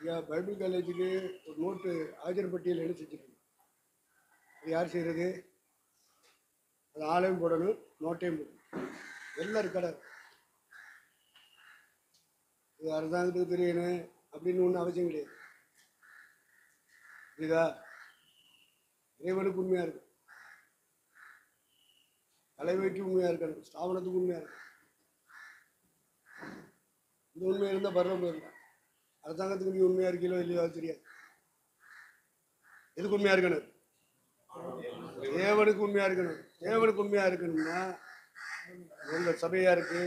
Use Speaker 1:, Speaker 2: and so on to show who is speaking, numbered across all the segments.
Speaker 1: ஐயா பைபிள் காலேஜுக்கு ஒரு நோட்டு ஆஜர்பட்டியல் என்ன செஞ்சுருக்கணும்? அது யார் செய்கிறது? அது ஆளையும் போடணும், நோட்டையும் போடணும். எல்லாம் இருக்கடை. இது அரசாங்கத்துக்கு தெரியணும் அப்படின்னு ஒன்றும் அவசியம் கிடையாது. புரியுதா? இறைவனுக்கு உண்மையாக இருக்கும், தலைமைக்கு உண்மையாக இருக்கணும், ஸ்தாபனத்துக்கு உண்மையாக இருக்கணும். இந்த உண்மையாக இருந்தால் பரவாயில்ல போயிடலாம். அரசாங்கத்துக்கு நீ உண்மையாக இருக்கீங்களோ இல்லையோ அது தெரியாது. எதுக்கு உண்மையாக இருக்கணும்? தேவனுக்கு உண்மையாக இருக்கணும். தேவனுக்கு உண்மையாக இருக்கணும்னா உங்கள் சபையாருக்கு,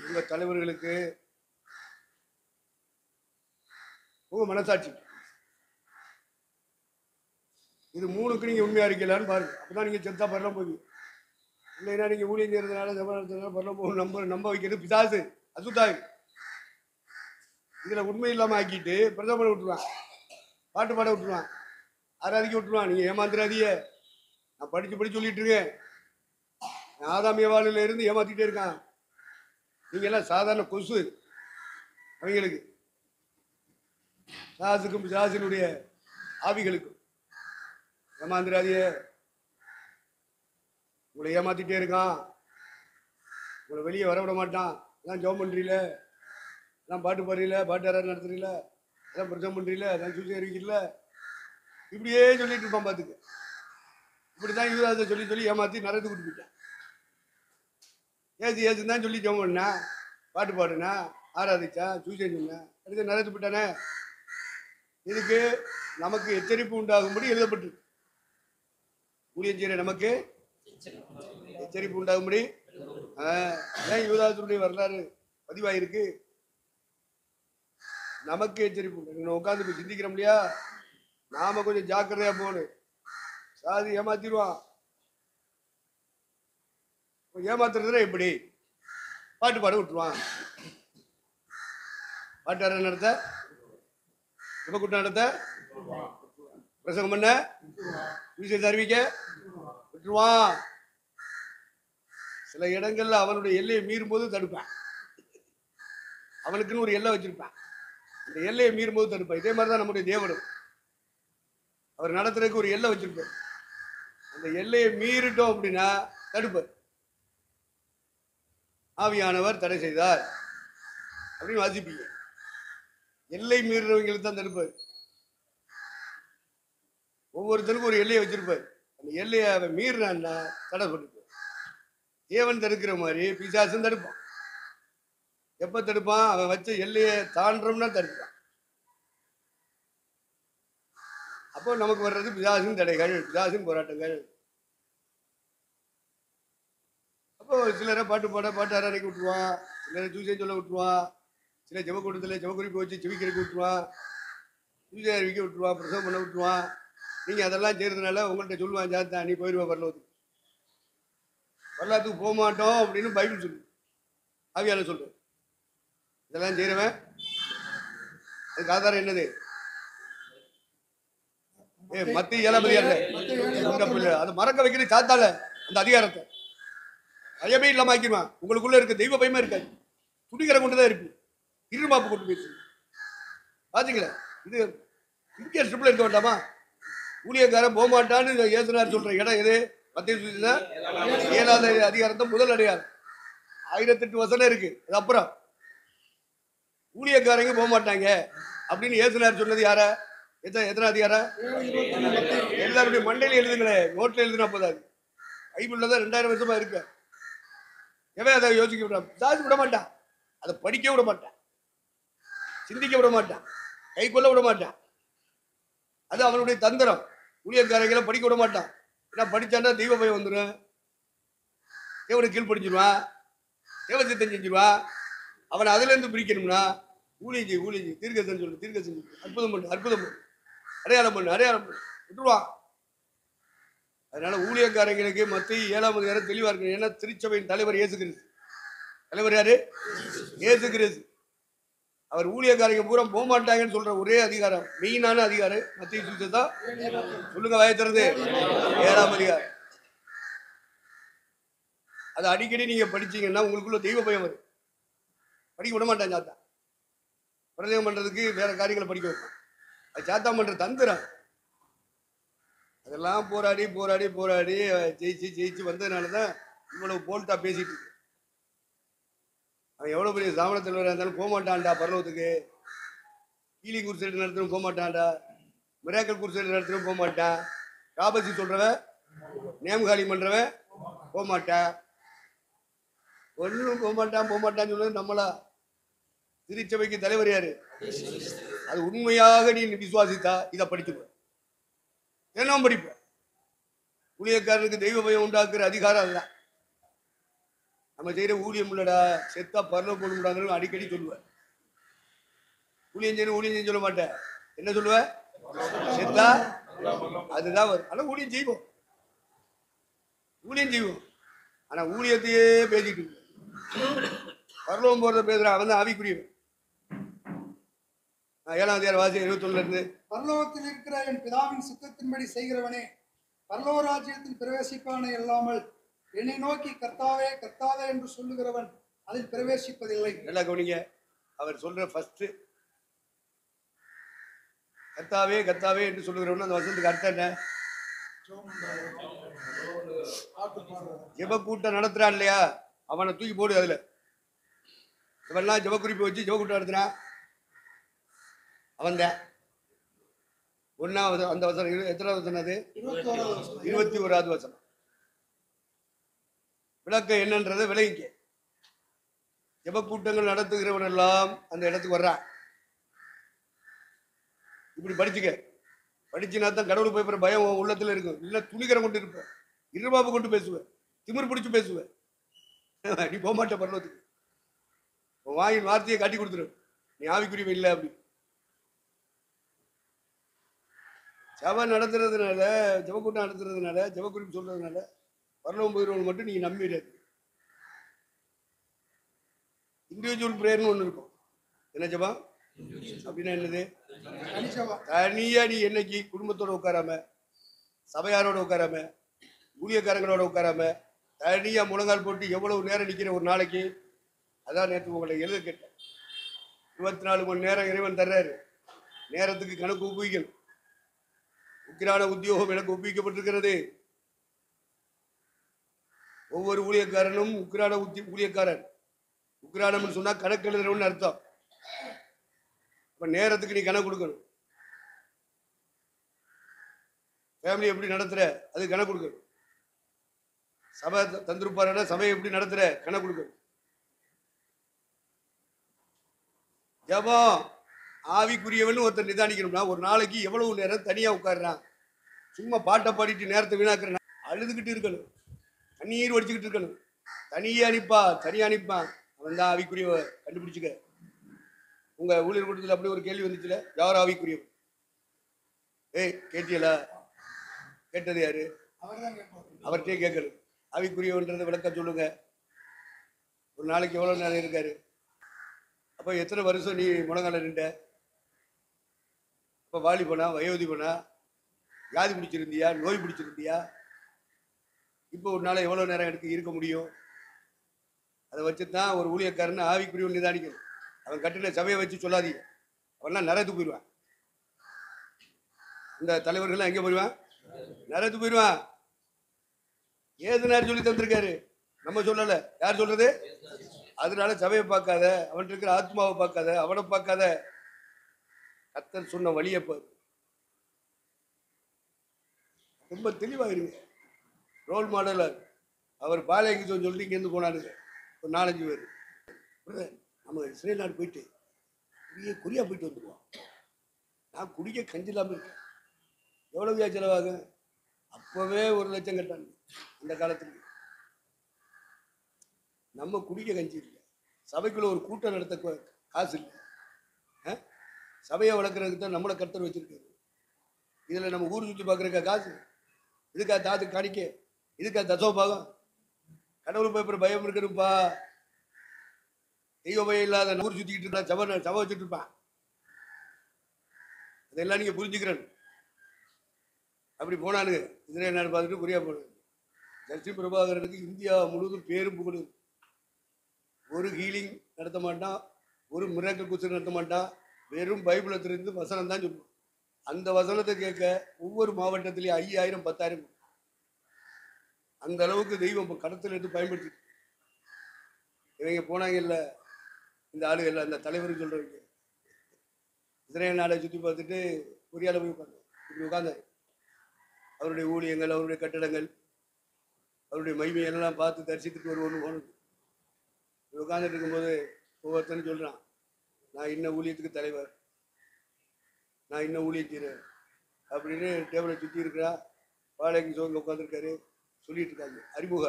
Speaker 1: உங்கள் தலைவர்களுக்கு, உங்கள் மனசாட்சி, இது மூணுக்கு நீங்கள் உண்மையாக இருக்கலான்னு பாருங்க. அப்பதான் நீங்கள் செத்தா பரலாம் போவீங்க. இல்லைன்னா நீங்கள் ஊழியம் செய்யறதுனால ஜபம் பரலாம் போகும் நம்ப வைக்கிறது பிசாசு, அசுத்தாய். இதில் உண்மை இல்லாமல் ஆக்கிட்டு பிரதமரை விட்டுருவான், பாட்டு பாட விட்டுருவான், ஆராதிக்க விட்டுருவான். நீங்கள் ஏமாந்துடாதீங்க, நான் படித்து சொல்லிட்டு இருக்கேன். ஆதாமிய வாழ்ல இருந்து ஏமாத்திட்டே இருக்கான். நீங்க எல்லாம் சாதாரண கொசு அவங்களுக்கு, சாசுக்கும் பிசாசினுடைய ஆவிகளுக்கும். ஏமாந்துடாதீங்க, உங்களை ஏமாத்திட்டே இருக்கான், உங்களை வெளியே வரவிட மாட்டான். எல்லாம் ஜெபம் பண்றீல, எல்லாம் பாட்டு பாடுறீல, பாட்டு யாராவது நடத்துறீல, எல்லாம் பிரச்சனை பண்றீல, எல்லாம் சூழ்ச்சி அறிவிக்கிறீல, இப்படியே சொல்லிட்டு இருப்பான். பார்த்துக்க, இப்படிதான் யூதாசை சொல்லி சொல்லி ஏமாத்தி நரத்து கூட்டு போயிட்டான். ஏசுன்னு தான் சொல்லி ஜெபம் பண்ணா, பாட்டு பாடுனா, ஆராதிச்சா, சூழ்ச்சி சொன்னா, அடுத்து நரத்து போயிட்டானே. இதுக்கு நமக்கு எச்சரிப்பு உண்டாகும்படி எழுதப்பட்டிருக்கு. ஊழியம் செய்யற நமக்கு எச்சரிப்பு உண்டாகும்படி. ஏன் யூதாசுடைய வரலாறு பதிவாயிருக்கு? நமக்கு எச்சரிப்பு உண்டு. உட்காந்து போய் சிந்திக்கிறோம் இல்லையா? நாம கொஞ்சம் ஜாக்கிரதையா போகணும். சாதி ஏமாத்திடுவான். ஏமாத்துறதுல எப்படி? பாட்டு பாட விட்டுருவான். பாட்டார நடத்த, விபக்கூட்டம் நடத்த, பிரசங்கம் பண்ண, விஷயத்தை அறிவிக்க விட்டுருவான். சில இடங்கள்ல அவனுடைய எல்லையை மீறும் போது தடுப்பான். அவனுக்குன்னு ஒரு எல்லை வச்சிருப்பான், அந்த எல்லையை மீறும் போது தடுப்பான். இதே மாதிரிதான் நம்முடைய தேவனும், அவர் நடத்துறதுக்கு ஒரு எல்லை வச்சிருப்பார். அந்த எல்லையை மீறிட்டோம் அப்படின்னா தடுப்பார். ஆவியானவர் தடை செய்தார் அப்படின்னு வாசிப்பீங்க. எல்லை மீறுறவங்களுக்கு தான் தடுப்பார். ஒவ்வொருத்தருக்கும் ஒரு எல்லையை வச்சிருப்பார். அந்த எல்லையை அவன் மீறினான்னா தடை பண்ணிப்பார். தேவன் தடுக்கிற மாதிரி பிசாசும் தடுப்பான். எப்ப தடுப்பான்? அவன் வச்ச எல்லையை தாண்டோம்னா தடுப்பான். அப்போ நமக்கு வர்றது பிசாசின் தடைகள், பிசாசின் போராட்டங்கள். அப்போ சிலரை பாட்டு பாட, பாட்டு அரைக்க விட்டுருவான், சிலரை ஜூசியம் சொல்ல விட்டுருவான், சில ஜெப கூட்டத்தில் ஜெப குறிப்பு வச்சு செவிக்கிறதுக்கு விட்டுருவான், ஜூசியை அறிவிக்க விட்டுருவான், பிரசவம் பண்ண விட்டுருவான். நீங்க அதெல்லாம் செய்யறதுனால உங்கள்கிட்ட சொல்லுவான், ஜாத்தா நீ போயிடுவா வரலாத்துக்கு. வரலாத்துக்கு போக மாட்டோம் அப்படின்னு பைபிள் சொல்லு, ஆவியால சொல்றேன். இதெல்லாம் செய்யறவன் அதுக்கு ஆதாரம் என்னது? மத்திய 7 அதை மறக்க வைக்கிறது சாத்தால. அந்த அதிகாரத்தை பயமே இல்லாம ஆக்கிடுவான். உங்களுக்குள்ள இருக்க தெய்வ பயமே இருக்காது, துணிகரை கொண்டுதான் இருப்பீங்க, இருமாப்பு கொண்டு போயிடுச்சு. பாத்தீங்களா? இது இந்திய ஸ்ட்ரிப்ல இருக்க வேண்டாமா? ஊழியக்காரன் போக மாட்டான்னு ஏசுனார் சொல்ற இடம் எது? மத்திய 7வது அதிகாரத்தை முதல் அடையாளம். 1008 வசனம் இருக்கு. அது அப்புறம் ஊழியக்காரங்க போக மாட்டாங்க அப்படின்னு ஏசுனார் சொன்னது யார? எத்தனை அதிகாரம்? எல்லாருடைய மண்டையில எழுதுங்களே, நோட்ல எழுதுனா போதாது. பைபிள்ல தான் 2000 வருஷமா இருக்கு. எவன் அதை யோசிக்க விடாம சாதி விட மாட்டான், அதை படிக்க விட மாட்டான், சிந்திக்க விட மாட்டான், கை கொள்ள விட மாட்டான். அது அவனுடைய தந்திரம். ஊழியக்காரங்களை படிக்க விட மாட்டான். ஏன்னா படிச்சான்னா தெய்வ பயம் வந்துடும், தேவனுக்கு கீழ்படிச்சிருவான், தேவசித்தம் செஞ்சிருவான். அவனை அதுல இருந்து பிரிக்கணும்னா ஊழியஞ்சி தீர்க்கதரிசனம் சொல்லு, தீர்க்கதரிசனம் சொல்லு, அற்புதம் பண்ணு, அற்புதம் பண்ணு, அடையாளம் பண்ணு, அடையாளம் பண்ணு, விட்டுருவான். அதனால ஊழியக்காரங்களுக்கு மத்திய 7வது அதிகாரம் தெளிவா இருக்கு. ஏன்னா திருச்சபையின் தலைவர் இயேசு கிறிஸ்து. தலைவர் யாரு? இயேசு கிறிஸ்து. அவர் ஊழியக்காரங்க பூரா போக மாட்டாங்கன்னு சொல்ற ஒரே அதிகாரம், மெயினான அதிகாரம் மத்திய சுவிசேஷம். சொல்லுங்க, வாயத்திறது 7ஆம் அதிகாரம். அதை அடிக்கடி நீங்க படிச்சீங்கன்னா உங்களுக்குள்ள தெய்வ பயம் வரும். படிக்க விட மாட்டான் சாத்தா. பிரதேகம் பண்றதுக்கு வேற காரியங்களை படிக்க வைப்பான். அது சாத்தான் பண்ற தந்திரம். அதெல்லாம் போராடி போராடி போராடி ஜெயிச்சு ஜெயிச்சு வந்ததுனாலதான் இவ்வளவு போல்ட்டா பேசிட்டு இருக்கு. அவன் எவ்வளவு பெரிய சாமன தலைவராக இருந்தாலும் போக மாட்டான்டா பரலோகத்துக்கு. ஹீலிங் குருசேடு நடத்தணும் போக மாட்டான்டா. மிராக்கல் குருசேடு நடத்தணும் போக மாட்டான். காபசி சொல்றவன் நேம்காலி பண்றவன் போக மாட்டான். ஒன்றும் போக மாட்டான்னு சொன்னது நம்மளா? திருச்சபைக்கு தலைவர் யாரு? அது உண்மையாக நீ விசுவாசித்தா இதை படிச்சுப்ப, தினம் படிப்ப. ஊழியக்காரனுக்கு தெய்வ பயம் உண்டாக்குற அதிகாரம் அதுதான். நம்ம செய்யற ஊழியம் இல்லடா, செத்தா பரலோகம் போடுறாங்கன்னு அடிக்கடி சொல்லுவேன். ஊழியம் செய்ய சொல்ல மாட்டேன். என்ன சொல்லுவ? செத்தா அதுதான் வரும். ஆனா ஊழியம் செய்வோம், ஆனா ஊழியத்தையே பேசிட்டு பரலோகம் போறத பேசுறான். அவன் தான் ஆவிக்குரியவன். 7ஆம் அதிகாரம் வாசி 21 இருந்து.
Speaker 2: பரலோகத்தில் இருக்கிற என் பிதாவின் சித்தத்தின்படி செய்கிறவனே பரலோக ராஜ்யத்தில் பிரவேசிப்பானே இல்லாமல் என்னை நோக்கி கர்த்தாவே கர்த்தாவே என்று சொல்லுகிறவன் அதில் பிரவேசிப்பதில்லை.
Speaker 1: நல்லா கவனிங்க. அவர் சொல்ற ஃபர்ஸ்ட் கர்த்தாவே கர்த்தாவே என்று சொல்லுகிறவன் அந்த வசனத்துக்கு அர்த்தம் என்ன? ஜெப கூட்டம் நடத்துறான் இல்லையா, அவனை தூக்கி போடு. அதுல இவெல்லாம் ஜெப குறிப்பு வச்சு ஜெப கூட்டம் நடத்துறான். அவன் தான் ஒன்னாவது அந்த வசனம். எத்தனாவது வசனம் அது? 21வது வசனம். விளக்கம் என்னன்றதை விளங்கிக்க. ஜெப கூட்டங்கள் நடத்துகிறவன் எல்லாம் அந்த இடத்துக்கு வர்றான். இப்படி படிச்சுக்க. படிச்சுனா தான் கடவுள் போய் பயம் உள்ளத்துல இருக்கும். இல்ல துணிகரம் கொண்டு இருப்பேன், இருபாப்பு கொண்டு பேசுவேன், திமிர் பிடிச்சு பேசுவேன். நீ போக மாட்டேன் பரலோகத்துக்கு. வாயின் வார்த்தையை காட்டி கொடுத்துரு, நீ ஆவிக்குரியவன் இல்லை அப்படி. சபை நடத்துறதுனால, ஜெபக்கூட்டம் நடத்துறதுனால, ஜெபக்குறிப்பு சொல்றதுனால பரலோகம் போயிடுவோம் மட்டும் நீங்க நம்பிடாது. இண்டிவிஜுவல் பிரேயர்னு ஒண்ணு இருக்கும். என்ன ஜெபம் அப்படின்னா என்னது? தனியா நீ என்னைக்கு குடும்பத்தோட உட்காராம, சபையாரோட உட்காராம, ஊழியக்காரங்களோட உட்காராம, தனியா முழங்கால் போட்டு எவ்வளவு நேரம் நிக்கிற ஒரு நாளைக்கு? அதான் நேற்று உங்களை எழுத கேட்டேன். 24 மணி நேரம் இறைவன் தர்றாரு. நேரத்துக்கு கணக்கு ஒப்புவிக்கணும். உக்கிரான உத்தியோகம் எனக்கு ஒப்புவிக்கப்பட்டிருக்கிறது. ஒவ்வொரு ஊழியக்காரனும் உக்கிரான ஊழியக்காரன். உக்கிரானம் சொன்னா கணக்கு எழுதுறவன்னு அர்த்தம். இப்ப நேரத்துக்கு நீ கணக்கு கொடுக்கணும். ஃபேமிலி எப்படி நடத்துற அது கணக்கு கொடுக்கணும். சபை தந்திருப்பார சபையை எப்படி நடத்துற கணக்கு கொடுக்கணும். ஜபம் ஆவிக்குரியவன் ஒருத்தர் நிதானிக்கணும்னா ஒரு நாளைக்கு எவ்வளவு நேரம் தனியா உட்காடுறான். சும்மா பாட்டை பாடிட்டு நேரத்தை வீணாக்குற, அழுதுகிட்டு இருக்கணும், கண்ணீர் வடிச்சுக்கிட்டு இருக்கணும். தனியா அனுப்பான். அவன் தான் ஆவிக்குரிய. கண்டுபிடிச்சுக்க. உங்க ஊழியர் கூட்டத்தில் அப்படி ஒரு கேள்வி வந்துச்சுல, யார் ஆவிக்குரியவன்? கேட்டியலா? கேட்டது யாரு? அவர்கிட்டே கேட்கணும். ஆவிக்குரியவன்றதை விளக்க சொல்லுங்க. ஒரு நாளைக்கு எவ்வளவு நேரம் இருக்காரு? அப்ப எத்தனை வருஷம் நீ முழங்கால நின்ற? இப்ப வாலிபனா, வயோதிபனா, வியாதி பிடிச்சிருந்தியா, நோய் பிடிச்சிருந்தியா? இப்போ ஒரு நாளை எவ்வளவு நேரம் எனக்கு இருக்க முடியும்? அதை வச்சுதான் ஒரு ஊழியக்காரன் ஆவிக்குரியவன் நிதானிக்கணும். அவன் கட்டில சபையை வச்சு சொல்லாதீங்க. அவன்லாம் நரத்துக்கு போயிடுவான். இந்த தலைவர்கள்லாம் எங்கே போயிடுவான்? நரத்துக்கு போயிடுவான். ஏதுனார் சொல்லி தந்திருக்காரு, நம்ம சொல்லல. யார் சொல்றது? அதனால சபையை பார்க்காத, அவன் இருக்கிற ஆத்மாவை பார்க்காத, அவனை பார்க்காத. கர்த்தர் சொன்ன வழியை பாரு. ரொம்ப தெளிவாயிருங்க. ரோல் மாடலா அவர் பாலைக்கு சொல்லிட்டு இங்கேருந்து போனாருங்க ஒரு 4-5 பேர். நம்ம இஸ்ரேல் நாடு போயிட்டு கொரியா போயிட்டு வந்துடுவோம். நான் குடிக்க கஞ்சி இல்லாமல் இருக்கேன். எவ்வளவு செலவாகும்? அப்பவே 1 லட்சம் கட்டாங்க அந்த காலத்துக்கு. நம்ம குடிக்க கஞ்சி இல்லை. சபைக்குள்ள ஒரு கூட்டம் நடத்த காசு இல்லை. சபையை வளர்க்கறதுக்கு தான் நம்மளை கர்த்தர் வச்சிருக்காரு. இதுல நம்ம ஊர் சுற்றி பார்க்கறக்கா காசு? இதுக்கா தாத்து காணிக்க? இதுக்கா தசோபாகம்? கடவுள் போய் பயம் இருக்கணும்பா. தெய்வ பயம் இல்லாத ஊர் சுத்திக்கிட்டு இருந்தா சபை வச்சுட்டு இருப்பான். அதெல்லாம் நீங்க புரிஞ்சுக்கிறேன். அப்படி போனானுங்க. இஸ்ரேல் நாடு பார்த்துட்டு கொரியா போனாங்க. ஜஸ்டின் பிரபாகரனுக்கு இந்தியா முழுவதும் பேரும் புகழும். ஒரு ஹீலிங் நடத்த மாட்டான், ஒரு மிராக்கிள் குர்சி நடத்த மாட்டான், வெறும் பைபிளை திருந்து வசனம் தான் சொல்லுவோம். அந்த வசனத்தை கேட்க ஒவ்வொரு மாவட்டத்திலையும் 5000 10,000 அந்த அளவுக்கு தெய்வம் கடத்தில் எடுத்து பயன்படுத்தி இவங்க போனாங்க. இல்லை இந்த ஆளுகள் அந்த தலைவர் சொல்றவங்க இஸ்ரேல் நாடை சுற்றி பார்த்துட்டு கொரியாவில் போய் உட்காந்து இப்படி உட்காந்து அவருடைய ஊழியங்கள், அவருடைய கட்டடங்கள், அவருடைய மகிமையெல்லாம் பார்த்து தரிசித்துட்டு வருவோன்னு போனது. உட்காந்துட்டு இருக்கும்போது ஒவ்வொருத்தனும் சொல்கிறான், நான் இன்ன ஊழியத்துக்கு தலைவர், நான் இன்ன ஊழியத்தீரன் அப்படின்னு டேபிளை சுற்றி இருக்கிறா. வாடகைக்கு சோங்க உட்காந்துருக்காரு, சொல்லிட்டு இருக்காங்க. அறிமுக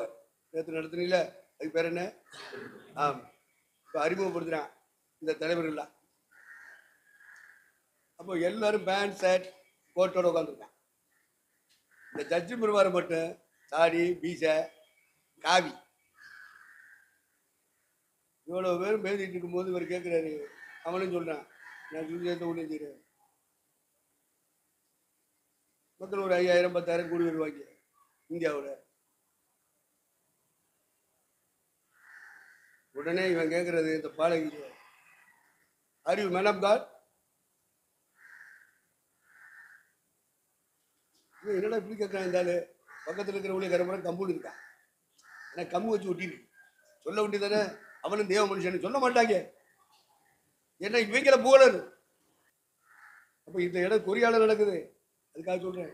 Speaker 1: நேற்று நடத்துனீங்கள, அதுக்கு பேர் என்ன? இப்போ அறிமுகப்படுத்துகிறான் இந்த தலைவர்கள்லாம். அப்போ எல்லாரும் பேண்ட் ஷர்ட் கோட்டோட உட்காந்துருக்கான். இந்த ஜட்ஜி பெருமாறு மட்டும் சாடி பீசை காவி. இவ்வளோ பேரும் பேசிட்டு இருக்கும்போது இவர் கேட்குறாரு. அவனும் சொல்கிறான், நான் ஜூலியத்தை ஊழியம் செய்கிறேன். மக்கள் ஒரு 5000 10,000 கூடி வருவாங்க இந்தியாவில். உடனே இவன் கேட்கறது இந்த பாலகி, are you man of God? என்னடா இப்படி கேட்கறான் இருந்தாலும். பக்கத்தில் இருக்கிற ஊழியக்காரன் கம்பூன் இருக்கான். ஏன்னா கம்பு வச்சு ஒட்டிட்டு சொல்ல வேண்டியதானே, அவனும் தேவ மனுஷன் சொல்ல மாட்டாங்க. ஏன்னா இவங்கள புகழரு. அப்போ இந்த இடம் கொரியாவில் நடக்குது, அதுக்காக சொல்றேன்.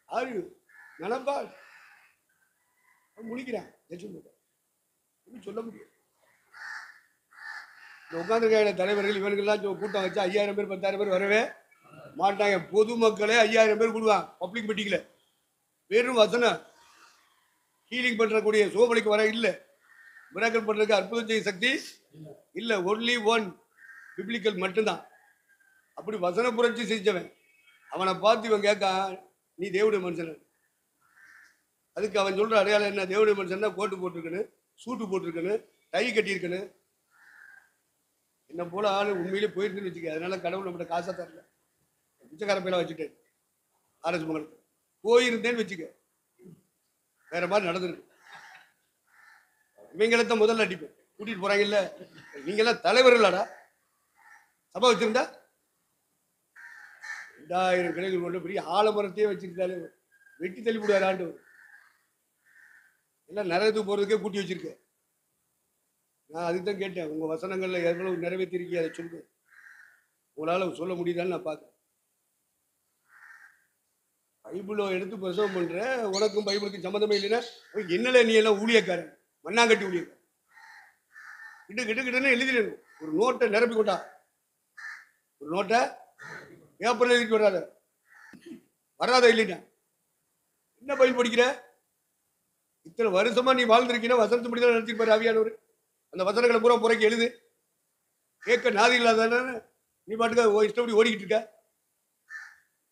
Speaker 1: Are you man of God? முடிக்கிறான் சொல்ல முடியும். இந்த உட்காந்துருக்க தலைவர்கள் இவனுக்கெல்லாம் கூட்டம் வச்சு 5000 பேர் 10,000 பேர் வரவே மாட்டாங்க. பொதுமக்களே 5000 பேர் கூடுவான் பப்ளிக் மீட்டிங்ல. வெறும் வசனம் ஹீலிங் பண்றக்கூடிய சோபலிக்கு வர இல்லை, மிராக்கிள் பண்றதுக்கு அற்புதம் செய்ய சக்தி இல்லை. ஒன்லி ஒன் பிப்ளிக்கல் மட்டும்தான். அப்படி வசன புரட்சி செஞ்சவன். அவனை பார்த்து இவன் கேட்க, நீ தேவனுடைய மனுஷன். அதுக்கு அவன் சொல்ற அடையாளம் என்ன? தேவனுடைய மனுஷன்னா கோட்டு போட்டிருக்கணும், சூட்டு போட்டிருக்கணும், டை கட்டியிருக்கணும். என்ன போல ஆளு உண்மையிலே போயிருக்குன்னு வச்சுக்க. அதனால கடவுள் நம்மகிட்ட காசா தரல, பிச்சைக்கார பையெல்லாம் வச்சுட்டேன். ஆர்எஸ் மங்கலத்துக்கு போயிருந்தேன்னு வச்சுக்க, வேற மாதிரி நடந்துருக்கு. இவங்களத்தான் முதல்ல அடிப்பேன். கூட்டிட்டு போறாங்கல்ல, நீங்க எல்லாம் தலைவர் இல்லாடா, சபை வச்சிருந்தா 2000 கிளைகள் கொண்டு பெரிய ஆலமரத்தையே வச்சிருந்தாலே வெட்டி தள்ளி விடுவார் ஆண்டு. எல்லாம் நரகத்துக்கு போறதுக்கே கூட்டி வச்சிருக்கேன். நான் அதுக்கு தான் கேட்டேன், உங்க வசனங்கள்ல எவ்வளவு நிறைவேற்றிருக்கீங்க அதை சொல்லுங்க, உங்களால சொல்ல முடியுதான்னு நான் பார்க்கிறேன். பைபிளை எடுத்து பிரசவம் பண்ற, உனக்கும் பைபிளுக்கும் சம்மந்தமே இல்லைன்னா என்னல நீ எல்லாம் ஊழியக்காரன், மண்ணாங்கட்டி ஊழியக்காரன். கிட்ட எழுதிடணும். ஒரு நோட்டை நிரப்பி கொண்டா, ஒரு நோட்டை பேப்பர்ல எழுதி வராத, வராத இல்லைன்னா என்ன பைபிள் படிக்கிற? இத்தனை வருஷமா நீ வாழ்ந்திருக்கீங்கன்னா வசனத்து முடிதான் நினைச்சிருப்பாரு ஆவியானவர். அந்த வசனங்களை பூரா புறைக்கு எழுது. கேட்க நாதி இல்லாத நீ பாட்டுக்க இஷ்டப்படி ஓடிக்கிட்டு இருக்க.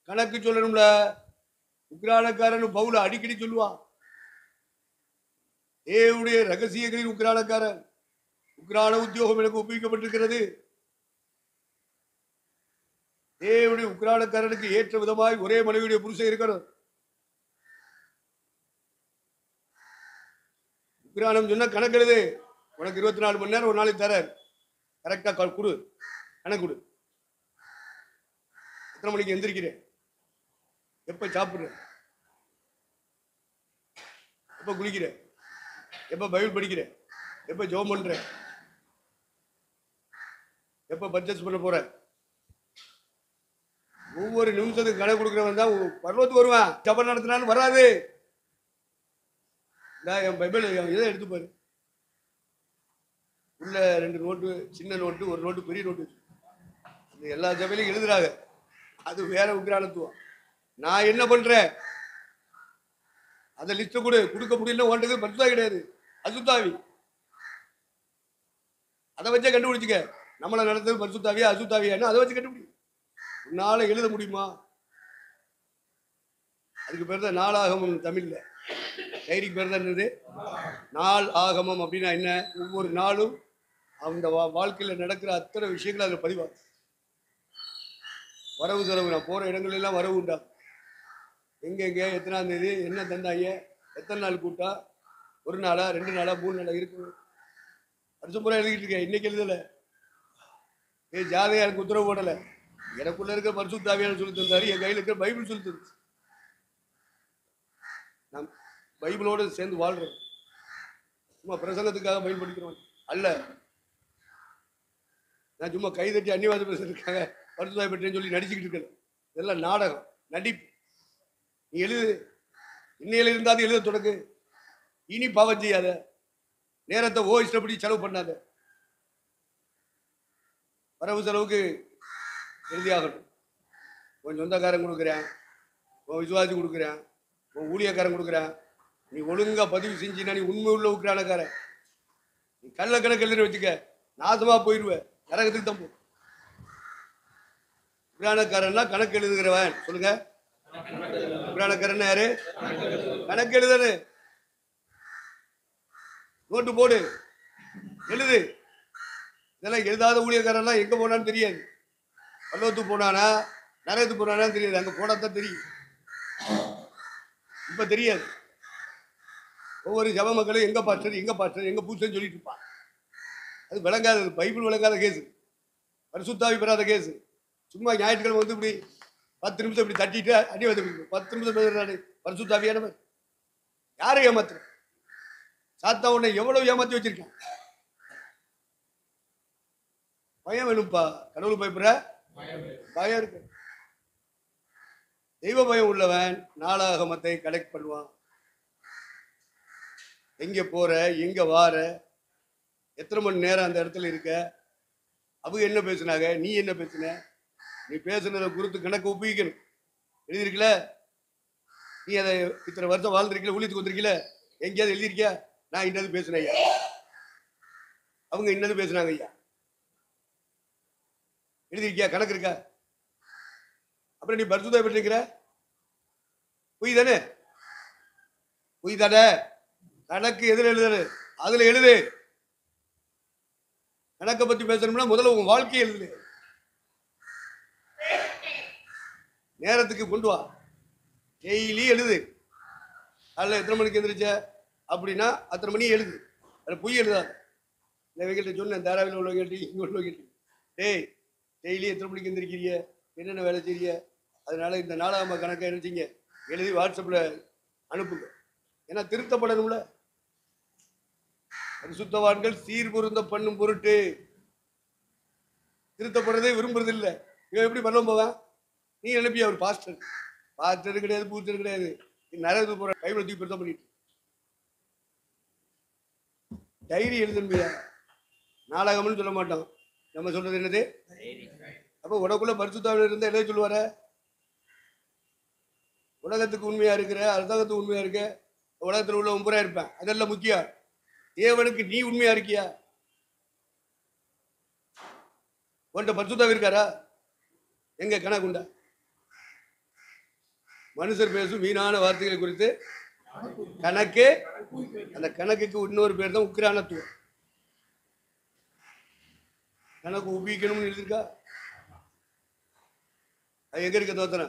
Speaker 1: கணக்கு சொல்லணும்ல. உக்ரானக்காரன் பவுல அடிக்கடி சொல்லுவான், தேவனுடைய ரகசியங்களில் உக்ரானக்காரன், உக்ரான உத்தியோகம் எனக்கு ஒப்புவிக்கப்பட்டிருக்கிறது. தேவனுடைய உக்ரானக்காரனுக்கு ஏற்ற விதமாய் ஒரே மனைவியுடைய புருஷன் இருக்கணும். உக்ரானம் சொன்னா கணக்கு எழுது. உனக்கு 24 மணி நேரம் ஒரு நாளைக்கு தர, கரெக்டா கொடு, கணக்கு கொடு. எத்தனை மணிக்கு எந்திரிக்கிறேன், எப்ப சாப்பிடுற, எப்ப குளிக்கிற, எப்ப பைபிள் படிக்கிற, எப்ப ஜெபம் பண்ற, எப்ப பர்ச்சேஸ் பண்ண போற. ஒவ்வொரு நிமிஷத்துக்கு கணக்கு கொடுக்குறவன் தான் பரலோகத்துக்கு வருவான். ஜெபம் நடத்தினாலும் வராது. என் பைபிள் இதை எடுத்து பாரு. உள்ள 2 நோட்டு, சின்ன நோட்டு, ஒரு நோட்டு பெரிய நோட்டு, அது எல்லா சபையிலையும் எழுதுறாங்க. அது வேற உக்ரானத்துவம். நான் என்ன பண்றேன் அதை லிஸ்ட் கூட கொடுக்க முடியல. ஓண்டது பரிசுத்தா கிடையாது, அசுத்தாவி. அதை வச்சே கண்டுபிடிச்சுக்க, நம்மளை நடந்தது பரிசுத்தாவியா அசுத்தாவியான்னு அதை வச்சு கண்டுபிடி. உன்னால எழுத முடியுமா? அதுக்கு பேர் தான் நாளாகமம். தமிழ்ல டைரிக்கு பேர் தான் என்னது? நாள் ஆகமம். அப்படின்னா என்ன? ஒவ்வொரு நாளும் அந்த வாழ்க்கையில நடக்கிற அத்தனை விஷயங்கள் அதில் பதிவாகும். வரவு செலவு, நான் போற இடங்கள் எல்லாம் வரவு உண்டா, எங்க எத்தனாம் தேதி என்ன தந்தாங்க, எத்தனை நாள் கூட்டா, 1 நாளா 2 நாளா 3 நாளா இருக்கு. வருஷம் பூரா எழுதிக்கிட்டு இருக்கேன். இன்னைக்கு எழுதல, ஜாதையா எனக்கு உத்தரவு போடல, எனக்குள்ள இருக்க பரிசுத்த ஆவியானவர் சொல்லி தந்தாரு, என் கையில் இருக்கிற பைபிள் சொல்லி தந்துச்சு. நான் பைபிளோடு சேர்ந்து வாழ்றேன், சும்மா பிரசங்கத்துக்காக பயன்படுத்துறவன் அல்ல. நான் சும்மா கைதட்டி அந்நியவாத பேசுறதுக்காக பரிசுத்தாய் பெற்றேன்னு சொல்லி நடிச்சுக்கிட்டு இருக்கேன். இதெல்லாம் நாடகம், நடிப்பு. நீ எழுது, இன்னையில இருந்தாது எழுத தொடங்கு. இனி பாவம் செய்யாத, நேரத்தை இஷ்டப்படி செலவு பண்ணாத. வரவு செலவுக்கு எழுதியாகணும். உன் சொந்தக்காரன் கொடுக்குறேன், உன் விசுவாசி கொடுக்குறேன், உன் ஊழியக்காரன் கொடுக்குறேன். நீ ஒழுங்கா பதிவு செஞ்சினா நீ உண்மை உள்ள உக்ரானக்காரன். நீ கள்ள கணக்கு எழுதி வச்சுக்க, நாசமா போயிடுவ, நரகத்துக்கு தான் போ. உக்ரானக்காரன்னா கணக்கு எழுதுகிறவன். சொல்லுங்க, உக்ரானக்காரன் யாரு? கணக்கு எழுதனு, நோட்டு போடு, எழுது. இதெல்லாம் எழுதாத ஊழியக்காரன்லாம் எங்க போனான்னு தெரியாது. பல்லவத்துக்கு போனானா நரகத்துக்கு போனானா தெரியாது, அங்க போனாதான் தெரியும். இப்ப தெரியாது. ஒவ்வொரு ஜப மக்களும் எங்க பாஸ்டர் எங்க பாஸ்டர் எங்க பூசன்னு சொல்லிட்டு இருப்பான். அது விளங்காதது, பைபிள் விளங்காத கேஸு, பரிசுத்தாவி பெறாத கேஸு. சும்மா ஞாயிற்றுக்கிழமை வந்து இப்படி 10 நிமிஷம் இப்படி தட்டிட்டு அடி வந்து 10 நிமிஷம் பேசுறாரு பரிசுத்தாவியானவர். யாரை ஏமாத்துற? சாத்தா உன்னை எவ்வளவு ஏமாத்தி வச்சிருக்கான். பயம் வேணும்ப்பா, கடவுள் பயப்படுற பயம் இருக்கு. தெய்வ பயம் உள்ளவன் நாளாகமத்தை கலெக்ட் பண்ணுவான். எங்க போற, எங்க வார, எத்தனை மணி நேரம் அந்த இடத்துல இருக்க, அவங்க என்ன பேசுனாங்க, நீ என்ன பேசுன, நீ பேசுனதை குறித்து கணக்கு ஒப்பிக்கணும். எழுதிருக்கல, நீ அதை இத்தனை வருஷம் வாழ்ந்திருக்கல, ஊழியத்துக்கு வந்திருக்கல, எங்கேயாவது எழுதியிருக்கியா? நான் இன்னது பேசுனேன் ஐயா, அவங்க இன்னது பேசுனாங்க ஐயா, எழுதிருக்கியா? கணக்கு இருக்கா? அப்புறம் நீ பரிசுத்தம் பெற்றிருக்கிற பொய் தானே? பொய் தானே? கணக்கு எதுல எழுதுறது? அதுல எழுது. கணக்கை பத்தி பேசணும்னா முதல்ல உங்க வாழ்க்கையை எழுது. நேரத்துக்கு கொண்டு வா, டெய்லி எழுது. அதில் எத்தனை மணிக்கு எழுந்திரிச்ச அப்படின்னா அத்தனை மணி எழுது. அதில் பொய் எழுதாது. இவங்கள்ட்ட சொன்னேன், தாராவில் உள்ளவங்கள்ட்ட இங்கே உள்ளவங்கள்ட்ட, டேய் டெய்லி எத்தனை மணிக்கு எழுந்திருக்கிறீங்க, என்னென்ன வேலை செய்ய, அதனால இந்த நாளாக கணக்கை எழுதிங்க, எழுதி வாட்ஸ்அப்பில் அனுப்புங்க. ஏன்னா திருத்தப்படணும்ல. பரிசுத்தவான்கள் சீர்பொருந்த பண்ணும் பொருட்டு திருத்தப்படுறதே விரும்புறது இல்லை. இவன் எப்படி பண்ண போவான்? நீ அனுப்பிய ஒரு பாஸ்டர், பாஸ்டர் கிடையாது, பூஸ்டர் கிடையாது, நிறைய போற கைவிட தூக்கி பெருத்தம் பண்ணிட்டு டைரி எழுதணுமையா? நாடகம்னு சொல்ல மாட்டோம், நம்ம சொல்றது என்னது? அப்ப உனக்குள்ள பரிசுத்தாவில இருந்தா எழுத சொல்லுவார. உலகத்துக்கு உண்மையா இருக்கிற, அரசாங்கத்துக்கு உண்மையா இருக்க, உலகத்தில் உள்ள உம்பரா இருப்பேன், அதெல்லாம் முக்கியம். தேவனுக்கு நீ உண்மையா இருக்கியா? உன்கிட்ட பரிசுத்தாவி இருக்காரா? எங்க கணக்குண்டா? மனுஷர் பேசும் வீணான வார்த்தைகளை குறித்து கணக்கு, அந்த கணக்குக்கு இன்னொரு பேர் தான் உக்கிரானத்துவம். கணக்கு உபிக்கணும்னு எழுதிருக்கா? அது எங்க இருக்க தோத்தன?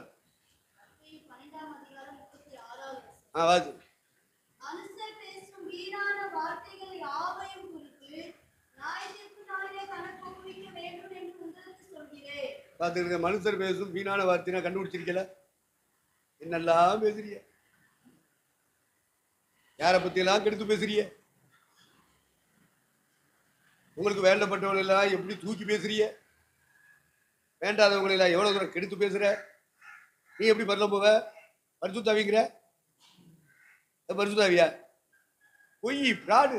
Speaker 1: வாசி. பார்த்துருக்க, மனுஷர் பேசும் வீணான வார்த்தைனா கண்டுபிடிச்சிருக்கல? என்னெல்லாம் பேசுறிய, யாரை பத்தி எல்லாம் கெடுத்து பேசுறிய, உங்களுக்கு வேண்டப்பட்டவங்க எல்லாம் எப்படி தூக்கி பேசுறிய, வேண்டாதவங்களை எல்லாம் எவ்வளவு தூரம் கெடுத்து பேசுற. நீ எப்படி பரல போவ? பரிசுத்தாவிங்கிற பரிசுத்தாவியா? பொய், பிராடு,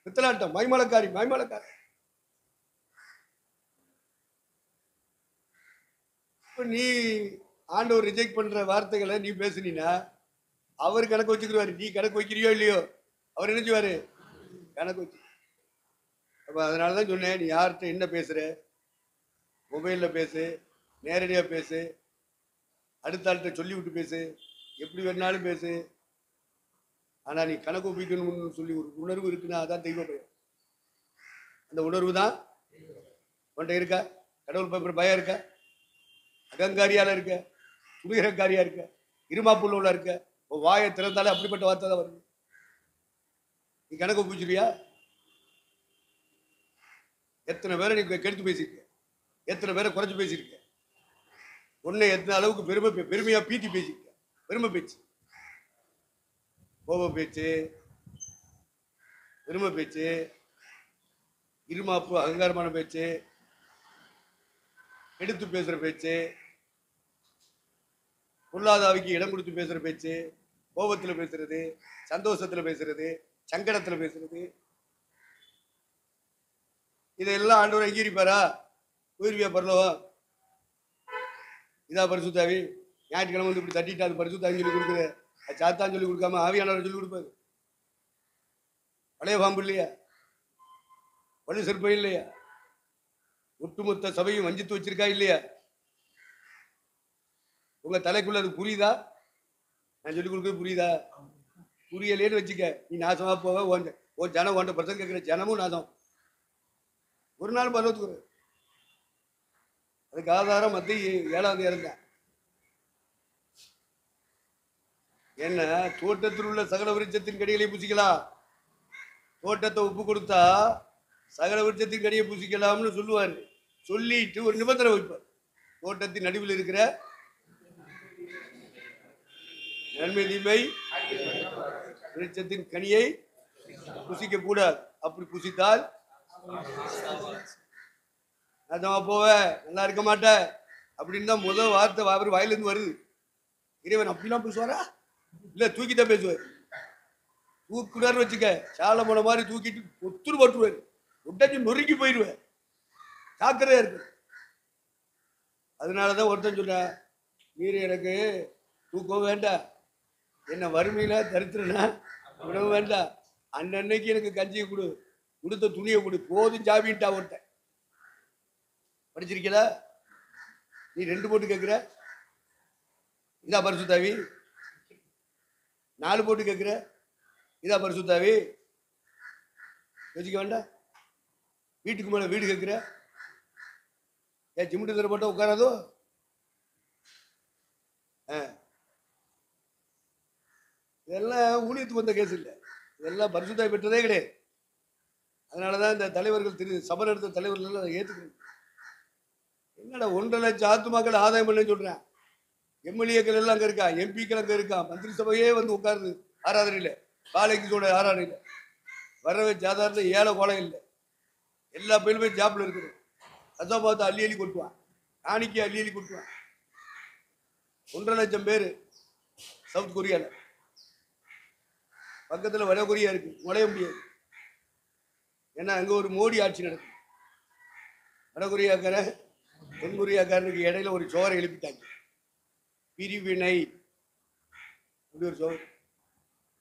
Speaker 1: பித்தலாட்டம், மைமலக்காரி, மைமலக்காரி. நீ ஆண்டவர் ரிஜெக்ட் பண்ற வார்த்தைகளை நீ பேசுனீன்னா அவர் கணக்கு வச்சுக்கிடுவாரு. நீ கணக்கு வைக்கிறியோ இல்லையோ, அவர் என்ன செய்வாரு? கணக்கு வச்சு. அப்ப அதனாலதான் சொன்னேன், நீ யார்கிட்ட என்ன பேசுற, மொபைல்ல பேசு, நேரடியா பேசு, அடுத்த ஆள்கிட்ட சொல்லி விட்டு பேசு, எப்படி வேணாலும் பேசு. ஆனா நீ கணக்கு ஒப்பிக்கணும்னு சொல்லி ஒரு உணர்வு இருக்குன்னா அதான் தெய்வ பயம். அந்த உணர்வு தான் உன்கிட்ட இருக்கா? கடவுள் பயப்படுற பயம் இருக்கா? அகங்காரியால இருக்க, துணிகரக்காரியா இருக்க, இருமாப்புள்ள இருக்க, வாயை திறந்தாலே அப்படிப்பட்ட வார்த்தை தான் வருது. நீ கணக்கு ஒப்பிச்சிருவியா? எத்தனை பேரை நீ கெடுத்து பேசியிருக்க, எத்தனை பேரை குறைச்சு பேசியிருக்க, உன்னை எத்தனை அளவுக்கு பெருமையா பீத்தி பேசியிருக்க. பெருமை பேச்சு, கோப பேச்சு, பெருமை பேச்சு, இருமாப்பு அகங்காரமான பேச்சு, எடுத்து பேசுற பேச்சு, பொருளாதாரக்கு இடம் கொடுத்து பேசுற பேச்சு, கோபத்துல பேசுறது, சந்தோஷத்துல பேசுறது, சங்கடத்துல பேசுறது, இதெல்லாம் ஆண்டவர் அங்கீகரிப்பாரா? உயிர்வியா பரலோகம் இதா பரிசுத்தாவி? ஞாயிற்றுக்கிழமை வந்து இப்படி தட்டிட்டு அது பரிசுத்தாவின்னு சொல்லி கொடுக்குது, அது சாத்தான் சொல்லி கொடுக்காம ஆவியானவர் சொல்லி கொடுப்பாரு. பழைய பாம்பு இல்லையா, வலு சிற்பம் இல்லையா, ஒட்டுமொத்த சபையும் வஞ்சித்து வச்சிருக்கா இல்லையா? உங்க தலைக்குள்ள அது புரியுதா? நான் சொல்லி கொடுக்குறது புரியுதா? புரியலேன்னு வச்சுக்க, நீ நாசமா போக. ஒரு ஜனம் ஒன்ற பிரசங்க கேட்கிற ஜனமும் நாசம். ஒரு நாள் பருவத்துக்கு அதுக்கு ஆதாரம் மத்திய 7ஆம் அதிகாரம் தான். என்ன, தோட்டத்தில் உள்ள சகல விருட்சத்தின் கடிகளை பூசிக்கலாம். தோட்டத்தை உப்பு கொடுத்தா சகல விருட்சத்தின் கடியை பூசிக்கலாம்னு சொல்லுவாரு. சொல்லிட்டு ஒரு நிபந்தனை வைப்பார், தோட்டத்தின் நடுவில் இருக்கிற நன்மை தீமை விருட்சத்தின் கனியை புசிக்க கூடாது. அப்படி புசித்தால் நாசமா போவ, நல்லா இருக்க மாட்ட அப்படின்னு தான் முதல் வார்த்தை அவர் வாயிலிருந்து வருது. இறைவன் அப்படிலாம் பேசுவாரா? இல்ல, தூக்கித்தான் பேசுவார். தூக்குனார்னு வச்சுக்க, சாலை போன மாதிரி தூக்கிட்டு ஒத்துரு போட்டுருவாரு, உடஞ்சி நொறுக்கி போயிடுவேன். ஜாக்கிரதையா இருக்கு. அதனாலதான் ஒருத்தன் சொல்ற, நீர் எனக்கு தூக்கம் வேண்டாம், என்ன வறுமையில தரித்திரனா உணவு வேண்டாம், அன்னன்னைக்கு எனக்கு கஞ்சியை கொடு, கொடுத்த துணியை கொடு, போதும் ஜாபின்ட்டா ஒருத்தன். படிச்சிருக்கல? நீ 2 போட்டு கேட்கிற, இதா பரிசுத்தாவி? 4 போட்டு கேட்கிற, இதா பரிசுத்தாவி? யோசிக்க வேண்டாம். வீட்டுக்கு மேல வீடு கேட்கிற, ஏன் சிமெண்ட் தர போட்ட உட்காராதோ? இதெல்லாம் ஊழியத்துக்கு வந்த கேஸ் இல்லை, இதெல்லாம் பரிசுத்தாவி பெற்றதே கிடையாது. அதனாலதான் இந்த தலைவர்கள், சபை நடத்த தலைவர்கள் அதை ஏற்றுக்கணும். என்னடா 1.5 லட்சம் ஆத்துமாக்கள் ஆதாயம் பண்ணு சொல்றேன். எம்எல்ஏக்கள் எல்லாம் அங்க இருக்கா, எம்பிக்கள் அங்க இருக்கா, மந்திரி சபையே வந்து உட்காருது ஆராதனையில, காலைக்கு சொல்ற ஆராதனையில. வரவே சாதாரண ஏழை கோலம் இல்லை, எல்லா பேருமே ஜாப்ல இருக்குது. அதான் பார்த்து அள்ளி அள்ளி கொட்டுவான், காணிக்கை அள்ளி அள்ளி கொட்டுவான். 1.5 லட்சம் பேரு சவுத் கொரியால, பக்கத்துல வட கொரியா இருக்கு, நுழைய முடியாது. ஏன்னா அங்க ஒரு மோடி ஆட்சி நடக்கும். வட கொரியாக்கார தென் கொரியாக்காரனுக்கு இடையில ஒரு சோரை எழுப்பிட்டாங்க, பிரிவினை, அப்படி ஒரு சோறு.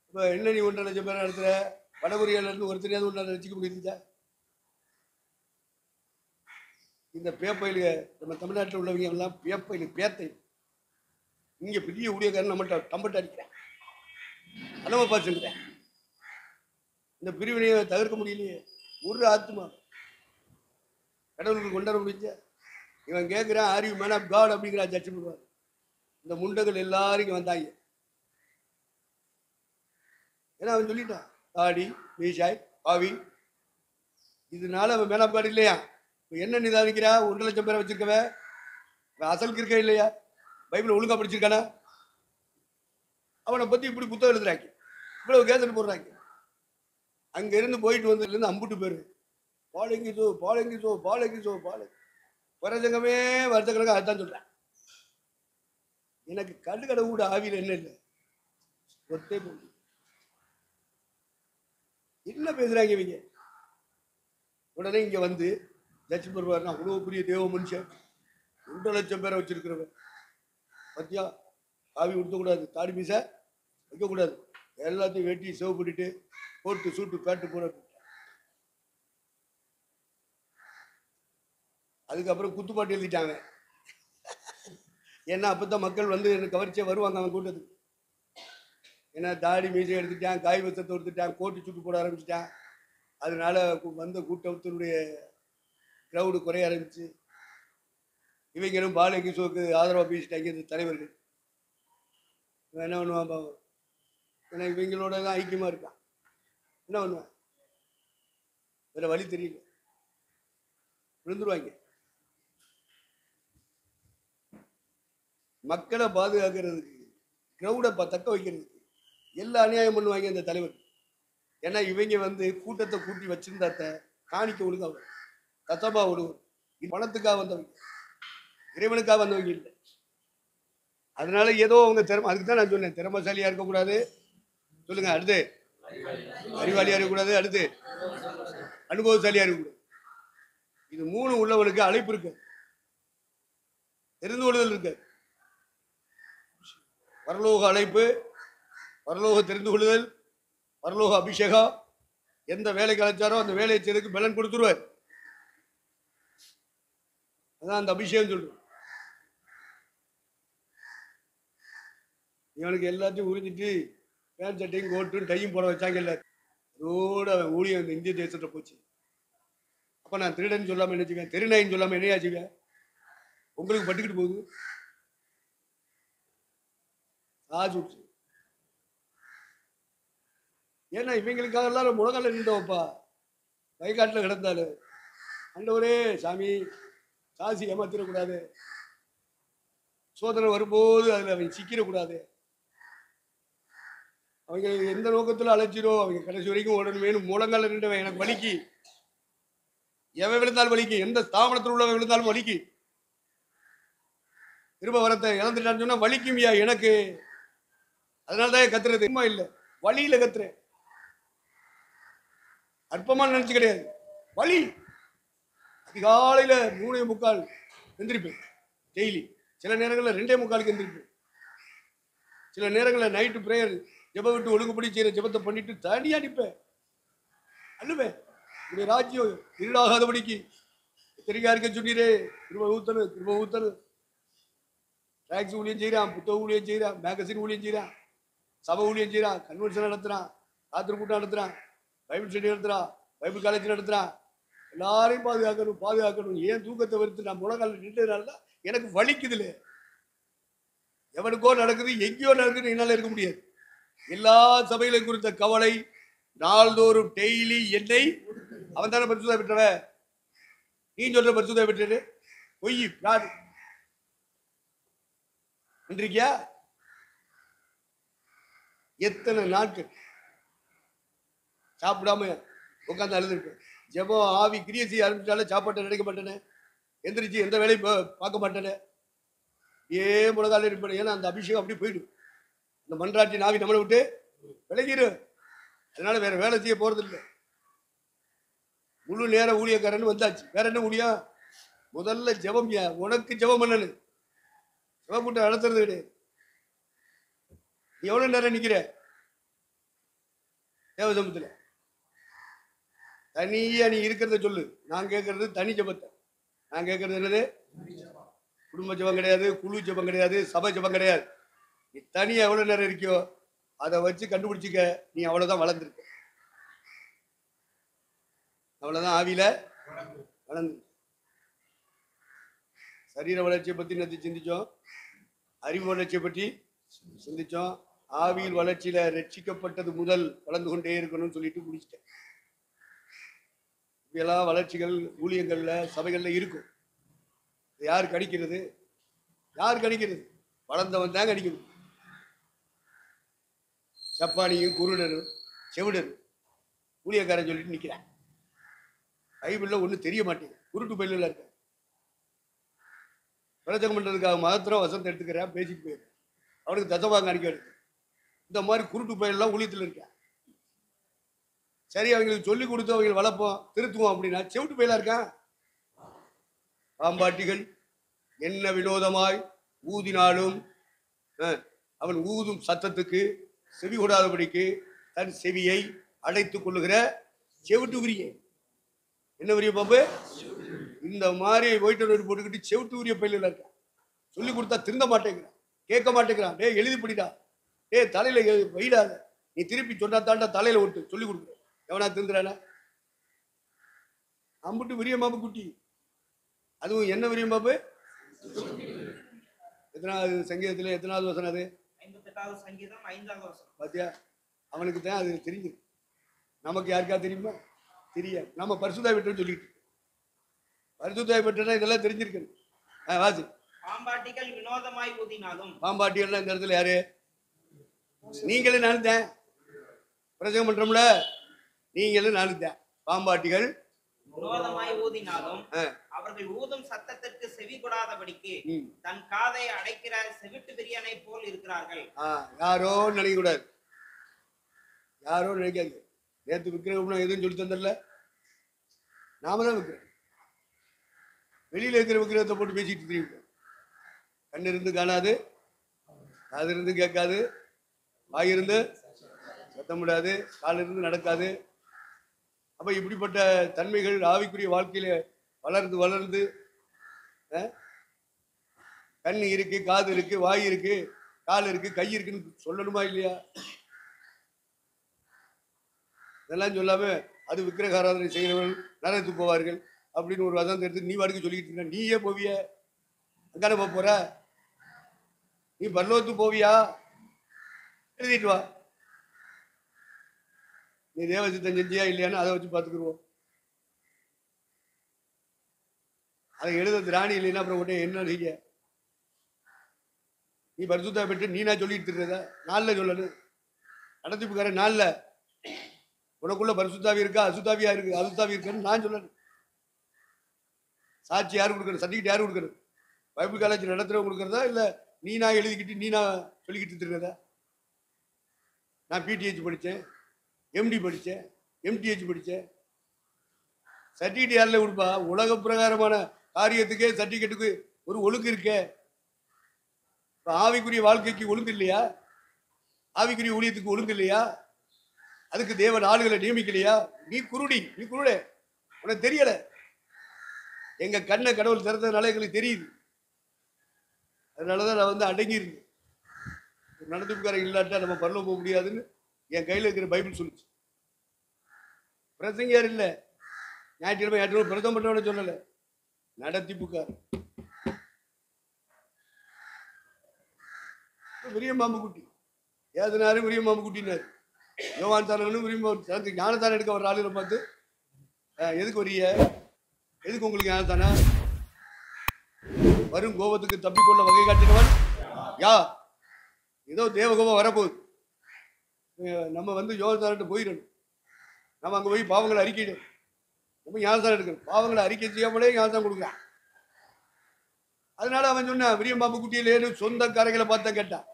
Speaker 1: இப்ப என்ன நீ 1.5 லட்சம் பேர் நடத்துற? வடகொரியால இருந்து ஒருத்தரையாவது 1.5 வச்சுக்க முடியுதா? இந்த பேப்பையில நம்ம தமிழ்நாட்டில் உள்ளவங்க எல்லாம் பேப்பையில பேத்தை இங்க பெரிய ஊழியக்காரன் நம்மகிட்ட டம்பட்டு அடிக்கிறேன், அலம பார்த்துக்கிறேன். இந்த பிரிவினையை தவிர்க்க முடியலையே. ஒரு ஆத்மா கடவுளுக்கு கொண்டாட முடிஞ்ச இவன் கேட்கிறான், are you man of God அப்படிங்கிற ஜட்ஜ் பண்ணுவார். இந்த முண்டகள் எல்லாரும் இங்க வந்தாங்க. ஏன்னா அவன் சொல்லிட்டான், தாடி மீஷாய் பாவி, இதனால அவன் மேன் ஆஃப் காட் இல்லையா? என்ன நிதானிக்கிறா? 1.5 லட்சம் பேரை வச்சிருக்கவன் அசலுக்கு இருக்க இல்லையா? பைபிள் ஒழுங்கா படிச்சிருக்கானா? அவனை பத்தி இப்படி புத்தகம் எழுதுறாங்க, இவ்வளவு கேசட் போடுறாங்க. அங்க இருந்து போயிட்டு வந்ததுல அம்புட்டு பேரு பாலங்கிசோ பாலங்கிசோ பாலங்கிசோ பாலங்கி வரசங்கமே வருஷக்கணக்காக அதுதான் சொல்றேன். எனக்கு கடுகடை கூட ஆவியில் என்ன இல்லை, ஒத்தே போகுது. என்ன பேசுறாங்க இவங்க? உடனே இங்க வந்து ஜட்ஜ் பண்ணுவாருன்னா, அவ்வளவு பெரிய தேவ மனுஷன் 1.5 லட்சம் பேரை வச்சிருக்கிறவன் பத்தியா, ஆவி உடுத்தக்கூடாது, தாடி மீச வைக்கக்கூடாது, எல்லாத்தையும் வெட்டி சேவ் பண்ணிட்டு போட்டு சூட்டு பேட்டு போட. அதுக்கப்புறம் குத்துப்பாட்டு எழுதிட்டாங்க. ஏன்னா அப்பதான் மக்கள் வந்து எனக்கு கவர்ச்சியா வருவாங்க அவன் கூட்டத்துக்கு. ஏன்னா தாடி மீசை எடுத்துட்டான், காய் வசத்தை எடுத்துட்டான், கோட்டு சுட்டு போட ஆரம்பிச்சுட்டான். அதனால வந்த கூட்டத்தினுடைய கிரௌடு குறைய ஆரம்பிச்சு. இவங்களும் பாலகிஷோக்கு ஆதரவாக பேசிட்டாங்க இந்த தலைவர்கள். என்ன பண்ணுவான் பாவம், ஏன்னா இவங்களோட தான் ஐக்கியமா இருக்கான். என்ன பண்ணுவேன், வேற வழி தெரியல. விழுந்துருவாங்க. மக்களை பாதுகாக்கிறதுக்கு, கிரௌடை தக்க வைக்கிறதுக்கு எல்லா அநியாயம் பண்ணுவாங்க இந்த தலைவர். ஏன்னா இவங்க கூட்டத்தை கூட்டி வச்சிருந்தாத்த காணிக்க ஒழுங்காக தத்தமா ஒழுங்கு பணத்துக்காக வந்தவங்க, இறைவனுக்காக வந்தவங்க இல்லை. அதனால ஏதோ அவங்க திறமை, அதுக்கு தான் நான் சொன்னேன் திறமைசாலியா இருக்கக்கூடாது. சொல்லுங்க. அடுத்து அறிவாளியா இருக்கக்கூடாது. அடுத்து அனுபவசாலியா இருக்கக்கூடாது. இது 3 உள்ளவனுக்கு அழைப்பு இருக்கு, தெரிந்து கொள்ளுதல் இருக்கு. பரலோக அழைப்பு, பரலோக தெரிந்து கொள்ளுதல், பரலோக அபிஷேகம். எந்த வேலைக்கு அழைச்சாரோ அந்த வேலையை செய்யறதுக்கு பலன் கொடுத்துருவார். அதான் அந்த அபிஷேகம் சொல்றோம். இவனுக்கு எல்லாத்தையும் உறிஞ்சிட்டு பேண்ட் சட்டையும் கோட்டும் டையும் போட வச்சாங்க. இல்லை அதோட அவன் ஊழியம் இந்த இந்திய தேசத்துல போச்சு. அப்ப நான் திருடன்னு சொல்லாம நினைச்சுக்கேன், தெருநாயின்னு சொல்லாம என்னையாச்சுக்கேன், உங்களுக்கு பட்டுக்கிட்டு போகுது. ஆச்சு. ஏன்னா இவங்களுக்காக எல்லாரும் முழங்கால நின்றவப்பா வயக்காட்டில் கிடந்தாரு. ஆண்டவரே சாமி காசி ஏமாத்திடக்கூடாது, சோதனை வரும்போது அதில் அவங்க சிக்கிடக்கூடாது, அவங்க எந்த நோக்கத்தில் அழைச்சிரும், அவங்க கடைசி வரைக்கும் ஓடணுமேனு முழங்கால நின்றவன் எனக்கு வலிக்கு. எவன் விழுந்தாலும் வலிக்கு, எந்த ஸ்தாபனத்தில் உள்ளவன் விழுந்தாலும் வலிக்கு. திரும்ப வரத்தை இழந்துட்டான்னு சொன்னா வலிக்கும்யா எனக்கு. அதனாலதான் கத்துறது சும்மா இல்லை, வழியில கத்துறேன். அற்பமா நினைச்சு கிடையாது, வலி. அதிகாலையில 3:45 எந்திரிப்பேன் டெய்லி. சில நேரங்களில் 2:45 எந்திரிப்பேன். சில நேரங்களில் நைட்டு பிரேயர் ஜெபம் விட்டு ஒழுங்குபடி செய்யற ஜெபத்தை பண்ணிட்டு தனியா நிற்பேன், அழுவேன். உடைய ராஜ்யம் இருளாகாதபடிக்கு எத்தனைக்கா இருக்க சொன்னீரே, திரும்ப ஊத்தனு. டாக்ஸி ஊழியம் செய்யறான், புத்தக ஊழியம் செய்யறான், மேகசின் ஊழியம் செய்யறான், சபை ஊழியம் செய்யறான், கன்வென்ஷன் நடத்துறான், ராத்திரி கூட்டம் நடத்துறான், பைபிள் ஸ்டடி நடத்துறான், பைபிள் காலேஜ் நடத்துறான். எல்லாரையும் பாதுகாக்கணும். ஏன் தூக்கத்தை வருத்து நான் முழங்கால நின்றதுனால எனக்கு வலிக்குதுல. எவனுக்கோ நடக்குது, எங்கேயோ நடக்குது, என்னால இருக்க முடியாது. எல்லா சபைகளையும் குறித்த கவலை நாள்தோறும் டெய்லி என்னை. அவன் தானே பரிசுத்தம் பெற்றவன், நீ சொல்ற பரிசுத்தம் பெற்று பொய் நின்றிருக்கியா? எத்தனை நாட்கள் சாப்பிடாம உட்காந்து அழுதுருப்பேன். ஜெபம் ஆவி கிரியை செய்ய ஆரம்பிச்சாலே சாப்பாட்டை நினைக்க மாட்டேனே, எந்திரிச்சு எந்த வேலையும் பார்க்க மாட்டேனே, முழங்கால இருப்பேன். ஏன்னா அந்த அபிஷேகம் அப்படி போயிடும். இந்த மன்றாட்டி நாவி நம்மளை விட்டு விலகிடும். அதனால வேற வேலை செய்ய போறது இல்லை. முழு நேர ஊழியக்காரன்னு வந்தாச்சு. வேற என்ன ஊழியம்? முதல்ல ஜெபம். உனக்கு ஜெபம் பண்ணனு, ஜெபம் கூட்டம் நடத்துறது கிடையாது. எவ்வளவு நேரம் நிக்கிற தேவசமத்துல? தனியா நீ இருக்கிறத சொல்லு. நான் கேட்கறது தனி ஜெபத்தை. நான் கேட்கறது என்னது? குடும்ப ஜெபம் கிடையாது, குழு ஜெபம் கிடையாது, சபை ஜெபம் கிடையாது. நீ தனியா எவ்வளவு நேரம் இருக்கியோ அதை வச்சு கண்டுபிடிச்சிக்க. நீ அவ்வளவுதான் வளர்ந்துருக்க, அவ்வளவுதான் ஆவியில வளர்ந்து. சரீர வளர்ச்சியை பத்தி நேற்று சிந்திச்சோம், அறிவு வளர்ச்சியை பற்றி சிந்திச்சோம். ஆவியில் வளர்ச்சியில ரட்சிக்கப்பட்டது முதல் வளர்ந்து கொண்டே இருக்கணும்னு சொல்லிட்டு முடிச்சிட்டேன். இப்பெல்லாம் வளர்ச்சிகள் ஊழியங்கள்ல சபைகள்ல இருக்கும். யார் கணிக்கிறது? யார் கணிக்கிறது? வளர்ந்தவன் தான் கணிக்கணும். சப்பானியும் குருடனும் செவிடனும் ஊழியக்காரன் சொல்லிட்டு நிக்கிறான். பைபிள்ல ஒண்ணு தெரிய மாட்டேங்குது, குருட்டு பையில இருக்க. பிரச்சனை பண்றதுக்காக மாத்திரம் வசந்த எடுத்துக்கிறேன், பேசிட்டு போயிடுறேன். அவனுக்கு தசவாங்க அடிக்க எடுத்து. இந்த மாதிரி குருட்டு பயிரெல்லாம் ஊழியத்தில் இருக்கேன். சரி, அவங்களுக்கு சொல்லி கொடுத்து அவங்க வளர்ப்போம், திருத்துவோம் அப்படின்னா செவிட்டு பயிலா இருக்கான். பாம்பாட்டிகள் என்ன வினோதமாய் ஊதினாலும் அவன் ஊதும் சத்தத்துக்கு செவி கொடாதபடிக்கு தன் செவியை அடைத்துக் கொள்ளுகிற செவிட்டு உரிய. என்ன உரிய பாம்பு? இந்த மாதிரி ஒயிட் போட்டுக்கிட்டு செவிட்டு உரிய பயில இருக்கான். சொல்லி கொடுத்தா திருந்த மாட்டேங்கிறான், கேட்க மாட்டேங்கிறான். டே எழுதி படிடா, டே தலையில வைடாத, நீ திருப்பி சொன்னா தாண்டா தலையில விட்டு சொல்லி கொடுக்குற. எவனா திருந்துறான? அம்புட்டு விரிய பாம்பு குட்டி. அதுவும் என்ன விரிய பாம்பு? எத்தனாவது சங்கீதத்துல எத்தனாவது வசனம் அது?
Speaker 3: 58வது சங்கீதம் 5வது வசனம்.
Speaker 1: பாத்தியா, அவனுக்கு தான் அது தெரியும். நமக்கு யாருக்கா தெரியுமா? தெரியாது. நம்ம பரிசுத்தா விட்டு சொல்லிட்டு பரிசுத்தாய் பெற்றா இதெல்லாம் தெரிஞ்சிருக்கணும். வாசி.
Speaker 3: பாம்பாட்டிகள் வினோதமாய் ஊதினாலும்.
Speaker 1: பாம்பாட்டிகள் இந்த இடத்துல யாரு? நீங்களே நானும் தான் பிரசங்கம் பண்றோம்ல, நீங்களும் நானும் தான். பாம்பாட்டிகள்
Speaker 3: வினோதமாய் ஊதினாலும் அவர்கள் ஊதும் சத்தத்திற்கு செவி கொடாதபடிக்கு தன் காதை அடைக்கிற செவிட்டு பிரியனை போல் இருக்கிறார்கள்.
Speaker 1: யாரோ நினைக்க கூடாது, யாரோ நினைக்காது. நேற்று விக்கிரகம் எதுவும் சொல்லி தந்தல, நாம தான் விக்கிரகம். வெளியில இருக்கிற விக்கிரகத்தை போட்டு பேசிட்டு தெரியும். கண் இருந்து காணாது, காது இருந்து கேட்காது, வாய் இருந்து சத்தம் விடாது, கால் இருந்து நடக்காது. அப்ப இப்படிப்பட்ட தன்மைகள் ஆவிக்குரிய வாழ்க்கையில வளர்ந்து வளர்ந்து கண் இருக்கு, காது இருக்கு, வாய் இருக்கு, கால் இருக்கு, கை இருக்குன்னு சொல்லணுமா இல்லையா? இதெல்லாம் சொல்லாம அது விக்கிரக ஆராதனை செய்கிறவர்கள் நரகத்துக்கு போவார்கள் அப்படின்னு ஒரு வதந்தி எடுத்து நீ வாடிக்கை சொல்லிட்டு இருக்க. நீயே போவிய? அங்கான போற? நீ பரலோகத்துக்கு போவியா? எழுதிட்டு வா. நீ தேவசித்தம் செஞ்சியா இல்லையான்னு அதை வச்சு பார்த்துக்குருவோம். அதை எழுத திராணி இல்லைன்னா அப்புறம் உடனே என்ன செய்ய? நீ பரிசுத்தா பெற்று நீனா சொல்லிட்டு இருக்கிறத நாளில் சொல்லணும். நடத்திப்புக்கார நாளில் உனக்குள்ள பரிசுத்தாவி இருக்கா அசுத்தாவியா இருக்கு அசுத்தாவி இருக்குன்னு நான் சொல்லணும். சாட்சி யாரு கொடுக்கணும்? சர்டிஃபிகேட் யாரு கொடுக்கணும்? பைபிள் காலேஜ் நடத்துறவங்க கொடுக்கறதா இல்ல நீனா எழுதிக்கிட்டு நீனா சொல்லிக்கிட்டு இருக்கிறதா? நான் பிடிஹெச் படித்தேன், எம்டி படித்தேன், எம்டிஹெச் படித்தேன். சர்டிஃபிகேட் யாரில் கொடுப்பா? உலக பிரகாரமான காரியத்துக்கே சர்டிஃபிகேட்டுக்கு ஒரு ஒழுங்கு இருக்கே. ஆவிக்குரிய வாழ்க்கைக்கு ஒழுங்கு இல்லையா? ஆவிக்குரிய ஊழியத்துக்கு ஒழுங்கு இல்லையா? அதுக்கு தேவன் ஆளுகளை நியமிக்கலையா? நீ குருடி, நீ குருடே, உனக்கு தெரியல. எங்க கண்ணை கடவுள் திறந்ததுனால எங்களுக்கு தெரியுது. அதனாலதான் நான் வந்து அடங்கியிருந்தேன். நடத்துக்காரங்க இல்லாட்டா நம்ம பரலோகம் போக முடியாதுன்னு என் கையில் இருக்கிற பைபிள் சொல்லுச்சு. பிரசங்கர் இல்லை, ஞாயிற்றுக்கிழமை பிரசங்கம் பண்ணவன சொல்லல, நடத்திப்புக்கார். விரியம்பாம்பு குட்டி ஏதனாரு விரியம்பாம்பு குட்டினாரு. யோவான் தானவனும் விரும்பி ஞானத்தானம் எடுக்க வர ஆளுகளை பார்த்து எதுக்கு வரிய, எதுக்கு உங்களுக்கு ஞானத்தானா? வரும் கோபத்துக்கு தப்பிக்கொள்ள வகை காட்டினவன் யா? ஏதோ தேவகோபம் வரப்போகுது. நம்ம வந்து யோகத்தானிட்டு போயிடணும். நம்ம அங்கே போய் பாவங்களை அறிக்கையிடும். நம்ம ஞானத்தானம் எடுக்கணும். பாவங்களை அறிக்கை செய்யாமலே ஞானத்தானம் கொடுக்கலாம். அதனால அவன் சொன்னான், விரியம்பாம்பு குட்டியிலேன்னு சொந்த காரைகளை பார்த்தா கேட்டான்.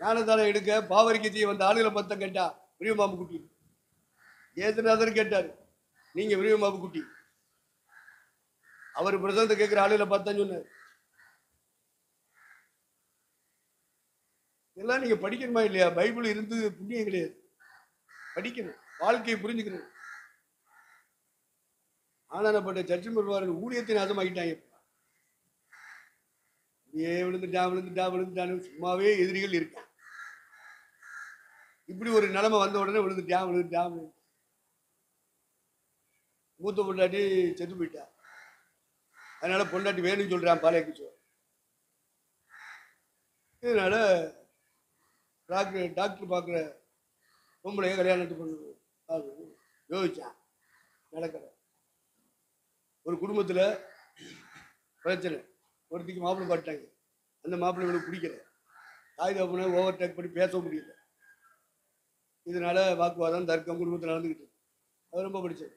Speaker 1: ஞானத்தானம் எடுக்க பாவரிக்கை செய்ய வந்த ஆளுகளை பார்த்தா கேட்டா விரியம்பாம்பு குட்டி. ஏசுநாதர் கேட்டார், நீங்க விரியம்பாம்பு குட்டி. அவர் பிரசங்கத்தை கேட்கிற ஆளுகளை பார்த்தான்னு சொன்னார். இதெல்லாம் நீங்க படிக்கணுமா இல்லையா? பைபிள் இருந்து புண்ணியம் கிடையாது, படிக்கணும், வாழ்க்கையை புரிஞ்சுக்கணும். ஆனானப்பட்ட சர்ச்சை பெறுவார்கள் ஊழியத்தை நாசமாக்கிட்டாங்க. விழுந்துட்டான் சும்மாவே எதிரிகள் இருக்கான். இப்படி ஒரு நிலைமை வந்த உடனே விழுந்துட்டான். மூத்த பொண்டாட்டி செத்து போயிட்டா. அதனால பொண்டாட்டி வேணும்னு சொல்றான் பாலைக்கு சோ. இதனால டாக்டர் பார்க்குற பொம்பளைய கல்யாணத்துக்கு பண்ணு யோசிச்சான். நடக்கிற ஒரு குடும்பத்தில் பிரச்சனை, ஒருத்திக்கு மாப்பிள்ளை பாட்டாங்க. அந்த மாப்பிள்ளை இவனுக்கு பிடிக்கல. தாய் தகப்பனை ஓவர் டேக் பண்ணி பேச முடியல. இதனால வாக்குவாதம் தர்க்கம் குடும்பத்தில் நடந்துக்கிட்டு. அது ரொம்ப பிடிச்சது.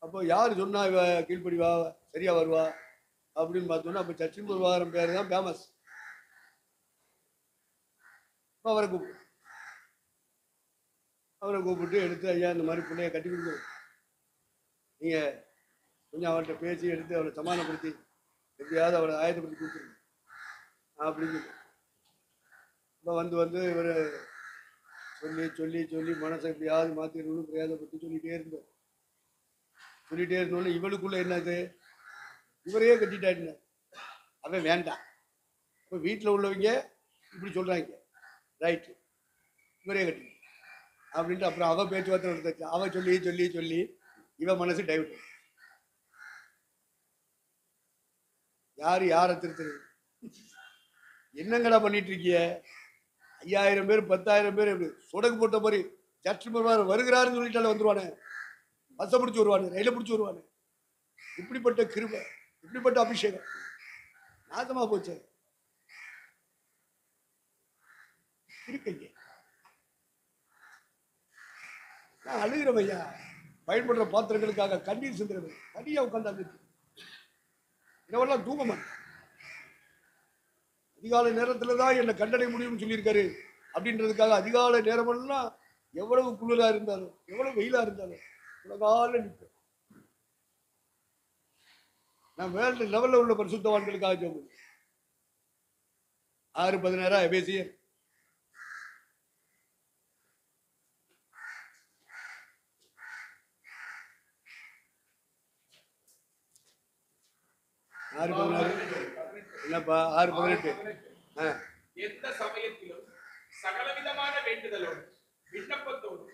Speaker 1: அப்போ யார் சொன்னா இவ கீழ்ப்படிவா சரியா வருவா அப்படின்னு பார்த்தோன்னா அப்போ சச்சின் விவகாரம் பேர் தான் ஃபேமஸ். அவரை கூப்பிட்டு எடுத்து, ஐயா இந்த மாதிரி பிள்ளைய கட்டி கொடுங்க, நீங்க கொஞ்சம் அவர்கிட்ட பேசி எடுத்து அவளை சமாதானப்படுத்தி எப்படியாவது அவளை ஆயத்தப்படுத்தி கொடுத்துருங்க அப்படின்னு இப்போ வந்து இவர் சொல்லி மனசை எப்படியாவது மாற்றிடணும்னு பிரயாசப்பட்டு சொல்லிட்டே இருந்தோன்னு இவளுக்குள்ள என்னது, இவரையே கட்டிட்டாருன்னு அவன் வேண்டாம். இப்போ வீட்டில் உள்ளவங்க இப்படி சொல்றாங்க, ரைட்டு இவரே கட்டி அப்படின்ட்டு அப்புறம் அவ பேச்சுவார்த்தை நடந்துச்சு. அவ சொல்லி இவன் மனசு டைவர்ட். யாரை திருத்தது? என்னங்கடா பண்ணிட்டு இருக்கிய? 5000 பேர் 10,000 பேர் சொடக்கு போட்ட மாதிரி சர்ச்சு வருகிறாருன்னு சொல்லிட்டால வந்துருவானே, பஸ்ஸை பிடிச்சி வருவானு, ரயிலை பிடிச்சி வருவானு. இப்படிப்பட்ட கிருபை, இப்படிப்பட்ட அபிஷேகம் நாசமா போச்சு இருக்கீங்க. நான் அழுகிறேன் ஐயா, பயன்படுற பாத்திரங்களுக்காக கண்ணீர் சிந்துறேன். தனியா உட்காந்து இதெல்லாம் தூங்க மாட்டேன். அதிகாலை நேரத்துல தான் என்னை கண்டனை முடியும்னு சொல்லியிருக்காரு அப்படின்றதுக்காக அதிகாலை நேரமெல்லாம் எவ்வளவு குளிரா இருந்தாலும் எவ்வளவு வெயிலா இருந்தாலும் உலகால நிற்பேன். நான் வேர்ல்டு லெவல்ல உள்ள பரிசுத்தவான்களுக்காக சொல்லுவேன். 6:16 எபேசியர் 6:16 என்னப்பா 6:18
Speaker 4: எந்த சமயத்திலும் சகலவிதமான வேண்டுதலோடு விண்ணப்பத்தோடு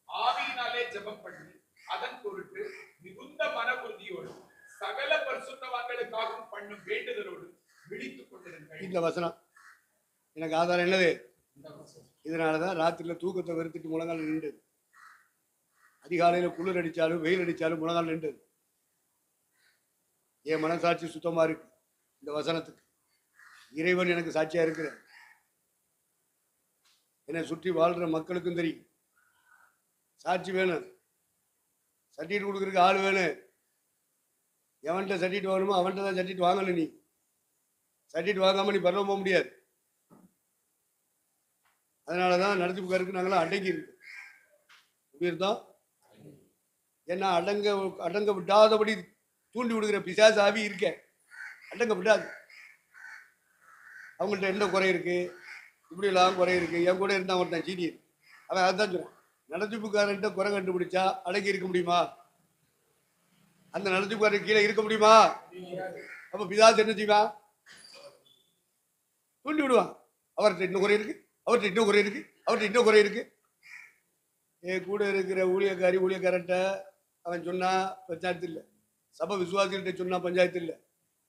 Speaker 4: ஆவியினாலே ஜெபம் பண்ணி அதன் பொருட்டு மிகுந்த மன உறுதியோடு சகல பரிசுத்தவான்களுக்காகவும் பண்ணும் வேண்டுதலோடு விழித்துக் கொண்டிருங்கள்.
Speaker 1: இந்த வசனம் எனக்கு ஆதாரம் என்னது? இதனாலதான் ராத்திரில தூக்கத்தை வெறுத்துட்டு முழங்கால் நின்றது. அதிகாலையில குளிர் அடிச்சாலும் வெயில் அடிச்சாலும் முழங்கால் நின்றது. என் மனசாட்சி சுத்தமா இருக்கு. இந்த வசனத்துக்கு இறைவன் எனக்கு சாட்சியா இருக்கிறார். என்னை சுற்றி வாழ்ற மக்களுக்கும் தெரியும். சாட்சி வேணும், சர்டிஃபிகேட் கொடுக்கறதுக்கு ஆள் வேணும். எவன்கிட்ட சர்டிஃபிகேட் வாங்கணுமோ அவன்கிட்ட தான் சர்டிஃபிகேட் வாங்கணும். நீ சர்டிஃபிகேட் வாங்காம நீ பரவ போக முடியாது. அதனாலதான் நடத்திப்புக்காருக்கு நாங்களாம் அடங்கி இருக்கு. எப்படி இருந்தோம்? ஏன்னா அடங்க விடாதபடி தூண்டி விடுகிற பிசாசு ஆவி இருக்க அடங்க விடாது. அவங்கள்ட்ட என்ன குறை இருக்கு, இப்படி எல்லாம் குறை இருக்கு. என் கூட இருந்தா ஒருத்தன் சீனியர், அவன் அதுதான் சொல்றான். நடத்திப்புக்காரன்ட்ட குறை கண்டுபிடிச்சா அடங்கி இருக்க முடியுமா? அந்த நடத்திப்புக்காரன் கீழே இருக்க முடியுமா? அப்ப பிசாசு என்ன செய்வான்? தூண்டி விடுவான். அவர்கிட்ட இன்னும் குறை இருக்கு, அவர்கிட்ட இன்னும் குறை இருக்கு, அவர்கிட்ட இன்னும் குறை இருக்கு. என் கூட இருக்கிற ஊழியக்காரன்ட்ட அவன் சொன்னா பஞ்சாயத்து இல்லை, சபை விசுவாசிகிட்ட சொன்னா பஞ்சாயத்து இல்லை.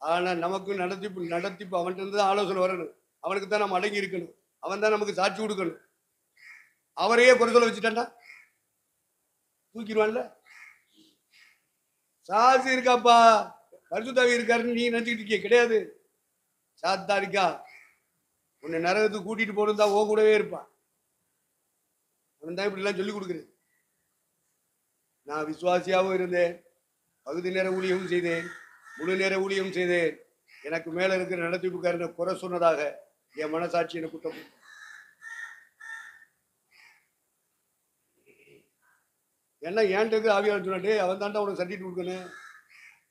Speaker 1: ஆனா நமக்கு நடத்திப்பு அவன்கிட்ட இருந்து தான் ஆலோசனை வரணும். அவனுக்கு தான் நம்ம அடங்கி இருக்கணும். அவன் தான் நமக்கு சாட்சி கொடுக்கணும். அவரையே குறை சொல்ல வச்சுட்டான்னா தூக்கிடுவான்ல. சாட்சி இருக்காப்பா, பரிசுத்தாவி இருக்காருன்னு நீ நினைச்சுக்கிட்டு இருக்கிய கிடையாது. சாத்தா இருக்கா, உன்னை நரகத்துக்கு கூட்டிட்டு போகணும் தான் ஓ கூடவே இருப்பான். அவன் தான் இப்படி எல்லாம் சொல்லிக் கொடுக்குறேன். நான் விசுவாசியாகவும் இருந்தேன், பகுதி நேர ஊழியமும் செய்தேன், முழு நேர ஊழியமும் செய்தேன். எனக்கு மேல இருக்கிற நடத்திப்புக்காரனை குறை சொன்னதாக என் மனசாட்சி எனக்கு குற்றம். என்ன ஏன்ட்டு ஆவியாளர் சொன்னாட்டே அவன் தாண்டா உனக்கு சர்டிஃபிகேட் கொடுக்கணும்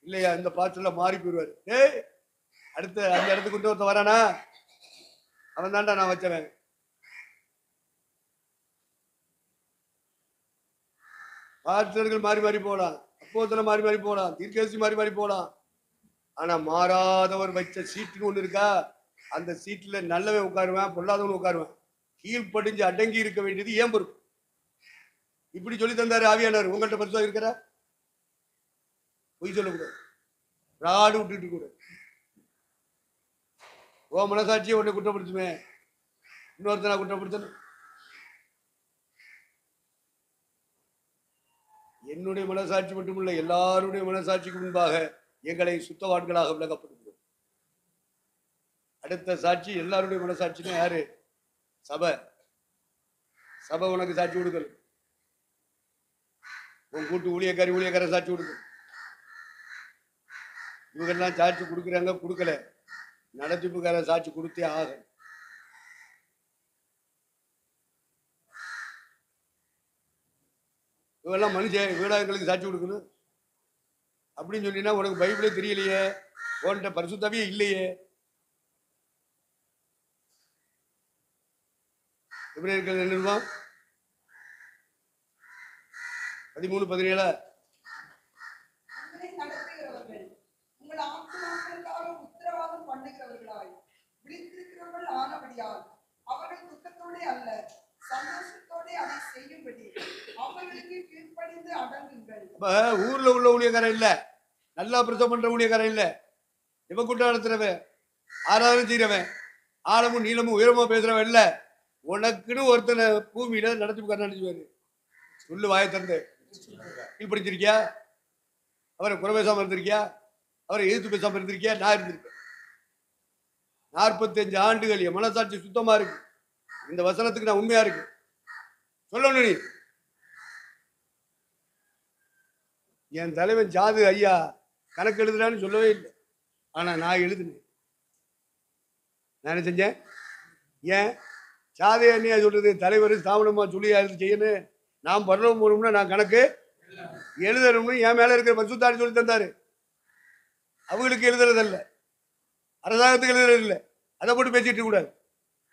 Speaker 1: இல்லையா? இந்த பாத்துல மாறி போயிடுவாரு. ஏய் அடுத்த அந்த இடத்துக்கு கொண்டு ஒருத்த வரானா அவன் தாண்டா நான் வச்சவன். பாஸ்டர்கள் மாறி மாறி போகலாம், அப்போஸ்தலர் மாறி மாறி போகலாம், தீர்க்கதரிசி மாறி மாறி போகலாம். ஆனா மாறாதவர் வச்ச சீட்டுன்னு ஒண்ணு இருக்கா? அந்த சீட்ல நல்லவன் உட்காருவேன், பொல்லாதவன் உட்காருவேன். கீழ்ப்படிஞ்சு அடங்கி இருக்க வேண்டியது ஏன் பொறுப்பு. இப்படி சொல்லி தந்தாரு ஆவியானவர். உங்கள்கிட்ட பரிசுத்தா இருக்கிற பொய் சொல்லக்கூடாது, ராடு விட்டுட்டு கூட. ஓ மனசாட்சியை உன்னை குற்றப்படுத்துமே, இன்னொருத்தனா குற்றப்படுத்தணும். என்னுடைய மனசாட்சி மட்டுமில்லை, எல்லாருடைய மனசாட்சிக்கு முன்பாக எங்களை சுத்தவான்களாக விளக்கப்படுகிறோம். அடுத்த சாட்சி எல்லாருடைய மனசாட்சினா யாரு? சபை. சபை உனக்கு சாட்சி கொடுக்கணும். உன் கூட்டு ஊழியக்கார சாட்சி கொடுக்கணும். இவங்கெல்லாம் சாட்சி கொடுக்குறாங்க, கொடுக்கல, நடத்திப்புக்கார சாட்சி கொடுத்தே ஆக. இவெல்லாம் மனுஷன், வீடாங்களுக்கு சாட்சி கொடுக்கணும் அப்படின்னு சொல்லினா உனக்கு பைபிளே தெரியலையே, உன்கிட்ட பரிசுத்தாவே இல்லையே. எபிரேயர்கள் 13:17
Speaker 5: உங்கள் ஆத்துமாக்களுக்காக உத்தரவாதம் பண்ணுகிறவர்களாய் விழித்திருக்கிறவர்கள் ஆனபடியால் அவர்கள் துக்கத்தோடே அல்ல சந்தோஷத்தோடே அதை செய்யும்படி அவர்களுக்கு கீழ்ப்படிந்து அடங்குங்கள்.
Speaker 1: அப்ப ஊர்ல உள்ள ஊழியக்காரன் இல்ல, நல்லா பிரசவம் பண்ற ஊழியக்காரன் இல்ல, இவன் கூட்டம் நடத்துறவன், ஆராதனை செய்யறவன், ஆழமும் நீளமும் உயரமா பேசுறவன் இல்ல. உனக்குன்னு ஒருத்தனை பூமியில நடத்திப்புக்காரன் நினைச்சுவாரு. சொல்லு வாயை திறந்து. கீழ்படிச்சிருக்கியா? அவரை குறை பேசாம இருந்திருக்கியா? அவரை எதிர்த்து பேசாம இருந்திருக்கியா? நான் இருந்திருக்கேன். 45 ஆண்டுகள் என் மனசாட்சி சுத்தமா இருக்கு. இந்த வசனத்துக்கு நான் உண்மையா இருக்கு. சொல்லணும். நீ என் தலைவன் ஜாது ஐயா கணக்கு எழுதுறான்னு சொல்லவே இல்லை. ஆனா நான் எழுதுனேன். நான் என்ன செஞ்சேன்? ஏன் சாதை அண்ணியா சொல்றது தலைவர் ஸ்தாபனமா சொல்லி செய்யணும். நான் பரலோகம் போகணும்னா நான் கணக்கு எழுதணும்னு என் மேல இருக்கிற பரிசுத்தாடி சொல்லி தந்தாரு. அவங்களுக்கு எழுதுறதில்ல, அரசாங்கத்துக்கு எழுதுறது இல்லை. அதை போட்டு பேசிட்டு கூடாது.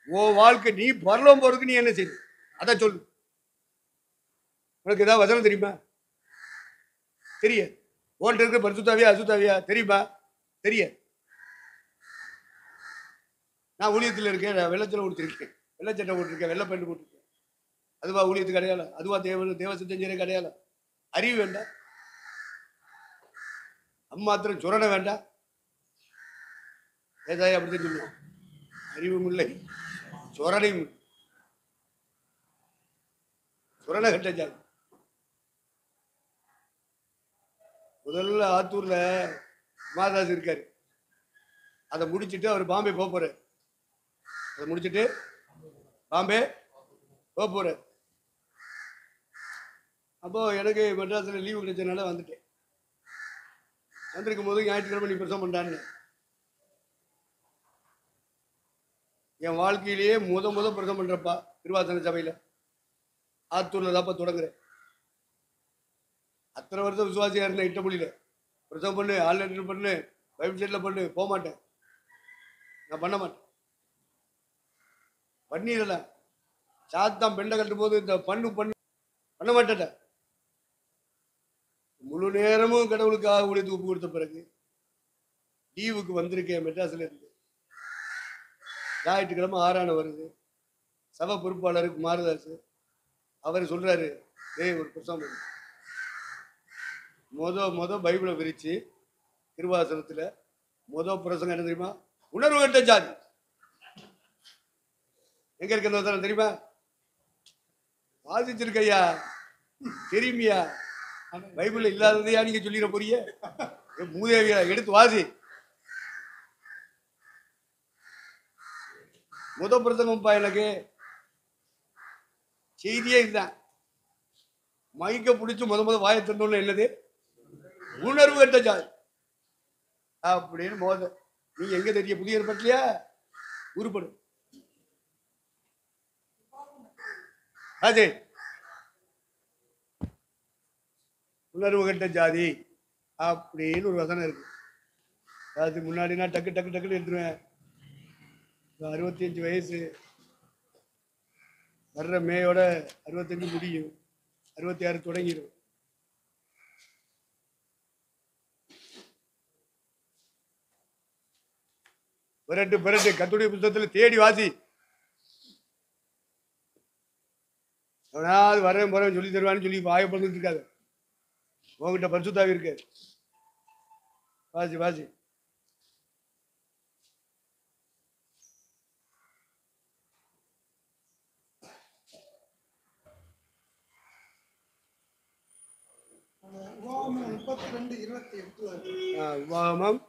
Speaker 1: ஓ வாழ்க்கை நீ பரலோகம் போறதுக்கு நீ என்ன செய்ய அதை சொல்லு. உனக்கு ஏதாவது வசனம் தெரியுமா? தெரியாது. ஓன்ட்டு இருக்க பரிசுத்தாவியா அசுத்தாவியா தெரியுமா? தெரியாது. நான் ஊழியத்தில் இருக்கேன். நான் வெள்ளச்சலை கொடுத்துருக்கேன், வெள்ளச்சட்டை போட்டிருக்கேன், வெள்ளை பெண்டு போட்டிருக்கேன். அதுவா ஊழியத்துக்கு அடையாளம்? அதுவா தேவ சித்தஞ்சரே அடையாளம்? அறிவு வேண்டாம், அம்மாத்திரம் சுரண வேண்டாம். ஏதாய் அப்படித்தான் சொல்லுவோம். அறிவும் இல்லை, சுரணையும் சுரண கட்ட ஜாதி. முதல்ல ஆத்தூர்ல மாதாஸ் இருக்காரு. அதை முடிச்சுட்டு அவர் பாம்பே போறாரு. அதை முடிச்சுட்டு பாம்பே போறாரு. அப்போ எனக்கு மெட்ராஸில் லீவு கிடைச்சதுனால வந்துட்டேன். வந்திருக்கும் போது ஞாயிற்றுக்கிழமை நீ பிரசவம் பண்ணான்னு என் வாழ்க்கையிலேயே முத பிரசவம் பண்றப்பா திருவாசன சபையில ஆத்தூர்ல தான்ப்பா தொடங்குறேன். அத்தனை வருஷம் விசுவாசியா இருந்தேன். இட்டமொழியில பிரசவம் பண்ணு, ஆன்லைன் பண்ணு, பைபிள் செட்ல பண்ணு, போக மாட்டேன். நான் பண்ண மாட்டேன். பண்ணிடல. சாத்தான் பெண்டை கட்டும் போது இந்த பண்ண மாட்டேன். முழு நேரமும் கடவுளுக்காக உழைத்து ஒப்பு கொடுத்த பிறகு லீவுக்கு வந்திருக்கேன் மெட்ராஸ்ல இருந்து. ஞாயிற்றுக்கிழமை 6 வருது. சபை பொறுப்பாளருக்கு மாறுதாசு அவர் சொல்றாரு, ஒரு பிரசவம் மொத பைபிளை விரிச்சு திருவாசனத்துல பிரசங்கம் என்ன தெரியுமா? உணர்வு கட்ட ஜாதி. எங்க இருக்க வசனம் தெரியுமா? வாசிச்சிருக்கையா, தெரியுமியா? பைபிள்ல இல்லாததையா நீங்க சொல்லிட போறீங்க? மூதேவியா எடுத்து வாசி. பிரசங்கம்ப்பா. எனக்கு செய்தியே இதுதான். மைக்க பிடிச்சு முத வாயை திறந்தோம்ல என்னது? உணர்வு கட்ட ஜாதி அப்படின்னு நீங்க எங்க தெரிய? புதிய ஏற்பாட்டிலையா? உருப்படும். அது உணர்வு கட்ட ஜாதி அப்படின்னு ஒரு வசனம் இருக்கு. அது முன்னாடி நான் டக்கு டக்கு டக்குன்னு எடுத்துருவேன். 65 வயசு வர்ற மேயோட 65 முடியும், 66 தொடங்கிடும். பிறட்டு கர்த்தருடைய புத்தகத்துல தேடி வாசி. அவனாவது வரேன் போறேன் சொல்லி தருவான்னு சொல்லி வாயப்படுத்திட்டு இருக்காது. உங்ககிட்ட பரிசுத்தாவி இருக்கு. வாசி.
Speaker 2: உபாகமம் 32:28.
Speaker 1: உபாகமம்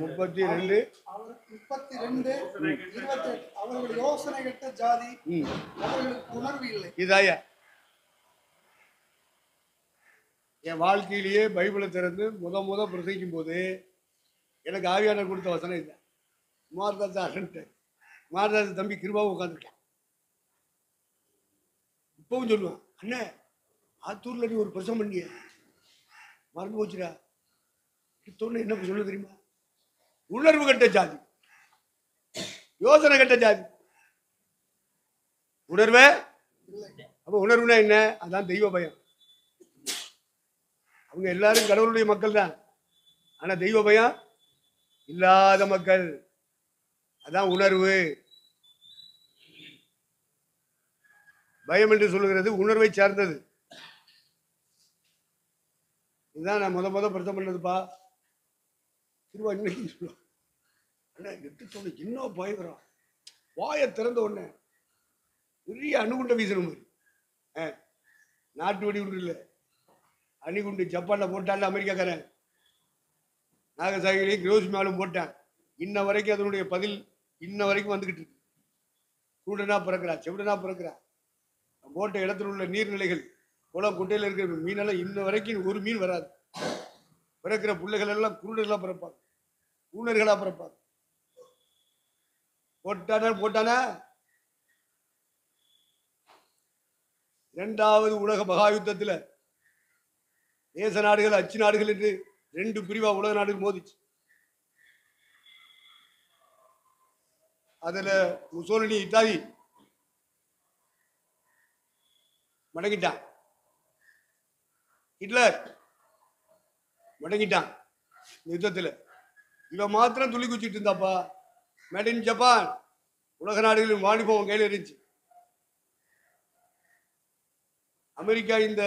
Speaker 2: 32:28. 32:28. அவர்கள் யோசனை கெட்ட ஜாதி, அவர்களுக்கு உணர்வு இல்லை.
Speaker 1: இதாயா என் வாழ்க்கையிலேயே பைபிளை திறந்து முத பிரசங்கிக்கும் போது எனக்கு ஆவியானவர் கொடுத்த வசனம் இல்லை. மாரதாஸ் தம்பி கிருபாவும் உட்காந்துருக்கேன். இப்பவும் சொல்லுவான், அண்ணே ஆத்தூர்ல நீ ஒரு பிரசவம் பண்ணிய மறந்து போச்சுடா. என்ன சொல்ல தெரியுமா? உணர்வு கட்ட ஜாதி, யோசனை கட்ட ஜாதி. உணர்வே அப்ப உணர்வுனா என்ன? அதான் தெய்வ பயம். அவங்க எல்லாரும் கடவுளுடைய மக்கள் தான். ஆனா தெய்வ பயம் இல்லாத மக்கள். அதான் உணர்வு. பயம் என்று சொல்லுகிறது உணர்வை சார்ந்தது. இதுதான் நான் முத பிரச்சனை பண்ணதுப்பா. திருவா இன்னைக்கு சொல்லுவான், என்ன பயங்கரம். வாயை திறந்த உடனே பெரிய அணுகுண்ட வீசணும். நாட்டு வெடி ஒன்று இல்லை, அணிகுண்டு ஜப்பான்ல போட்டான்ல அமெரிக்காக்காரன், நாகசாகிலையும் ஹிரோஷிமாவிலும் போட்டான். இன்ன வரைக்கும் அதனுடைய பதில் இன்ன வரைக்கும் வந்துகிட்டு இருக்கு. சூடனா பிறக்கிறா, செவிடனா பிறக்கிறா. போட்ட இடத்துல உள்ள நீர்நிலைகள், குளம் குட்டையில் இருக்கிற மீனெல்லாம் இன்ன வரைக்கும் ஒரு மீன் வராது. பிறக்கிற பிள்ளைகள் எல்லாம் குருடர்களா பிறப்பாங்க, ஊனர்களா பிறப்பாங்க. போட்டானா. இரண்டாவது உலக மகா யுத்தத்தில் தேச நாடுகள் அச்சு நாடுகள் என்று 2 பிரிவா உலக நாடுகள் மோதிச்சு. அதுல முசோலினி இத்தாலி மடங்கிட்டான், ஹிட்லர் மடங்கிட்டான் யுத்தத்தில். இவன் மாத்திரம் துள்ளி குச்சிட்டு இருந்தாப்பா. Made in Japan. உலக நாடுகளின் வாணிபம் கையில் இருந்துச்சு. அமெரிக்கா இந்த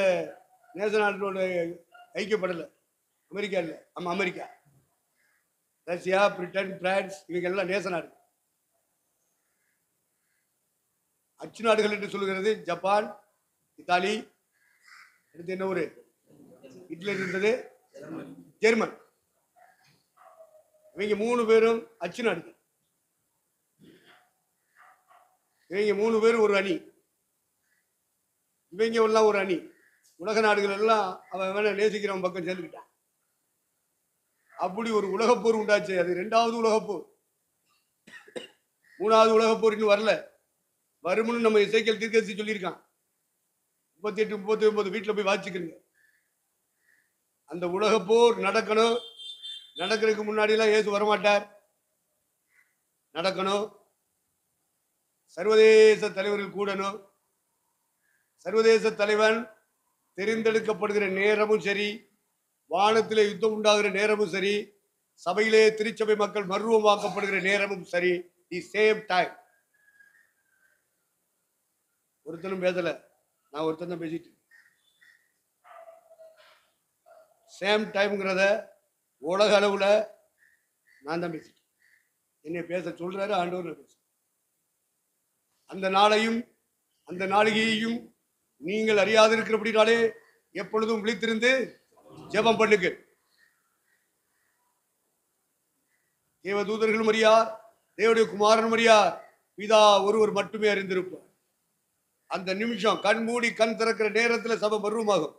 Speaker 1: நேச நாட்டோட ஐக்கியப்படலை. அமெரிக்கா இல்லை, ஆமா அமெரிக்கா, ரஷ்யா, பிரிட்டன், பிரான்ஸ் இவங்க எல்லாம் நேச நாடு. அச்சு நாடுகள் என்று சொல்லுகிறது ஜப்பான், இத்தாலி, அடுத்து என்ன ஊரு, இட்லி இருந்தது, ஜெர்மன். இவங்க 3 பேரும் அச்சு நாடுகள். இவங்க 3 பேரும் ஒரு அணி, இவங்க எல்லாம் ஒரு அணி. உலக நாடுகள் எல்லாம் அவன் வேணா நேசிக்கிறவன் பக்கம் சேர்ந்துக்கிட்டான். அப்படி ஒரு உலகப்போர் உண்டாச்சு. அது 2வது உலகப்போர். 3வது உலகப்போர் இன்னும் வரல. வருமுன்னு நம்ம இசைக்கல் தீர்க்கதரிசி சொல்லியிருக்கான். 38, 39 வீட்டில் போய் வாசிக்கிறீங்க. அந்த உலகப்போர் நடக்கணும். நடக்கிறதுக்கு முன்னாடி எல்லாம் இயேசு வரமாட்டார். நடக்கணும். சர்வதேச தலைவர்கள் கூடணும். சர்வதேச தலைவன் தெரிந்தெடுக்கப்படுகிற நேரமும் சரி, வானத்திலே யுத்தம் உண்டாகிற நேரமும் சரி, சபையிலே திருச்சபை மக்கள் மர்வமாக்கப்படுகிற நேரமும் சரி, தி சேம் டைம். ஒருத்தனும் பேசல, நான் ஒருத்தன் தான் பேசிட்டு. சேம் டைம்ங்கிறத உலக அளவுல நான் தான் பேசிட்டேன். என்னை பேச சொல்றாரு ஆண்டவர், நான் பேச. அந்த நாளையும் அந்த நாளிகையையும் நீங்கள் அறியாதிருக்கிறபடினாலே எப்பொழுதும் விழித்திருந்து ஜெபம் பண்ணுங்க. தேவ தூதர்களும் அறியார், தேவனுடைய குமாரனும் அறியார், பிதா ஒருவர் மட்டுமே அறிந்திருப்பார். அந்த நிமிஷம் கண் மூடி கண் திறக்கிற நேரத்தில் சபை பருவமாகும்.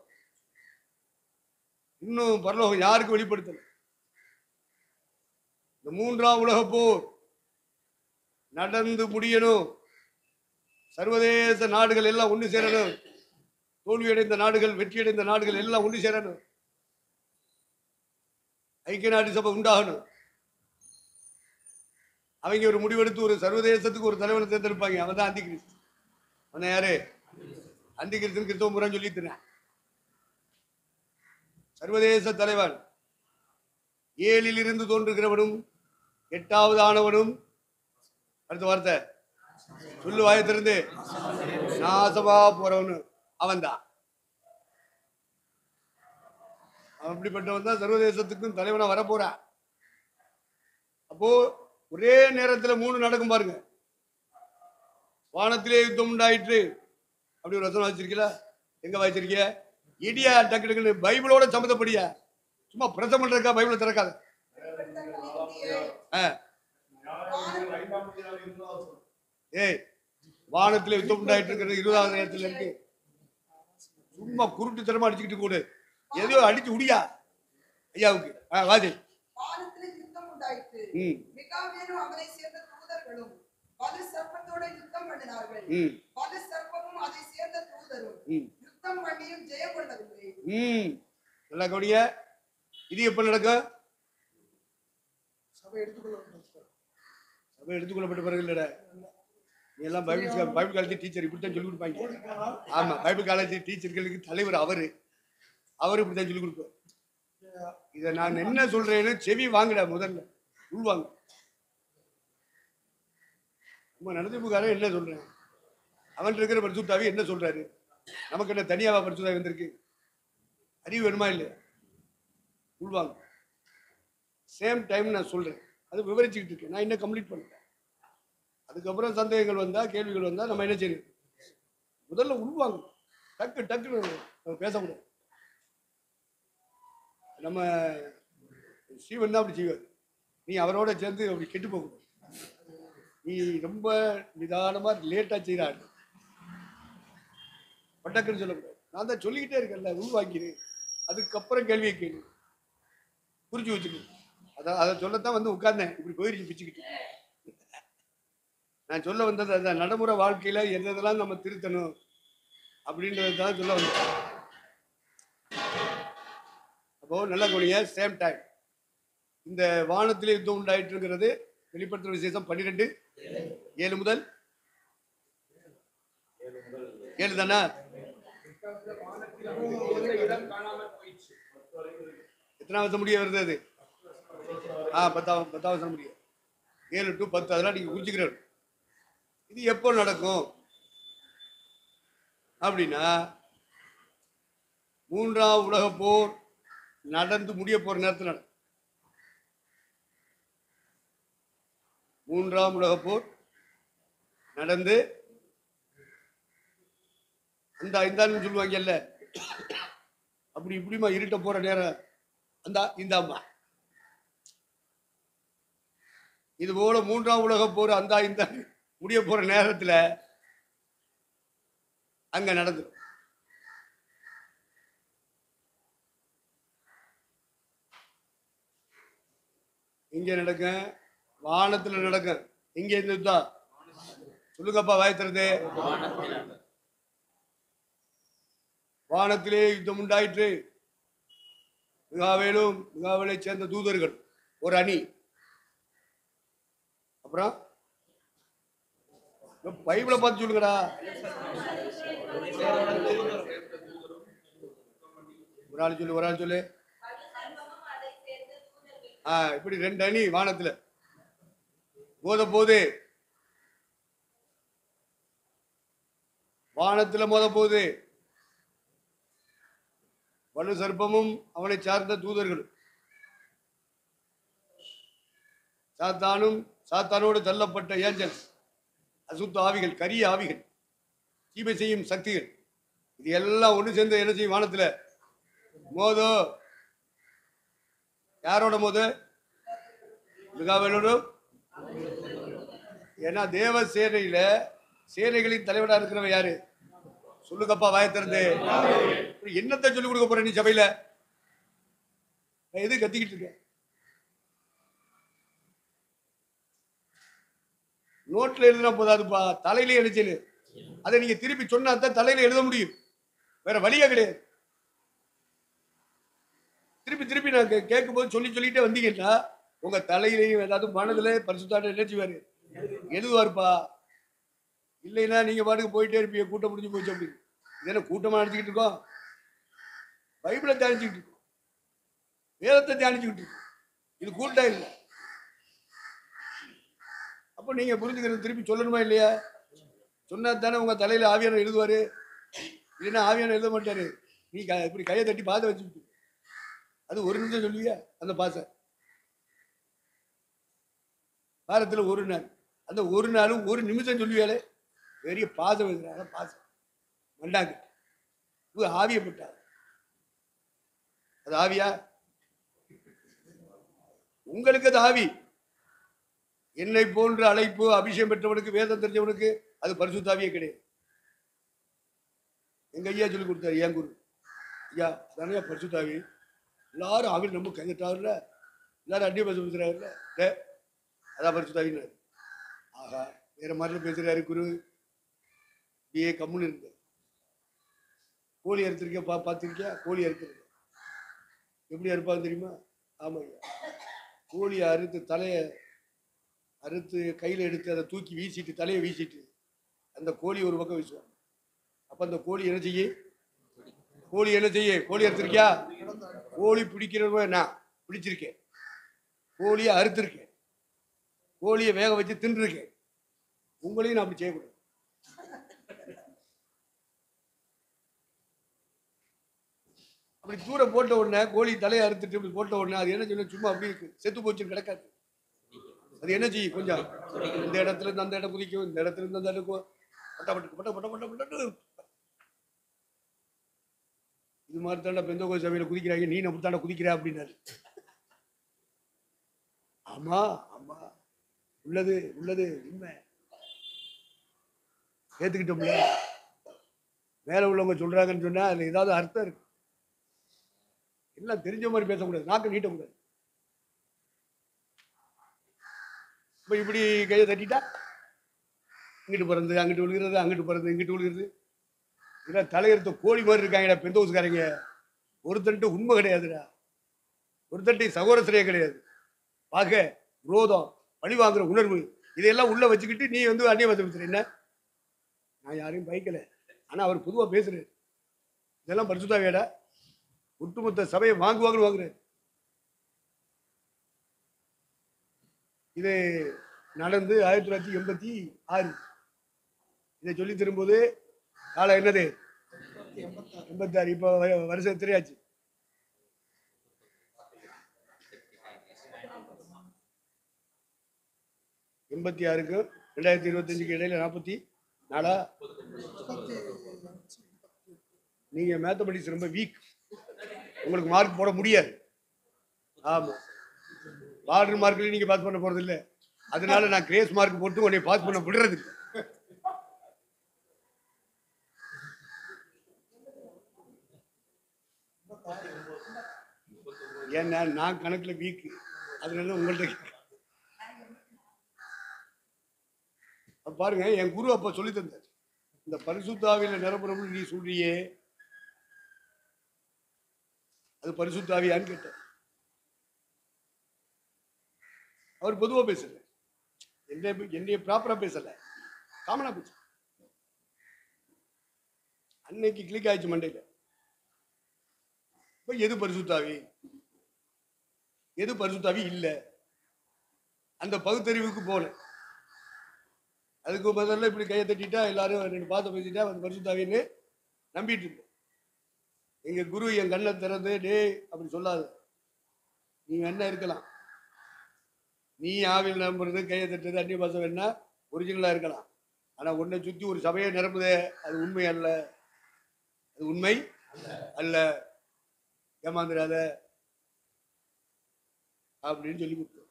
Speaker 1: இன்னும் பரலோகம் யாருக்கு வெளிப்படுத்தல. இந்த 3ஆம் உலக போர் நடந்து முடியணும். சர்வதேச நாடுகள் எல்லாம் ஒன்று சேரணும். தோல்வியடைந்த நாடுகள், வெற்றியடைந்த நாடுகள் எல்லாம் ஒன்று சேரணும். ஐக்கிய நாடு சபை உண்டாகணும். அவங்க ஒரு முடிவெடுத்து ஒரு சர்வதேசத்துக்கு ஒரு தலைவனை தேர்ந்தெடுப்பாங்க. அவன் தான் அந்தி கிறிஸ்து. அவன் யாரு? அந்தி கிறிஸ்து கிறிஸ்தவ முறை சொல்லித்தன சர்வதேச தலைவன். 7ல் இருந்து தோன்றுகிறவனும் 8வது ஆனவனும், அடுத்த வார்த்தை சொல்லு வாயத்திலிருந்து, நாசமா போறவனு அவன்தான். அப்படிப்பட்டவன் தான் சர்வதேசத்துக்கும் தலைவனா வர போறான். அப்போ ஒரே நேரத்தில் 3 நடக்கும் பாருங்க. வானத்திலே யுத்தம் உண்டாயிற்று. அப்படி ஒரு வசனம் வச்சிருக்கீங்களா? எங்க வாய்ச்சிருக்கிய? இடியா டக்கு டக்குன்னு பைபிளோட சம்மந்தப்படியா? சும்மா பிரசம் பண்றக்கா பைபிளை திறக்காத. ஏய், வானத்திலே யுத்தம் உண்டாயிட்டு இருக்கிறது 20வது நேரத்தில் இருக்கு. சும்மா குருட்டு தரமா அடிச்சுக்கிட்டு கூட எதையோ அடிச்சு உடியா ஐயாவுக்கு. வாதி
Speaker 5: வானத்திலே யுத்தம் உண்டாயிற்று. மிகாவேலும் அவனை சேர்ந்த தூதர்களும் வலு சர்ப்பத்தோட யுத்தம் பண்ணினார்கள். வலு சர்ப்பமும் அதை சேர்ந்த தூதரும் யுத்தம் பண்ணியும் ஜெயம் கொள்ளவில்லை.
Speaker 1: நல்லா கவனிய. இது எப்ப நடக்கும்?
Speaker 2: சபை
Speaker 1: எடுத்துக்கொள்ளப்பட்ட பிறகு இல்ல. நீ எல்லாம் பைபிள் காலேஜ் டீச்சர் இப்படித்தான் சொல்லி கொடுப்பாங்க. ஆமா, பைபிள் காலேஜ் டீச்சர்களுக்கு தலைவர் அவரு இப்படித்தான் சொல்லி கொடுப்பார். இதை நான் என்ன சொல்றேன்னு செவி வாங்கட, முதல்ல உள்வாங்க. நடத்திப்புக்காரன் என்ன சொல்றேன், அவன் இருக்கிற பரிசுத்தாவி என்ன சொல்றாரு, நமக்கு என்ன தனியாவா பரிசுத்தாவி வந்திருக்கு? அறிவு வேணுமா இல்லையா? உள்வாங்க. சேம் டைம் நான் சொல்றேன், அது விவரிச்சுக்கிட்டு இருக்கேன். நான் என்ன கம்ப்ளீட் பண்ணேன். அதுக்கப்புறம் சந்தேகங்கள் வந்தா, கேள்விகள் வந்தா நம்ம என்ன செய்யணும்? முதல்ல உள்வாங்க. டக்கு டக்குன்னு பேசக்கூடாது. நம்ம ஸ்ரீவன் தான் அப்படி செய்வார். நீ அவரோட சேர்ந்து அப்படி கெட்டு போகக்கூடாது. நீ ரொம்ப நிதானமா லேட்டா செய்யறாரு, பட்டக்குன்னு சொல்லக்கூடாது. நான் தான் சொல்லிக்கிட்டே இருக்கேன்ல, உள்வாங்கிடு, அதுக்கப்புறம் கேள்வியை கேள்வி புரிஞ்சு வச்சுக்கணும். அதை சொல்லத்தான் வந்து உட்கார்ந்தேன், இப்படி போயிருச்சு பிச்சுக்கிட்டு. நான் சொல்ல வந்தது அந்த நடைமுறை வாழ்க்கையில எதெல்லாம் நம்ம திருத்தணும் அப்படின்றது தான் சொல்ல வந்தேன். அப்போ நல்ல கொடிய சேம் டைம் இந்த வானத்திலே யுத்தம் உண்டாயிட்டுங்கிறது வெளிப்படுத்துற விசேஷம் 12:7 முதல் 7 தானே? எத்தனாம் வருஷம் முடிய வருது அது? 10ஆம் வருஷம் முடியும். 7 to 10 அதெல்லாம் நீங்க புரிஞ்சுக்கிறாரு. இது எப்போ நடக்கும் அப்படின்னா, 3ஆம் உலக போர் நடந்து முடிய போற நேரத்தில் நடக்கும். 3ஆம் உலக போர் நடந்து அந்த ஐந்தாண்டு சொல்லுவாங்கல்ல, அப்படி இப்படிமா இருட்ட போற நேரம் இந்தாம்மா. இது போல 3ஆம் உலக போர் அந்த ஐந்தாண்டு முடிய போற நேரத்துல அங்க நடந்துடும். இங்க நடக்கும், வானத்துல நடக்கும். இங்க இருந்து யுத்தம் சொல்லுங்கப்பா, வாய்த்துறது. வானத்திலே யுத்தம் உண்டாயிற்று. மிகாவேலும் மிகாவேலை சேர்ந்த தூதர்கள் ஒரு அணி. அப்புறம் பைபிளை பார்த்து சொல்லுங்கடா. ஒரு ஆள் சொல்லு. இப்படி 2 அணி வானத்துல மோத போகுது. வானத்துல மோத போகுது. வலு சர்ப்பமும் அவனை சார்ந்த தூதர்களும், சாத்தானோடு தள்ளப்பட்ட ஏஞ்சல்ஸ், அசுத்த ஆவிகள், கரிய ஆவிகள், தீமை செய்யும் சக்திகள், இது எல்லாம் ஒண்ணு சேர்ந்து என்ன செய்யும்? வானத்துல மோதோ. யாரோட மோது? மிகாவேலோடு. ஏன்னா தேவ சேனையில சேனைகளின் தலைவரா இருக்கிறவன் யாரு? சொல்லுங்கப்பா, வாய திறந்து. என்னத்தை சொல்லிக் கொடுக்க போற நீ சபையில? எது கத்திக்கிட்டு இருக்க? நோட்ல எழுதினா போதாதுப்பா, தலையில எழுச்சலு. அதை நீங்க திருப்பி சொன்னா தான் தலையில எழுத முடியும், வேற வழியா கிடையாது. திருப்பி நான் கேட்கும் போது சொல்லிட்டே வந்தீங்கன்னா உங்க தலையிலையும் ஏதாவது மனதுல பரிசுத்தாட்ட நினைச்சுவாரு, எழுதுவாருப்பா. இல்லைன்னா நீங்க பாட்டுக்கு போயிட்டே இருப்பீங்க, கூட்டம் முடிஞ்சு போச்சு. அப்படி இதென்ன கூட்டமா நினைச்சுக்கிட்டு இருக்கோம்? பைபிளை தியானிச்சுக்கிட்டு இருக்கோம், வேதத்தை தியானிச்சுக்கிட்டு இருக்கோம். இது கூட்டம் இல்லை. அப்போ நீங்க புரிஞ்சுக்கிறது திருப்பி சொல்லணுமா இல்லையா? சொன்னா தானே உங்க தலையில ஆவியான எழுதுவாரு, இல்லைன்னா ஆவியான எழுத மாட்டாரு. நீ இப்படி கையை தட்டி பாச வச்சுக்கிட்டு அது ஒரு நிமிஷம் சொல்லுவியா? அந்த பாச வாரத்துல ஒரு நாள், அந்த ஒரு நாளும் ஒரு நிமிஷம் சொல்லுவியாலே பெரிய பாசம் வைக்கிறாங்க. பாசம் மண்டாங்க ஆவியப்பட்டார். அது ஆவியா? உங்களுக்கு அது ஆவி. என்னை போன்ற அழைப்பு அபிஷேகம் பெற்றவனுக்கு, வேதம் தெரிஞ்சவனுக்கு அது பரிசுத்தாவியே கிடையாது. எங்க ஐயா சொல்லி கொடுத்தாரு, ஏன் குரு ஐயா தானே பரிசுத்தாவி. எல்லாரும் ஆவியில் நம்ம கைட்டாருல, எல்லாரும் அடிய பேச பேசுறாருல, அதான் பரிசுத்தாவின்னு. ஆகா, வேற மாதிரி பேசுறாரு குரு. பிஏ கம்முன்னு இருந்த கோழி அறுத்திருக்க பார்த்துருக்கியா? கோழி அறுக்கிறது எப்படி அறுப்பாங்க தெரியுமா? ஆமா ஐயா, கோழியை அறுத்து தலையை அறுத்து கையில் எடுத்து அதை தூக்கி வீசிட்டு, தலையை வீசிட்டு அந்த கோழி ஒரு பக்கம் வீசுவாங்க. அப்ப அந்த கோழி என்ன செய்ய? கோழி அறுத்திருக்கியா? கோழி பிடிக்கிறவங்க நான் பிடிச்சிருக்கேன், கோழியை அறுத்திருக்கேன், கோழியை வேக வச்சு தின்றுருக்கேன். உங்களையும் நான் அப்படி செய்யக்கூடாது. அப்படி தூர போட்ட உடனே கோழி தலையை அறுத்துட்டு இப்படி போட்ட உடனே அது என்ன செய்யணும்? சும்மா அப்படி இருக்கு, செத்து போச்சுன்னு கிடக்காது. அது என்ன செய்யும்? கொஞ்சம் இந்த இடத்துல இருந்து அந்த இடம் குதிக்கும், இந்த இடத்துல இருந்து அந்த இடத்துக்கும். இது இது மாதிரி தாண்டா பெந்தகோஸ்து சபையில குதிக்கிறாங்க, நீ நம்ம தாண்டா குதிக்கிற அப்படின்னாரு. ஆமா ஆமா, உள்ளது உள்ளது உண்மை, ஏத்துக்கிட்டோம்ல. மேல உள்ளவங்க சொல்றாங்கன்னு சொன்னா அதுல ஏதாவது அர்த்தம் இருக்கு. எல்லாம் தெரிஞ்ச மாதிரி பேசக்கூடாது, நாக்கு நீட்டக்கூடாது. இப்ப இப்படி கையை தட்டிட்டா இங்கிட்டு பிறந்து அங்கிட்டு விழுகிறது, அங்கிட்டு பிறந்து இங்கிட்டு விழுகிறது. இதெல்லாம் தலையெடுத்த கோழி மாதிரி இருக்காங்கடா பெந்தோஸ்காரங்க. ஒருத்தன்ட்டு உண்மை கிடையாதுடா, ஒருத்தன்ட்டு சகோதரத்திலே கிடையாது. பார்க்க விரோதம், பழி வாங்குற உணர்வு, இதையெல்லாம் உள்ள வச்சுக்கிட்டு நீ வந்து அந்நிய மதம் என்ன? நான் யாரையும் பயக்கல, ஆனா அவர் பொதுவா பேசுறாரு. இதெல்லாம் பரிசுத்தாவியாடா? ஒட்டுமொத்த சபையை வாங்குவாங்கன்னு வாங்குறாரு. இது நடந்து 1986. இதை சொல்லி தரும்போது காலம் என்னது? 86. இப்போ வருஷம் தெரியாச்சு. 86க்கும் 2025க்கு இடையில 44. நீங்க மேத்தமெட்டிக்ஸ் ரொம்ப வீக், உங்களுக்கு மார்க் போட முடியாது. ஆமா, பார்டர் மார்க்ல நீங்க பாஸ் பண்ண போறது இல்லை, அதனால நான் கிரேஸ் மார்க் போட்டு உன்னை பாஸ் பண்ண விடுறது. ஏன்னா நான் கணக்குல வீக், அதனால உங்கள்கிட்ட பாருங்க. என் குரு அப்ப சொல்லி தந்தார், இந்த பரிசுத்தாவியில நிரம்புறோம்னு நீ சொல்றியே, அது பரிசுத்தாவியான்னு கேட்டார். அவர் பொதுவா பேசல, என்னைய ப்ராப்பரா பேசல, காமனா பேச. அன்னைக்கு கிளிக் ஆயிடுச்சு மண்டையில. இப்ப எது பரிசுத்தாவி, எது பரிசுத்தாவி இல்ல, அந்த பகுத்தறிவுக்கு போல. அதுக்கு பதிலாக இப்படி கையை தட்டிட்டா எல்லாரும் 2 பாத்த பேசிட்டா அது பரிசுத்தாவின்னு நம்பிட்டு இருந்தோம். எங்க குரு என் கண்ணை திறந்து, டே அப்படி சொல்லாத, நீ என்ன இருக்கலாம், நீ ஆவியில் நம்புறது கையை தட்டுறது அந்நிய பாசம் வேணா ஒரிஜினலா இருக்கலாம், ஆனா உன்னை சுத்தி ஒரு சபையை நிரப்புதே அது உண்மை அல்ல, அது உண்மை அல்ல, ஏமாந்துடாத அப்படின்னு சொல்லி கொடுத்தோம்.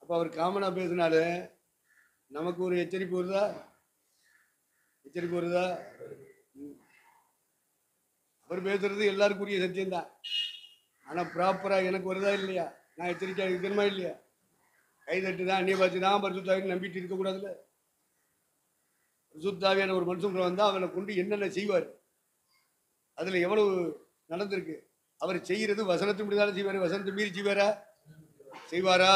Speaker 1: அப்ப அவர் காமனா பேசினாரு, நமக்கு ஒரு எச்சரிப்பு வருதா? எச்சரிப்பு வருதா? அவர் பேசுறது எல்லாருக்குரிய சத்தியம்தான், ஆனா ப்ராப்பரா எனக்கு வருதா இல்லையா? நான் எச்சரிக்கை இருக்கணுமா இல்லையா? கைதட்டு தான் அந்நிய பாச்சு தான் பரிசுத்தாவின்னு நம்பிட்டு இருக்கக்கூடாதுல்ல. பரிசுத்தாவியான ஒரு மனுஷன் வந்தா அவனை கொண்டு என்னென்ன செய்வார், அதுல எவ்வளவு நடந்திருக்கு. அவர் செய்யறது வசனத்தை முடிதாலும் செய்வாரு, வசனத்தை மீறி செய்வாரா? செய்வாரா?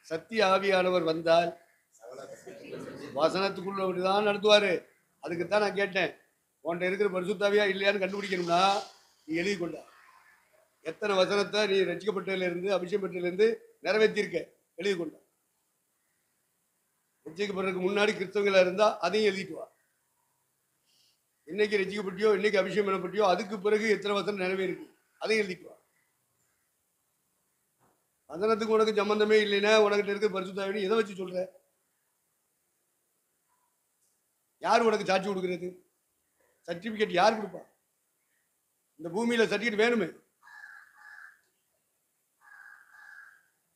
Speaker 1: சத்திய ஆவியானவர் வந்தால் வசனத்துக்குள்ளதான் நடத்துவாரு. அதுக்குத்தான் நான் கேட்டேன், உன்கிட்ட இருக்கிற பரிசுத்தாவியா இல்லையான்னு கண்டுபிடிக்கணும்னா நீ எழுதி கொண்டா எத்தனை வசனத்தை நீ ரட்சிக்கப்பட்டதுல இருந்து அபிஷேகம் பெற்றதுல இருந்து நிறைவேற்றிருக்க, எழுதி கொண்டா. ரட்சிக்கப்படுறதுக்கு முன்னாடி கிறிஸ்தவங்களா இருந்தா அதையும் எழுதிட்டு வா. இன்னைக்கு ரட்சிக்கப்பட்டியோ, இன்னைக்கு அபிஷேகம் பண்ணப்பட்டியோ, அதுக்கு பிறகு எத்தனை வசனம் நிறைவேறிருக்கு அதையும் எழுதிட்டு வா. வசனத்துக்கு உனக்கு சம்பந்தமே இல்லைன்னா உனக்கிட்ட இருக்க பரிசுத்தாவின்னு எதை வச்சு சொல்ற? யார் உனக்கு சாட்சி கொடுக்கிறது? சர்டிபிகேட் யார் கொடுப்பா? இந்த பூமியில சர்டிபிகேட் வேணுமே.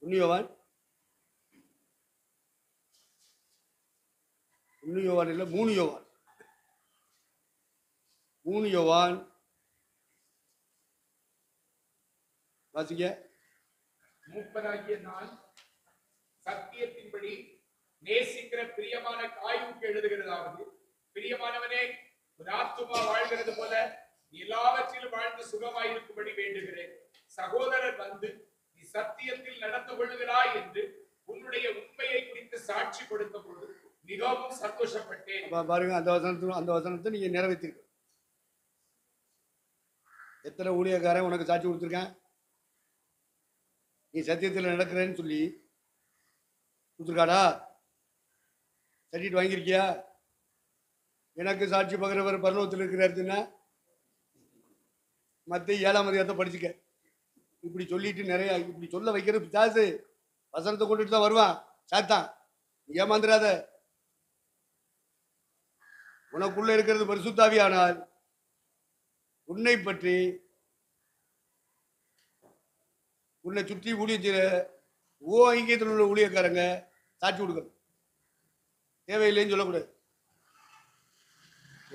Speaker 1: உன்னியோவான் இல்ல 3 யோவான் 3 யோவான் வாசிக்க.
Speaker 4: மூப்பராகிய நான் சத்தியத்தின்படி நேசிக்கிற பிரியமான காயுக்கு எழுதுகிறதாவது, பிரியமானவனே, உன் ஆத்துமா வாழ்கிறது போல எல்லாவற்றிலும் வாழ்ந்து சுகமாயிருக்கும்படி வேண்டுகிறேன். சகோதரர் வந்து நீ சத்தியத்தில் நடந்து கொள்ளுகிறாய் என்று உன்னுடைய உண்மையை குறித்து சாட்சி கொடுத்த போது மிகவும் சந்தோஷப்பட்டேன்.
Speaker 1: பாருங்க, அந்த வசனத்தை நீங்க நிறைவேற்றிருக்க. எத்தனை ஊழியக்காரன் உனக்கு சாட்சி கொடுத்துருக்கேன்? நீ சத்தியத்தில் நடக்கிறேன்னு சொல்லி கொடுத்துருக்காடா? சர்டிஃபிகேட் வாங்கியிருக்கியா? எனக்கு சாட்சி பகிரவர் பரலோகத்தில் இருக்கிறாருன்னா மத்திய 7ஆம் அதிகாரத்தை படிச்சுக்க. இப்படி சொல்லிட்டு நிறைய இப்படி சொல்ல வைக்கிறது பிசாசு. வசனத்தை கொண்டுட்டு தான் வருவான் சாத்தான், ஏமாந்துடாத. உனக்குள்ள இருக்கிறது பரிசுத்தாவியானால் உன்னை பற்றி உன்னை சுற்றி ஊழியம் செய்கிற ஐக்கியத்தில் உள்ள ஊழியக்காரங்க சாட்சி கொடுக்கணும். தேவையில்லைன்னு சொல்லக்கூடாது.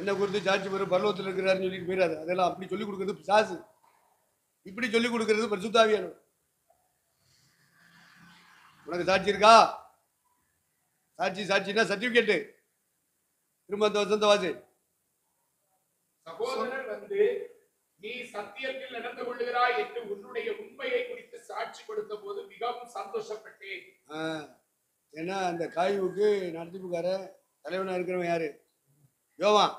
Speaker 1: என்ன குறித்து சாட்சி பெற பரலோகத்தில் இருக்கிறாருன்னு சொல்லிட்டு போயிடாது. அதெல்லாம் அப்படி சொல்லிக் கொடுக்கறது பிசாசு. இப்படி சொல்லிக் கொடுக்கறது பரிசுத்தாவியான. உனக்கு சாட்சி இருக்கா? சாட்சினா சர்டிபிகேட்டு. திரும்ப அந்த வசந்த வாசி.
Speaker 4: சகோதரர் வந்து நீ சத்தியத்தில் நடந்து கொள்கிறாய் என்று உன்னுடைய உண்மையை குறித்து சாட்சி கொடுத்த போது மிகவும் சந்தோஷப்பட்டேன்.
Speaker 1: ஏன்னா அந்த காய்வுக்கு நடத்திப்புக்கார தலைவனா இருக்கிறவன் யாரு? யோவான்.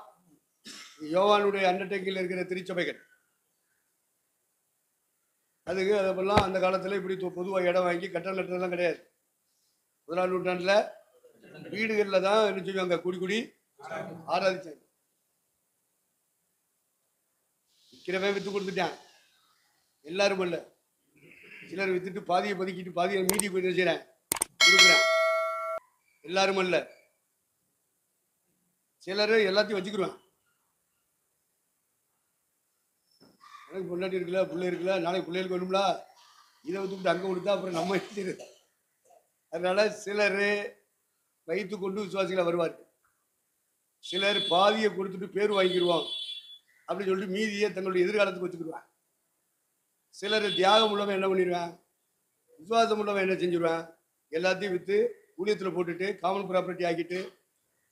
Speaker 1: யோவானுடைய அண்டர்டேக்கில் இருக்கிற திருச்சபைகள். அதுக்கு அதெல்லாம் அந்த காலத்துல இப்படி பொதுவாக இடம் வாங்கி கட்டணம் கட்டுறதுலாம் கிடையாது. 1ஆம் நூற்றாண்டுல வீடுகள்ல தான் என்ன செய்வாங்க, கூடி ஆராதிச்சாங்க. விற்கிறவன் வித்து கொடுத்துட்டான், எல்லாரும் இல்ல. சிலர் வித்துட்டு பாதியை பதுக்கிட்டு பாதியை மீதி போய் செய்யறேன் கொடுக்குறேன். எல்லாரும் இல்ல. சிலர் எல்லாத்தையும் வச்சுக்கிடுவான். எனக்கு பொண்டாட்டி இருக்குல்ல, பிள்ளை இருக்குல்ல, நாளைக்கு பிள்ளைகளுக்கு வேணும்ல, இதை வித்துக்கிட்டு அங்கே கொடுத்தா அப்புறம் நம்ம எடுத்துரு. அதனால சிலர் வைத்து கொண்டு விசுவாசிகளை வருவார். சிலர் பாதியை கொடுத்துட்டு பேர் வாங்கிடுவான் அப்படின்னு சொல்லிட்டு மீதியை தங்களுடைய எதிர்காலத்துக்கு வச்சுக்கிடுவான். சிலர் தியாகம் உள்ளவன் என்ன பண்ணிடுவான், விசுவாசம் உள்ளவன் என்ன செஞ்சிருவான், எல்லாத்தையும் விற்று ஊழியத்தில் போட்டுட்டு காமன் ப்ராப்பர்ட்டி ஆக்கிட்டு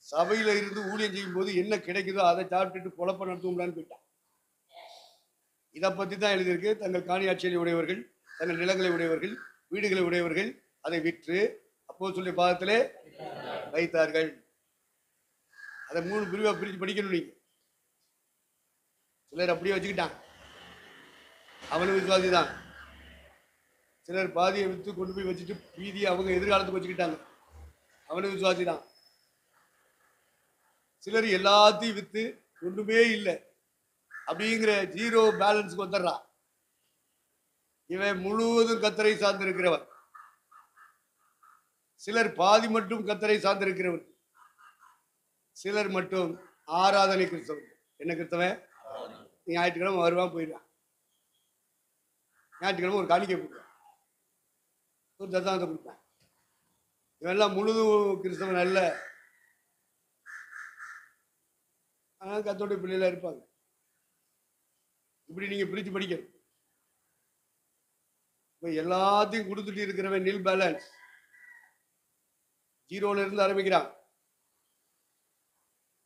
Speaker 1: சபையில இருந்து ஊழியம் செய்யும் போது என்ன கிடைக்குதோ அதை சாப்பிட்டுட்டு பொழப்ப நடத்துவோம்லான்னு போயிட்டான். இதை பற்றி தான் எழுதியிருக்கு. தங்கள் காணி ஆட்சியை உடையவர்கள், தங்கள் நிலங்களை உடையவர்கள், வீடுகளை உடையவர்கள் அதை விற்று அப்போஸ்தலருடைய பாதத்திலே வைத்தார்கள். அதை 3 பிரிவா பிரித்து படிக்கணும் நீங்க. சிலர் அப்படியே வச்சுக்கிட்டான், அவனும் விசுவாசி தான். சிலர் பாதியை விற்று கொண்டு போய் வச்சுட்டு மீதியை அவங்க எதிர்காலத்துக்கு வச்சுக்கிட்டாங்க, அவனும் விசுவாசி தான். சிலர் எல்லாத்தையும் விற்று ஒன்றுமே இல்லை அப்படிங்கிற ஜீரோ பேலன்ஸ்க்கு வந்துடுறான். இவன் முழுவதும் கர்த்தரை சார்ந்திருக்கிறவன். சிலர் பாதி மட்டும் கர்த்தரை சார்ந்திருக்கிறவன். சிலர் மட்டும் ஆராதனை கிறிஸ்தவன். என்ன கிறிஸ்தவன்? ஞாயிற்றுக்கிழமை வருவான், போயிடுவான். ஞாயிற்றுக்கிழமை ஒரு காணிக்கை கொடுப்பான், ஒரு தசாந்தம் கொடுப்பான். இவெல்லாம் முழுதும் கிறிஸ்தவன் அல்ல. ஆனால் கர்த்தருடைய பிள்ளைகளா இருப்பாங்க. இப்படி நீங்க பிரிச்சு படிக்கணும். இப்ப எல்லாத்தையும் கொடுத்துட்டு இருக்கிறவன் நில் பேலன்ஸ், ஜீரோல இருந்து ஆரம்பிக்கிறான்.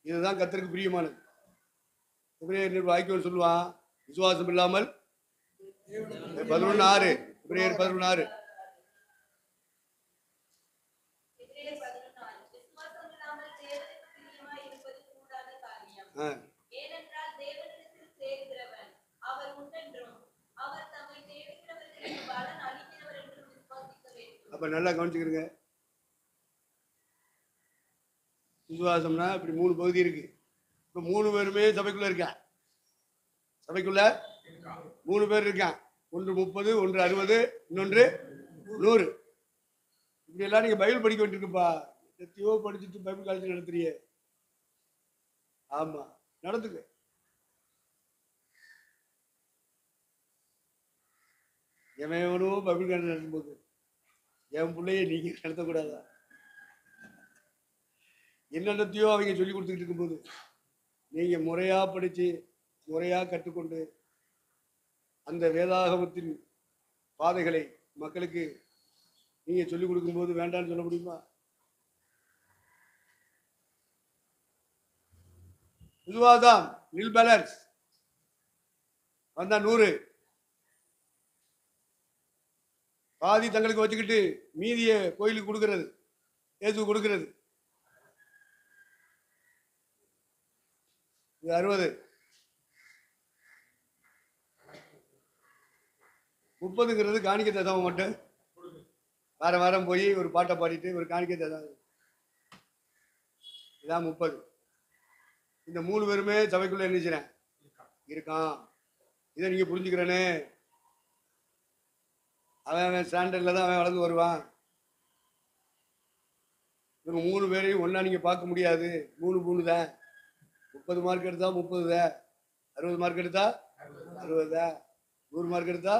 Speaker 1: இதுதான் கர்த்தருக்கு பிரியமானது. வாய்க்கோல் சொல்லுவான், விசுவாசம் இல்லாமல் 11:6 பிப்ரவரி 11:6 அப்ப நல்லா கவனிச்சுக்கிறீங்க. விசுவாசம்னா இப்படி 3 பகுதி இருக்கு. இப்ப 3 பேருமே சபைக்குள்ள இருக்கான். சபைக்குள்ள 3 பேர் இருக்கான். ஒன்று 30, ஒன்று 60, இன்னொன்று 100. இப்படி எல்லாம் நீங்க பைபிள் படிக்க வேண்டியிருக்குப்பா. எத்தையோ படிச்சுட்டு பைபிள் காலேஜ் நடத்துறிய. ஆமா, நடத்துங்க. எவனோ பைபிள் காலேஜ் நடத்தும் போது என் பிள்ளைய நீங்க நடத்தக்கூடாதா? என்னென்னத்தையோ அவங்க சொல்லி கொடுத்துக்கிட்டு இருக்கும்போது நீங்க முறையா படிச்சு முறையா கற்றுக்கொண்டு அந்த வேதாகமத்தின் பாதைகளை மக்களுக்கு நீங்க சொல்லிக் கொடுக்கும்போது வேண்டாம்னு சொல்ல முடியுமா? விசுவாசம் நில் பேலன்ஸ் வந்தா 100. பாதி தங்களுக்கு வச்சுக்கிட்டு மீதியை கோயிலுக்கு கொடுக்கறது, இயேசு கொடுக்கறது. இது 60. 30ங்கிறது காணிக்கை தசமம் மட்டும். வாரம் வாரம் போய் ஒரு பாட்டை பாடிட்டு ஒரு காணிக்கை தசமம். இதான் 30. இந்த 3 பேருமே சபைக்குள்ள என்ன செய்றேன் இருக்கான். இதை நீங்க புரிஞ்சுக்கிறேன்னு. அவன் ஸ்டாண்டர்ட்ல தான் அவன் வளர்ந்து வருவான். இவங்க 3 பேரையும் ஒன்னா நீங்க பார்க்க முடியாது. 3 தான். 30 மார்க் எடுத்தா 30 தான், 60 மார்க் எடுத்தா 60 தான், 100 மார்க் எடுத்தா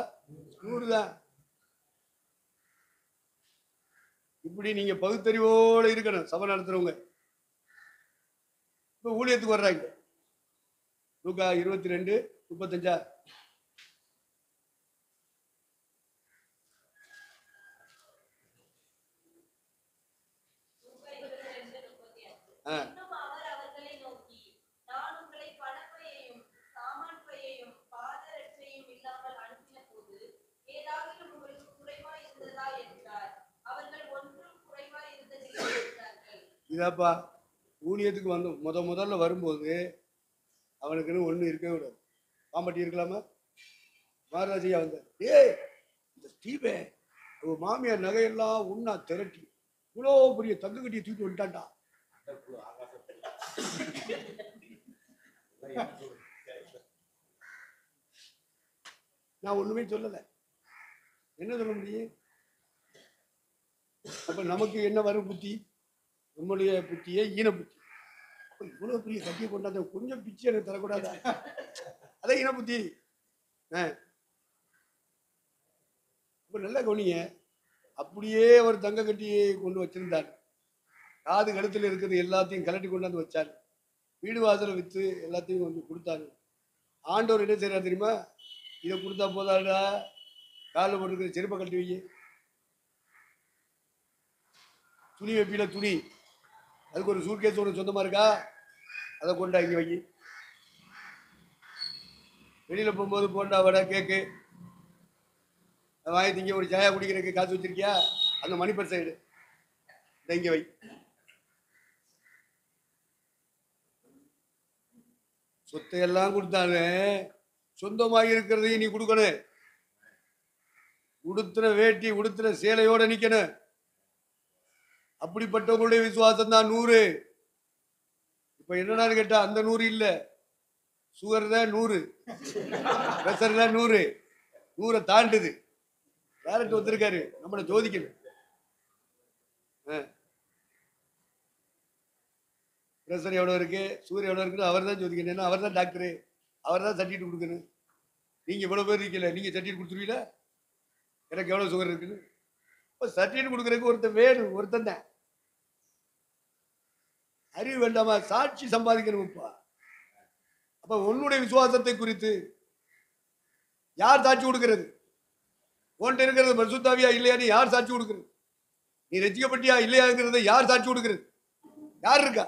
Speaker 1: 100 தான். இப்படி நீங்க பகுத்தறிவோட இருக்கணும் சபை நடத்துறவங்க. இப்ப ஊழியத்துக்கு வர்றாங்க. லூக்கா 22:35. இதாப்பா ஊழியத்துக்கு வந்து முதல்ல வரும்போது அவனுக்குன்னு ஒண்ணு இருக்கவே கூடாது. பாம்பட்டி இருக்கலாமா? மகாராஜையா வந்த இந்த ஸ்டீவே மாமியார் நகையெல்லாம் ஒன்னா திரட்டி இவ்வளோ பெரிய தங்க கட்டியை தூக்கிட்டு வந்துட்டான்டா. நான் ஒண்ணுமே சொல்லல. என்ன சொல்ல முடியும்? அப்ப நமக்கு என்ன வரும் புத்தி? நம்முடைய புத்தியே ஈன புத்தி. இவ்வளவு பெரிய கட்டியை கொண்டாந்த கொஞ்சம் பிச்சு எனக்கு தரக்கூடாதா? அதான் ஈன புத்தி. அப்ப நல்ல கவனிங்க. அப்படியே ஒரு தங்க கட்டியை கொண்டு வச்சிருந்தார். காது கழுத்துல இருக்கிறது எல்லாத்தையும் கலட்டி கொண்டாந்து வச்சார். வீடு வாசலை வித்து எல்லாத்தையும் கொஞ்சம் கொடுத்தாரு. ஆண்டவர் என்ன செய்யறாரு தெரியுமா? இதை கொடுத்தா போதாடா, காலில் போட்டுருக்கிற செருப்பை கழட்டி வை. துணி வைப்பில துணி, அதுக்கு ஒரு சூட்கேஸ் ஒன்று சொந்தமா இருக்கா, அதை கொண்டா இங்கே வை. வெளியில போகும்போது போண்டா வடை கேக்கு வாங்கி திங்க, ஒரு சாயா குடிக்கிறதுக்கு காசு வச்சிருக்கியா, அந்த மணி பர்ஸ் சைடு இங்க வை. சொத்தை எல்லாம் கொடுத்தாங்க, சொந்தமாக இருக்கிறதையும் நீ கொடுக்கணும். உடுத்துற வேட்டி உடுத்துற சேலையோட நிக்கணும். அப்படிப்பட்டவங்களுடைய விசுவாசம் தான் 100. இப்ப என்னன்னு கேட்டா அந்த 100 இல்ல, சுகர் தான் 100, பிரஷர் தான் 100, 100 தாண்டுது. டேரக்ட் வந்திருக்காரு நம்மளை ஜோதிக்கணும். பிரஷர் எவ்வளவு இருக்கு, சுகர் எவ்வளவு இருக்குன்னு அவர் தான் ஜோதிக்கணும். ஏன்னா அவர் தான் டாக்டரு, அவர் தான் சர்டிஃபிகேட் கொடுக்கணும். நீங்க இவ்வளவு பேர் இருக்கல, நீங்க சர்டிஃபிகேட் கொடுத்துருவீங்களா எனக்கு எவ்வளவு சுகர் இருக்குன்னு? இப்போ சர்டிஃபிகேட் கொடுக்கறதுக்கு ஒருத்தன் வேணும், ஒருத்தன் தான். அறிவு வேண்டாமா? சாட்சி சம்பாதிக்கணும்ப்பா. அப்ப உன்னுடைய விசுவாசத்தை குறித்து யார் சாட்சி கொடுக்கிறது? உன்கிட்ட இருக்கிறது பரிசுத்தாவியா இல்லையான்னு யார் சாட்சி கொடுக்கிறது? நீ ரட்சிக்கப்பட்டியா இல்லையாங்கிறத யார் சாட்சி கொடுக்கிறது? யார் இருக்கா?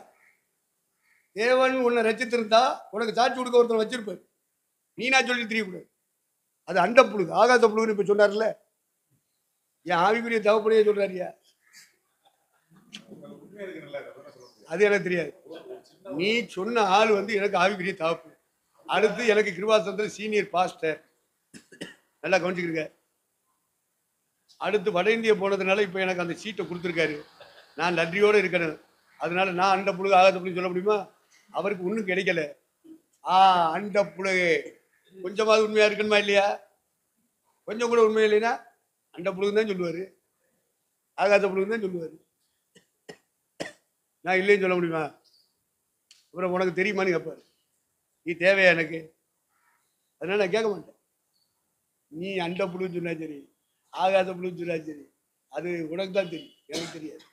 Speaker 1: தேவன் உன்னை ரட்சித்திருந்தா உனக்கு சாட்சி கொடுக்க ஒருத்தர் வச்சிருப்பார். நீ நான் சொல்லி தெரியக்கூடாது. அது அண்ட புழுகு, ஆகாச புழுகுன்னு இப்ப சொன்னார்ல, என் ஆவிக்குரிய தவப்படியே சொல்றாரியா? அது எனக்கு தெரியாது. நீ சொன்ன ஆள் எனக்கு ஆவிக்குரிய தவப்பு. அடுத்து எனக்கு கிருபாசனத்தில் சீனியர் பாஸ்டர், நல்லா கவனிச்சுக்கிறீங்க. அடுத்து வட இந்தியா போனதுனால இப்ப எனக்கு அந்த சீட்டை கொடுத்துருக்காரு. நான் நன்றியோடு இருக்கணும். அதனால நான் அண்ட புழுகு ஆகாத புழுகு சொல்ல முடியுமா? அவருக்கு ஒன்றும் கிடைக்கல. அண்ட புழுகு கொஞ்சமாவது உண்மையா இருக்கணுமா இல்லையா? கொஞ்சம் கூட உண்மை இல்லைன்னா அண்ட புழுகு தான் சொல்லுவாரு, ஆகாத புழுகு தான் சொல்லுவாரு. நான் இல்லைன்னு சொல்ல முடியுமா? அப்புறம் உனக்கு தெரியுமான்னு கேட்பாரு. நீ தேவையா எனக்கு? அதனால நான் கேட்க மாட்டேன். நீ அண்ட புழுன்னு சொன்னா சரி, ஆகாத புழுன்னு சொன்னா சரி, அது உனக்கு தான் தெரியும், எனக்கு தெரியாது.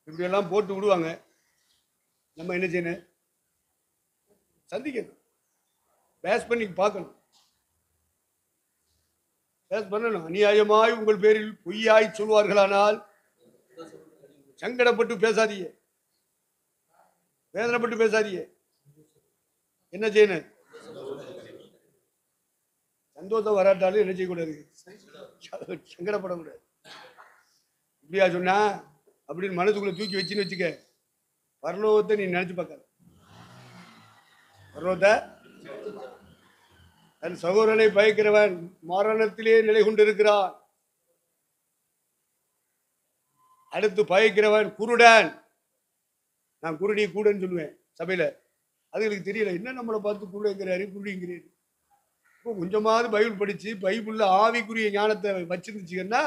Speaker 1: இப்படியெல்லாம் போட்டு விடுவாங்க. நம்ம என்ன செய்யணும்? சந்திக்கணும், பேஸ் பண்ணி பார்க்கணும், பேஸ் பண்ணணும். அநியாயமாய் உங்கள் பேரில் பொய்யாய் சொல்வார்களானால் சங்கடப்பட்டு பேசாதீங்க, வேதனைப்பட்டு பேசாதீங்க. என்ன செய்யணும்? சந்தோஷம் வராட்டாலும் என்ன செய்யக்கூடாது? சங்கடப்படக்கூடாது. இப்படியா சொன்னா அப்படின்னு மனசுக்குள்ள தூக்கி வச்சுன்னு வச்சுக்க, பரலோகத்தை நீ நினைச்சு பார்க்காத. பரலோகத்தை தன் சகோதரனை பயக்கிறவன் மரணத்திலே நிலை கொண்டிருக்கிறான். அடுத்து பயக்கிறவன் குருடன். நான் குருடி கூடன்னு சொல்லுவேன் சபையில. அதுகளுக்கு தெரியல, என்ன நம்மளை பார்த்து குருடுங்கிறாரு குருடிங்கிறாரு. இப்போ கொஞ்சமாவது பைபிள் படிச்சு பைபிள்ல ஆவிக்குரிய ஞானத்தை வச்சிருந்துச்சுங்கன்னா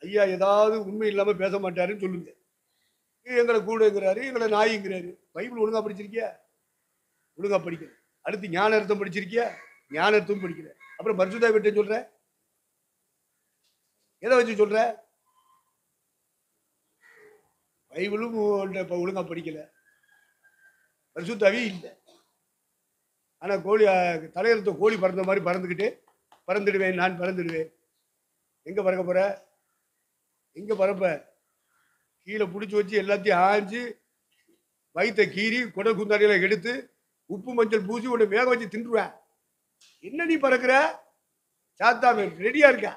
Speaker 1: ஐயா ஏதாவது உண்மை இல்லாம பேச மாட்டாருன்னு சொல்லுங்க. எங்களை கூடுங்கிறாரு, எங்களை நாய்ங்கிறாரு. பைபிள் ஒழுங்கா படிச்சிருக்கியா? ஒழுங்கா படிக்கல. அடுத்து ஞான அர்த்தம் படிச்சிருக்கியா? ஞான அர்த்தம் படிக்கல. அப்புறம் பரிசுத்த விட்டு சொல்ற, எதை வச்சு சொல்ற? பைபிளும் ஒழுங்கா படிக்கல, பரிசுத்தாவே இல்லை. ஆனா கோழி தலையெழுத்த கோழி பறந்த மாதிரி பறந்துடுவேன், நான் பறந்துடுவேன். எங்க பறக்க போற? எங்க பறப்ப? கீழே பிடிச்சி வச்சு எல்லாத்தையும் ஆஞ்சு வயிற்ற கீறி குடல் குந்தாடியில எடுத்து உப்பு மஞ்சள் பூசி உன்னை வேக வச்சு தின்றுவேன். என்ன நீ பறக்கிற? சாத்தாமே ரெடியா இருக்க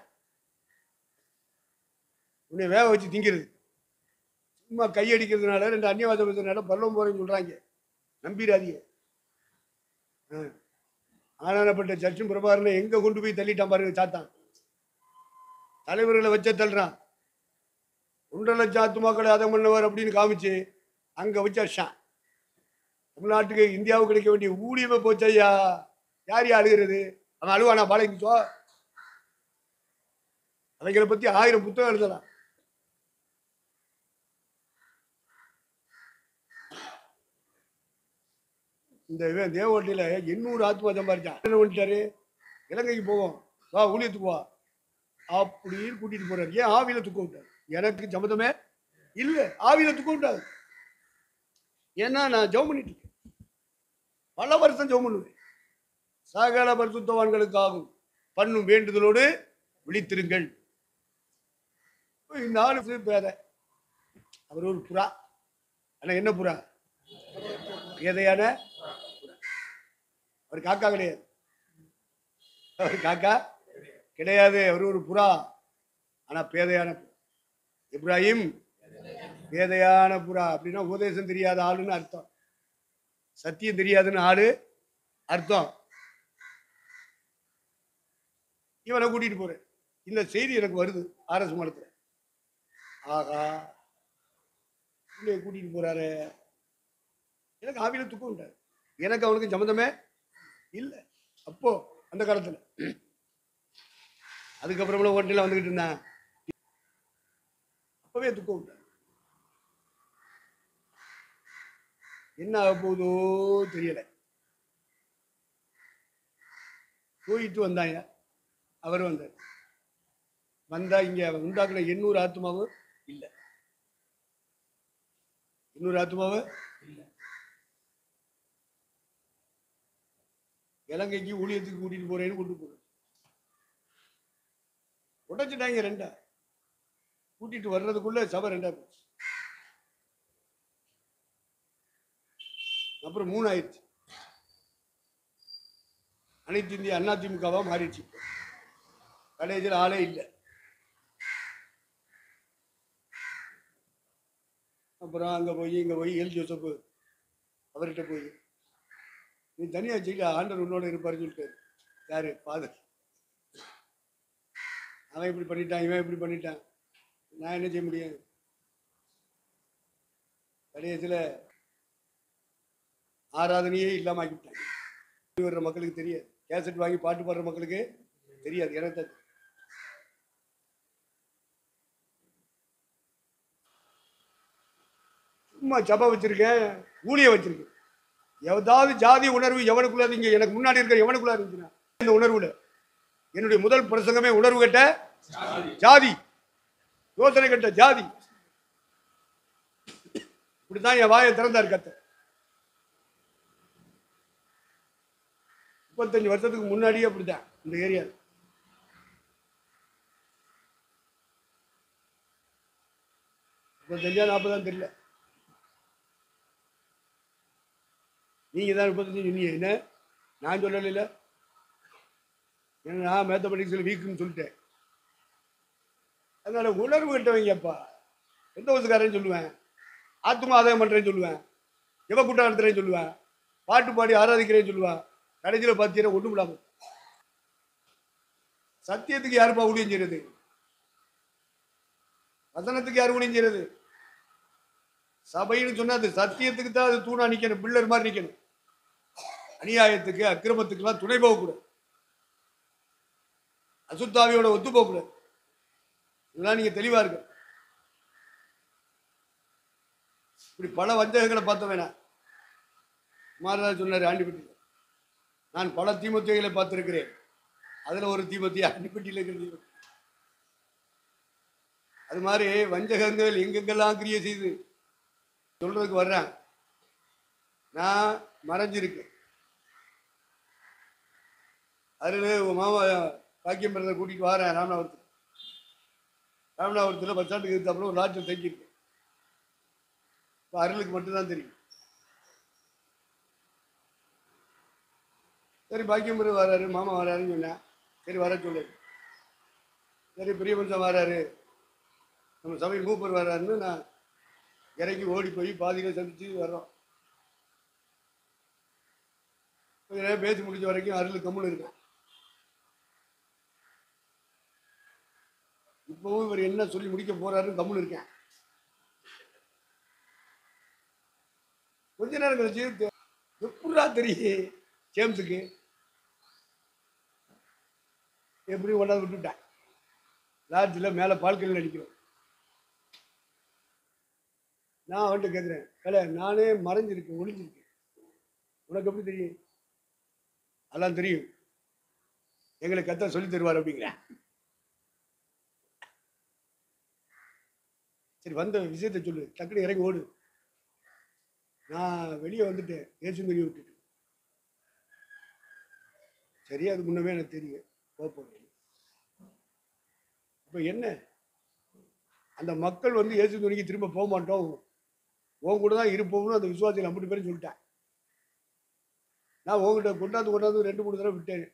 Speaker 1: உன்னை வேக வச்சு திங்கிறது. சும்மா கையடிக்கிறதுனால, ரெண்டு அந்நியவாதம் பேசுறதுனால பரலோகம் போறேன்னு சொல்றாங்க. நம்பிடாதீங்க. ஆனானப்பட்ட சர்ச்சும் பிரபாகரனை எங்க கொண்டு போய் தள்ளிட்டான் பாருங்க சாத்தான். தலைவர்களை வச்ச தள்ளுறான். 1.5 லட்சம் ஆத்துமாக்களை அதை பண்ணவர் அப்படின்னு காமிச்சு அங்க வச்சா. தமிழ்நாட்டுக்கு இந்தியாவுக்கு கிடைக்க வேண்டிய ஊழியமே போச்சையா. யார் அழுகிறது? அவன் அழுவானா? பாலைக்குச்சோ அவைகளை பத்தி 1000 புத்தகம் எழுதலாம். இந்த தேவகோட்டையில 800 ஆத்மா சம்பாதிச்சான். என்ன பண்ணிட்டாரு? இலங்கைக்கு போவோம், வா ஊழியத்துக்கு வா அப்படின்னு கூட்டிட்டு போறாரு. ஏன்? ஆவியில துக்க விட்டாரு. எனக்கு சம்மதமே இல்லை, ஆவியில துக்க விட்டாரு. ஏன்னா நான் ஜெபம் பண்ணிட்டு இருக்கேன், பல வருஷம் ஜெபம் பண்ணுவேன். சகல பரிசுத்தவான்களுக்காகும் பண்ணும் வேண்டுதலோடு விழித்திருங்கள். இந்த ஆளு பேர அவர் ஒரு புறா. ஆனா என்ன புறா? பேதையான அவர் காக்கா கிடையாது. அவர் காக்கா கிடையாது, அவர் ஒரு புறா. ஆனா பேதையான புறா. இப்ராஹிம் பேதையான புறா அப்படின்னா உபதேசம் தெரியாத ஆளுன்னு அர்த்தம், சத்தியம் தெரியாதுன்னு ஆளு அர்த்தம். இவனை கூட்டிட்டு போறேன். இந்த செய்தி எனக்கு வருது ஆர்எஸ் மடத்துல. ஆகா, கூட்டிட்டு போறாரு. எனக்கு ஆவியில துக்கம் உண்டாரு. எனக்கு அவனுக்கு சம்மந்தமே இல்லை அப்போ அந்த காலத்துல. அதுக்கப்புறமா ஒன்றில் வந்துகிட்டு இருந்தான். அப்பவே துக்கம் உண்டாரு. என்ன ஆக போதோ தெரியல. போயிட்டு வந்தாங்க. அவர் வந்தார். வந்தா இங்க உண்டாக்குன 800 ஆத்மாவும் இல்லை. 800 ஆத்மாவும் இல்லை. இலங்கைக்கு ஊழியத்துக்கு கூட்டிட்டு போறேன்னு கொண்டு போறேன். உடைச்சிட்டாங்க ரெண்டா. கூட்டிட்டு வர்றதுக்குள்ள சபை ரெண்டா போச்சு. அப்புறம் 3 ஆயிடுச்சு. அனைத்து இந்திய அண்ணா திமுகவா மாறிடுச்சு. கடைசியில் ஆளே இல்லை. அப்புறம் அங்க போய் இங்க போய் எல் ஜோசப் அவர்கிட்ட போய், நீ தனியா செய்யல, ஆண்டவர் உன்னோட இருப்பாருன்னு சொல்லிட்டாரு. யாரு? ஃபாதர். அவன் இப்படி பண்ணிட்டான், இவன் இப்படி பண்ணிட்டான், நான் என்ன செய்ய முடியும்? கடைசியில் ஆராதனையே இல்லாம ஆக்கிவிட்டாங்க. வர்ற மக்களுக்கு தெரியாது, கேசட் வாங்கி பாட்டு பாடுற மக்களுக்கு தெரியாது. எனக்கு சும்மா சபை வச்சிருக்கேன், ஊழிய வச்சிருக்கேன். ஏதாவது ஜாதி உணர்வு எவனுக்குள்ள இங்க எனக்கு முன்னாடி இருக்கிற எவனுக்குள்ள இருந்துச்சுன்னா, இந்த உணர்வுல என்னுடைய முதல் பிரசங்கமே உணர்வு கட்ட ஜாதி, யோசனை கட்ட ஜாதி. இப்படித்தான் என் வாயை திறந்தார் கத்த. 35 வருஷத்துக்கு முன்னாடியே அப்படித்தான் இந்த ஏரியா. இப்ப 40 தெரியல. நீங்க தான் 35 சொன்னீங்க. என்ன நான் சொல்லல, நான் மேத்தமெட்டிக்ஸ்ல வீக்குன்னு சொல்லிட்டேன். அதனால உணர்வு கட்டவங்கப்பா. எந்த வயசுக்காரன்னு சொல்லுவேன், ஆத்மா ஆதாயம் பண்றேன்னு சொல்லுவேன், எவ கூட்டம் நடத்துறேன்னு சொல்லுவேன், பாட்டு பாடி ஆராதிக்கிறேன்னு சொல்லுவேன். கடைசியில் பார்த்தீங்கன்னா ஒன்றும் இல்லாம. சத்தியத்துக்கு யாருப்பா ஊழியம் செய்யறது? வசனத்துக்கு யாரு ஊழியம் செய்யறது? சபைன்னு சொன்னா அது சத்தியத்துக்கு தான் அது தூணா நிக்கணும், பிள்ளர் மாதிரி நிக்கணும். அநியாயத்துக்கு அக்கிரமத்துக்கு எல்லாம் துணை போகக்கூடாது, அசுத்தாவியோட ஒத்து போகக்கூடாது. இதெல்லாம் நீங்க தெளிவா இருக்கு. இப்படி பல வஞ்சகங்களை பார்த்தவனா மாறதா சொன்னார் ஆண்டிப்பட்டி. நான் பல தீமத்தைகளை பார்த்திருக்கிறேன். அதுல ஒரு தீமத்தையா ஆண்டிப்பட்டியில் இருக்கிறது. அது மாதிரி வஞ்சகங்கள் எங்கெங்கெல்லாம் கிரியை செய்து சொல்றதுக்கு வர்றேன். நான் மறைஞ்சிருக்கேன். அதுல மாமா பாக்கியம் பிறந்த கூட்டிட்டு வரேன் ராமநாதபுரத்தில் பஸ் ஸ்டாண்டுக்கு எடுத்தாப்புல ஒரு லாட்ஜில் தங்கியிருக்கேன். இப்போ அருளுக்கு மட்டும்தான் தெரியும். சரி பாக்கியம் பிறகு வராரு, மாமா வராருன்னு சொன்னேன். சரி வர சொல்லு. சரி பெரிய மனுஷன் வராரு, நம்ம சபை மூப்பர் வர்றாருன்னு நான் இறங்கி ஓடி போய் பாதியில் சந்திச்சு வர்றோம். கொஞ்ச நேரம் பேசி முடிச்ச வரைக்கும் அருள் கம்முன்னு இருக்கேன். இப்பவும் இவர் என்ன சொல்லி முடிக்க போறாருன்னு கம்முன்னு இருக்கேன். கொஞ்ச நேரம் கழிச்சு எப்படா தெரியும் ஜேம்ஸுக்கு எப்படி கொண்டாந்து விட்டுட்டேன். லாட்ஜில் மேலே பால்கனியில் அடிக்கிறோம். நான் அவன்கிட்ட கேட்குறேன், கலை நானே மறைஞ்சிருக்கேன், ஒளிஞ்சிருக்கேன், உனக்கு எப்படி தெரியும்? அதெல்லாம் தெரியும், எங்களை கத்த சொல்லி தருவார் அப்படிங்கிறேன். சரி வந்த விஷயத்தை சொல்லு, டக்குனு இறங்கி ஓடு. நான் வெளியே வந்துட்டேன், ஏசுமரி விட்டுட்டு. சரி அது முன்னமே எனக்கு தெரியும் போகிறேன். இப்போ என்ன, அந்த மக்கள் வந்து ஏசுமரிக்கு திரும்ப போக மாட்டோம், உன் கூட தான் இருப்போம்னு அந்த விசுவாசிகள் 50 பேரும் சொல்லிட்டேன். நான் உங்ககிட்ட கொண்டாந்து 2-3 தடவை விட்டேன்.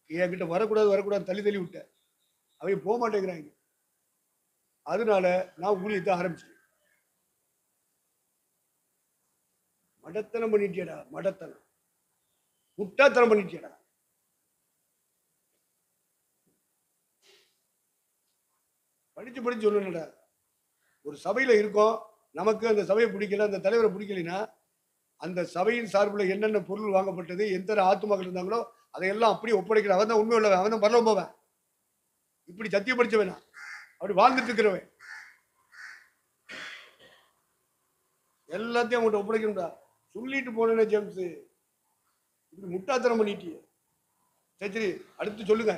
Speaker 1: என்கிட்ட வரக்கூடாது தள்ளி விட்டேன். அவங்க போக மாட்டேங்கிறாங்க. அதனால நான் ஊழியத்தை ஆரம்பிச்சேன். மடத்தனம் பண்ணிட்டியடா, மடத்தனம் முட்டாத்தனம் பண்ணிட்டியடா. படிச்சு சொல்லணும்டா. ஒரு சபையில இருக்கோம், நமக்கு அந்த சபையை பிடிக்கல, அந்த தலைவரை பிடிக்கலைன்னா அந்த சபையின் சார்பில் என்னென்ன பொருள் வாங்கப்பட்டது, எத்தனை ஆத்துமாக்கள் இருந்தாங்களோ அதையெல்லாம் அப்படியே ஒப்படைக்கிற. அவன் தான் உண்மை உள்ளவன், அவன் தான் பரலோகம் போவேன். இப்படி சத்தியம் படிச்சவனா, அப்படி வாழ்ந்துட்டு இருக்கிறவன். எல்லாத்தையும் அவங்கள்ட்ட ஒப்படைக்கணும்டா. சொல்லிட்டு போனேன்னு ஜேம்ஸ், இப்படி முட்டாத்தனம் பண்ணிட்டிய. சரி அடுத்து சொல்லுங்க,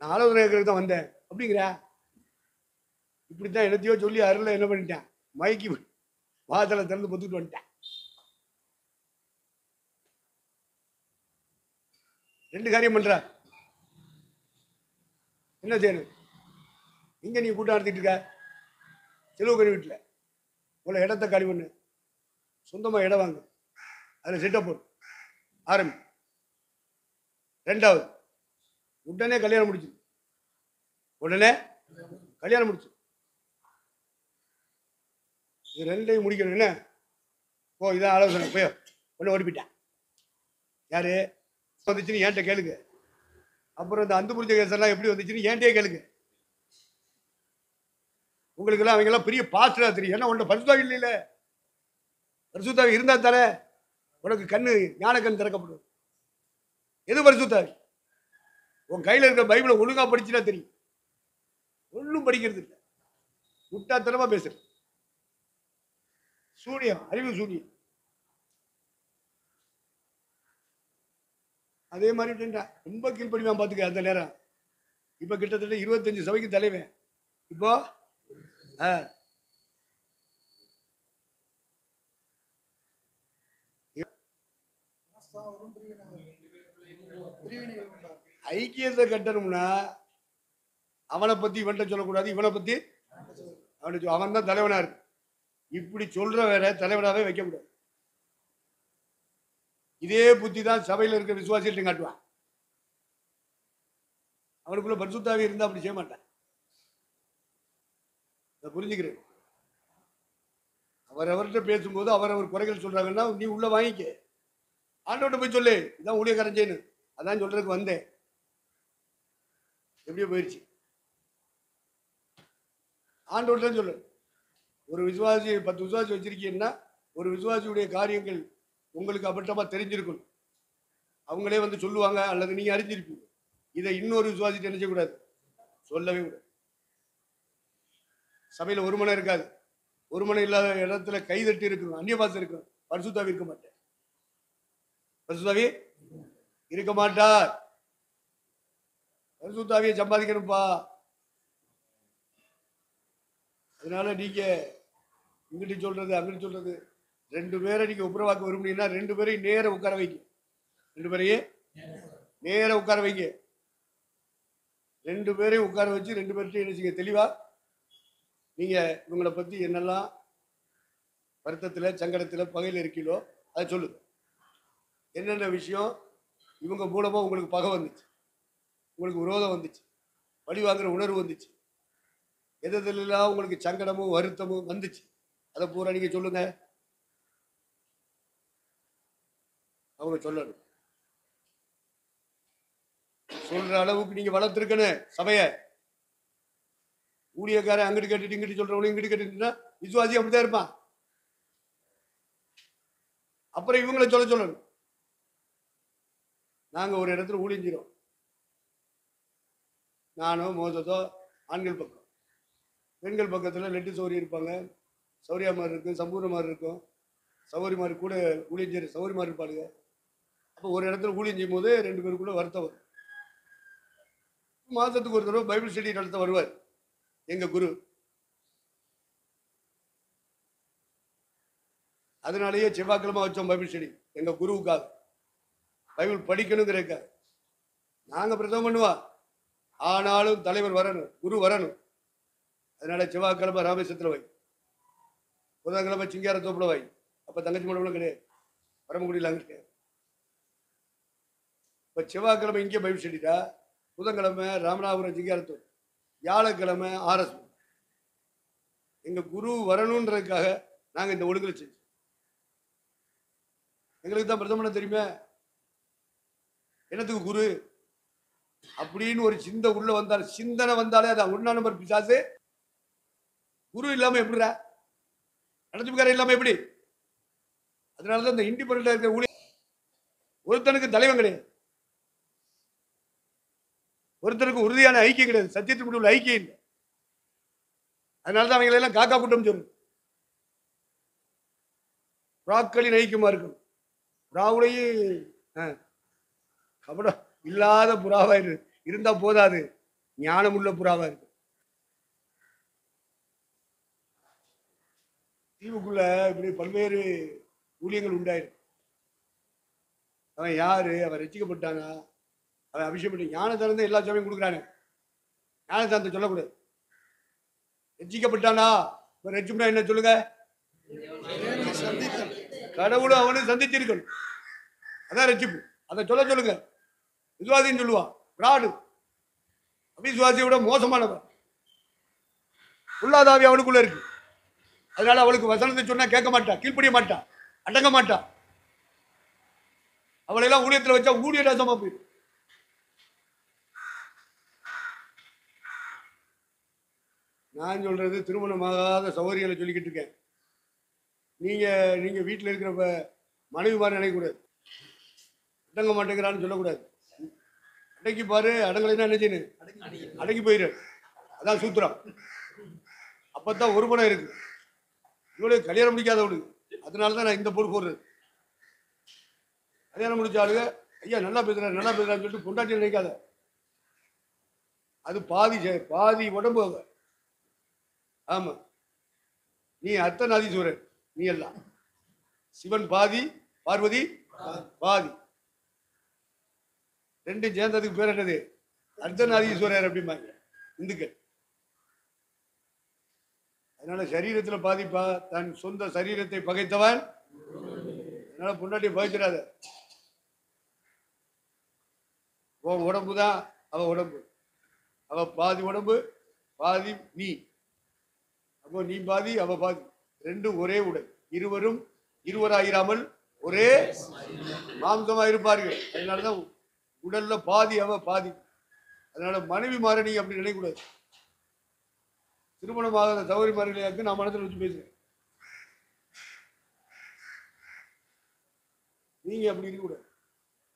Speaker 1: நான் ஆலோசனை கேட்கறதுக்கு தான் வந்தேன் அப்படிங்கிற. இப்படித்தான் என்னத்தையோ சொல்லி அருள என்ன பண்ணிட்டேன், மயக்கி வாசலை திறந்து பொத்துட்டு வந்துட்டேன். 2 காரியம் பண்ற. என்ன செய்யணும்? இங்க நீ கூட்டம் நடத்திட்டு இருக்க, செலவுக்கறி வீட்டில் உங்களை இடத்த காலி பண்ணு, சொந்தமாக இடம் வாங்க, அதில் செட்டப் போடு, ஆரம்பி. 2வது உடனே கல்யாணம் முடிச்சு, இது 2ஐயும் முடிக்கணும். என்ன ஓ இதான் ஆலோசனை. போய் ஒன்று ஓடிப்பிட்டேன். யாரு வந்துச்சுன்னு ஏன்ட்ட கேளுங்க. அப்புறம் இந்த அந்து புரிஞ்ச கேசெல்லாம் எப்படி வந்துச்சுன்னு ஏன்ட்டே கேளுங்க. உங்களுக்கெல்லாம் அவங்கெல்லாம் பெரிய பாஸ்டரா தெரியும். ஏன்னா உன்னை பரிசுத்தாவி இல்லையில, பரிசுத்தாவி இருந்தா தானே உனக்கு கண்ணு ஞான கண் திறக்கப்படும். எது பரிசுத்தாவி? உன் கையில் இருக்கிற பைபிளை ஒழுங்கா படிச்சுன்னா தெரியும். ஒன்றும் படிக்கிறது இல்லை, முட்டாத்தனமா பேசுற. சூனியம், அறிவு சூனியம். அதே மாதிரி ரொம்ப கீழ்படிவான் பார்த்துக்க. அந்த நேரம் இப்ப கிட்டத்தட்ட 25 சபைக்கு தலைவன். இப்போ ஐக்கியத்தை கட்டணும்னா அவனை பத்தி இவன்ட்ட சொல்லக்கூடாது, இவனை பத்தி அவன் தான் தலைவனா இருக்கு. இப்படி சொல்ற வேற தலைவனாவே வைக்க கூடாது. இதே புத்தி தான் சபையில் இருக்கிற விசுவாசிகள்ட்ட காட்டுவான். அவனுக்குள்ள பரிசுத்தாவி இருந்தா அப்படி செய்ய மாட்டான். புரிஞ்சுக்கிறேன். அவரவர்கிட்ட பேசும்போது அவரவர் குறைகள் சொல்றாங்கன்னா நீ உள்ள வாங்கிக்க, ஆண்டவர்கிட்ட போய் சொல்லு, இதான் ஊழியக்காரன் செய்யணும், அதான் சொல்றதுக்கு வந்தேன். எப்படியோ போயிடுச்சு. ஆண்டவர்கிட்ட சொல்லு. ஒரு விசுவாசி 10 விசுவாசி வச்சிருக்கீங்கன்னா ஒரு விசுவாசியுடைய காரியங்கள் உங்களுக்கு அப்பட்டமா தெரிஞ்சிருக்கும். அவங்களே வந்து சொல்லுவாங்க, அல்லது நீங்க அறிஞ்சிருப்பீங்க. இதை இன்னொரு விசுவாசிட்டு என்ன செய்யக்கூடாது, சொல்லவே கூடாது. சபையில ஒரு மனம் இருக்காது. ஒரு மனம் இல்லாத இடத்துல கைதட்டி இருக்கணும், அந்நிய பாசம் இருக்கணும். பரிசுத்தாவி இருக்க மாட்டேன், பரிசுத்தாவி இருக்க மாட்டார். பரிசுத்தாவியை சம்பாதிக்கணும்ப்பா. அதனால நீங்க இங்கிட்டு சொல்றது அங்கிட்டு சொல்றது, 2 பேரை நீங்க ஒப்புரவாக்க விரும்புனீங்கன்னா 2 பேரையும் நேர உட்கார வைங்க. 2 பேரையும் நேர உட்கார வைங்க. 2 பேரையும் உட்கார வச்சு 2 பேர்கிட்ட என்ன செய்ய, தெளிவா நீங்க இவங்களை பத்தி என்னெல்லாம் வருத்தத்துல சங்கடத்துல பகையில் இருக்கீங்களோ அதை சொல்லுங்க. என்னென்ன விஷயம் இவங்க மூலமா உங்களுக்கு பகை வந்துச்சு, உங்களுக்கு விரோதம் வந்துச்சு, பழி வாங்குற உணர்வு வந்துச்சு, எதெல்லாம் உங்களுக்கு சங்கடமும் வருத்தமும் வந்துச்சு, அதை பூரா நீங்க சொல்லுங்க. அவங்க சொல்லணும். சொல்ற அளவுக்கு நீங்க வளர்த்துருக்கணும் சபைய. ஊழியக்காரன் அங்கிட்டு கேட்டுட்டு இங்கிட்டு சொல்றவங்க இங்கிட்டு கேட்டுட்டுன்னா விசுவாசி அப்படிதான் இருப்பான். அப்புறம் இவங்களை சொல்லணும். நாங்க ஒரு இடத்துல ஊழியம் செய்றோம், நானோ மோசத்தோ ஆண்கள் பக்கம், பெண்கள் பக்கத்துல லெட்டு சௌரி இருப்பாங்க, சௌரியா மாதிரி இருக்கும், சம்பூர்ண மாதிரி இருக்கும், சௌரி மாதிரி கூட ஊழியம் செய்யற சௌரி மாதிரி இருப்பாங்க. அப்போ ஒரு இடத்துல ஊழியம் செய்யும் போது 2 பேருக்குள்ள வருத்தம் வரும். மாசத்துக்கு ஒரு தடவை பைபிள் ஸ்டடி நடத்த வருவார் எங்க குரு. அதனாலேயே செவ்வாய்க்கிழமை வச்சோம் பைபிள் ஸ்டடி எங்க குருவுக்காக, பைபிள் படிக்கணுங்கிறக்க. நாங்க பிரசவம் பண்ணுவா, ஆனாலும் தலைவர் வரணும், குரு வரணும். அதனால செவ்வாய்க்கிழமை ராமேஸ்வரத்தில் வை, புதன்கிழமை சிங்காரத்தோப்புல வை. அப்ப தங்கச்சி மண்டபம் கிடையாது, பரமக்குடியில் அங்க கிடையாது. இப்ப செவ்வாய்க்கிழமை இங்கே பைபிள் ஸ்டடிடா, புதன்கிழமை ராமநாதபுரம் சிங்காரத்தோப்பு, வியாழக்கிழமை ஆர்எஸ். எங்க குரு வரணுன்றதுக்காக நாங்க இந்த ஒழுங்குல செஞ்சோம். எங்களுக்கு தான் பிரதமர் தெரியுமே என்னத்துக்கு குரு அப்படின்னு ஒரு சிந்தை உள்ள வந்தால், சிந்தனை வந்தாலே அதான் 1 நம்பர் பிசாசு. குரு இல்லாம எப்படிடா, நடத்துக்காரர் இல்லாம எப்படி? அதனாலதான் இந்த இண்டிபெண்டா இருக்கிற ஊழியர் ஒருத்தனுக்கு தலைவன் கிடையாது, ஒருத்தருக்கு உறுதியான ஐக்கியம் கிடையாது, சத்தியத்தின் உள்ள ஐக்கியம் இல்லை. அதனாலதான் அவங்களை எல்லாம் காக்கா கூட்டம் சொல்லு. புறாக்களின் ஐக்கியமா இருக்கும். புறாவுடையும் கபடம் இல்லாத புறாவா இருந்தா போதாது, ஞானம் உள்ள புறாவா இருக்கு. தீவுக்குள்ள இப்படி பல்வேறு ஊழியங்கள் உண்டாயிருக்கு. அவன் யாரு, அவன் ரசிக்கப்பட்டானா, அவன் அபிஷேகம் ஞானத்தானே எல்லா சமயம் கொடுக்குறானே, ஞானத்தானத்தை சொல்லக்கூடாது. ரசிக்கப்பட்டானா, ரசிப்புனா என்ன சொல்லுங்க, கடவுளும் அவனும் சந்திச்சிருக்கணும், அதான் ரசிப்பு. அதை சொல்லுங்க. விசுவாசின்னு சொல்லுவான், பிராடு அவிசுவாசியை விட மோசமானவன். பொல்லாதாவி அவனுக்குள்ள இருக்கு. அதனால அவளுக்கு வசனத்தை சொன்னா கேட்க மாட்டா, கீழ்ப்படிய மாட்டா, அடங்க மாட்டா. அவளையெல்லாம் ஊழியத்தில் வச்சா ஊழிய ரசமா போயிடும். நான் சொல்றது திருமணமாகாத சௌகரியங்களை சொல்லிக்கிட்டு இருக்கேன். நீங்க வீட்டில் இருக்கிறப்ப மனைவி மாதிரி நினைக்கக்கூடாது, அடங்க மாட்டேங்கிறான்னு சொல்லக்கூடாது. அடக்கி பாரு, அடங்கலைன்னா என்ன செய்யணும், அடங்கி போயிரு. அதான் சூத்திரம். அப்பதான் ஒரு பணம் இருக்கு. இவளுக்கு கல்யாணம் முடிக்காதவளுக்கு, அதனாலதான் நான் இந்த பொறுப்பு போடுறது. கல்யாணம் முடிச்ச ஆளுங்க ஐயா நல்லா பேசுறான்னு சொல்லிட்டு பொண்டாட்டி நினைக்காத. அது பாதி உடம்பு. ஆமா, நீ அர்த்தநாதீஸ்வரன், நீ எல்லாம் சிவன் பாதி, பார்வதி பாதி, 2 சேர்ந்ததுக்கு பேர் என்னது, அர்த்தநாதீஸ்வரர் அப்படிம்பாங்க இந்துக்கள். அதனால சரீரத்துல பாதிப்பா, தன் சொந்த சரீரத்தை பகைத்தவன். அதனால பொண்டாட்டியை பகைச்சிடாத. உன் உடம்புதான் அவ உடம்பு, அவ பாதி உடம்பு பாதி நீ. அப்போ நீ பாதி அவ பாதி, 2 ஒரே உடல், இருவரும் இருவராயிராமல் ஒரே மாம்சமா இருப்பார்கள். அதனாலதான் உடல்ல பாதி அவ பாதி. அதனால மனைவி மாற நீ அப்படி நினைக்கக்கூடாது. திருமணமாகாத சௌகரி மாறிலையாக்கு நான் மனதில் வச்சு பேசுறேன். நீங்க அப்படி இருக்கக்கூடாது.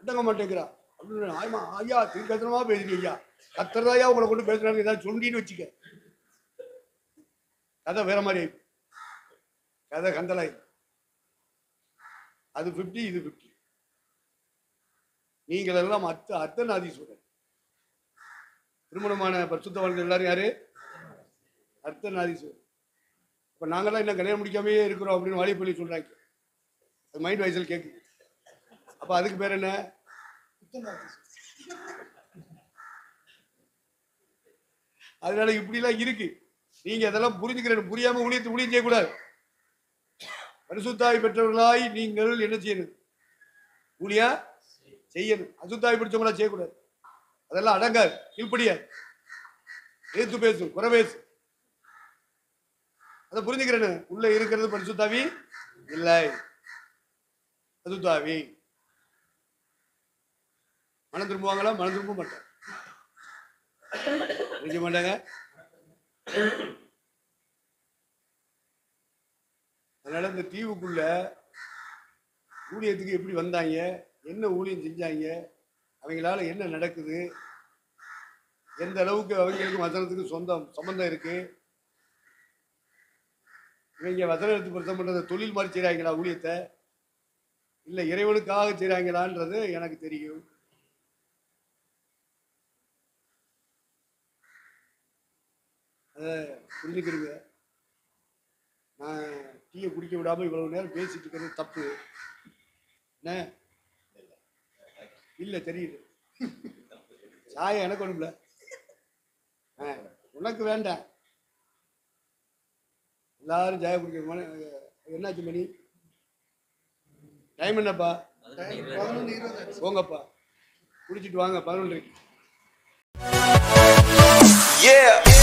Speaker 1: அடங்க மாட்டேங்கிறா அப்படின்னு ஆமா ஐயா திருக்கத்தனமா பேசுறீங்க ஐயா, கத்துறதாயா உங்களை கொண்டு பேசுறாங்க, ஏதாவது சொல்லின்னு வச்சுக்க, கதை வேற மாதிரி ஆயிடும். கதை கந்தலாய். அது 50, இது 50. நீங்கள் எல்லாம் அர்த்தநாதீஸ்வரர். திருமணமான பரிசுத்தவான்கள் எல்லாரும் யாரு? அர்த்தநாதீஸ்வரர். இப்ப நாங்கெல்லாம் இன்னும் கல்யாணம் முடிக்காமே இருக்கிறோம் அப்படின்னு வாலிபள்ளி சொல்றாங்க. அது மைண்ட் வாய்ஸில் கேட்குது. அப்ப அதுக்கு பேர் என்ன? அதனால இப்படிலாம் இருக்கு. நீங்க அதெல்லாம் புரிஞ்சுக்கிறேன். புரியாம ஊழியம் செய்யக்கூடாது. பரிசுத்தாய் பெற்றவர்களாய் நீங்கள் என்ன செய்யணும்? ஊழியா செய்யணும். அசுத்தாய் பிடிச்சவங்களா செய்யக்கூடாது. அதெல்லாம் அடங்காது, கீழ்ப்படியாது, ஏத்து பேசும், குறை பேசு. அதை புரிஞ்சுக்கிறேன்னு. உள்ள இருக்கிறது பரிசுத்தாவி இல்லை, அசுத்தாவி. மனம் திரும்புவாங்களா? மனம் திரும்ப மாட்டாங்க. நினைக்க மாட்டாங்க. அதனால இந்த தீவுக்குள்ள ஊழியத்துக்கு எப்படி வந்தாங்க, என்ன ஊழியம் செஞ்சாங்க, அவங்களால என்ன நடக்குது, எந்த அளவுக்கு அவங்களுக்கும் வசனத்துக்கு சம்பந்தம் இருக்கு, இவங்க வசனத்துக்கு பொருத்தம் பண்றத தொழில் மாதிரி செய்றாங்களா ஊழியத்தை, இல்ல இறைவனுக்காக செய்றாங்களான்றது எனக்கு தெரியும். அதை புரிஞ்சுக்கிறீங்க. நான் டீயை குடிக்க விடாம இவ்வளவு நேரம் பேசிட்டு இருக்கிறது தப்பு. என்ன இல்ல தெரியுது. சாயம் எனக்கு ஒண்ணுல, உனக்கு வேண்டாம். எல்லாரும் சாய குடிக்க. என்னாச்சு மணி? டைம் என்னப்பா?
Speaker 2: 11:20.
Speaker 1: போங்கப்பா, குடிச்சிட்டு வாங்க. 11.
Speaker 6: Yeah.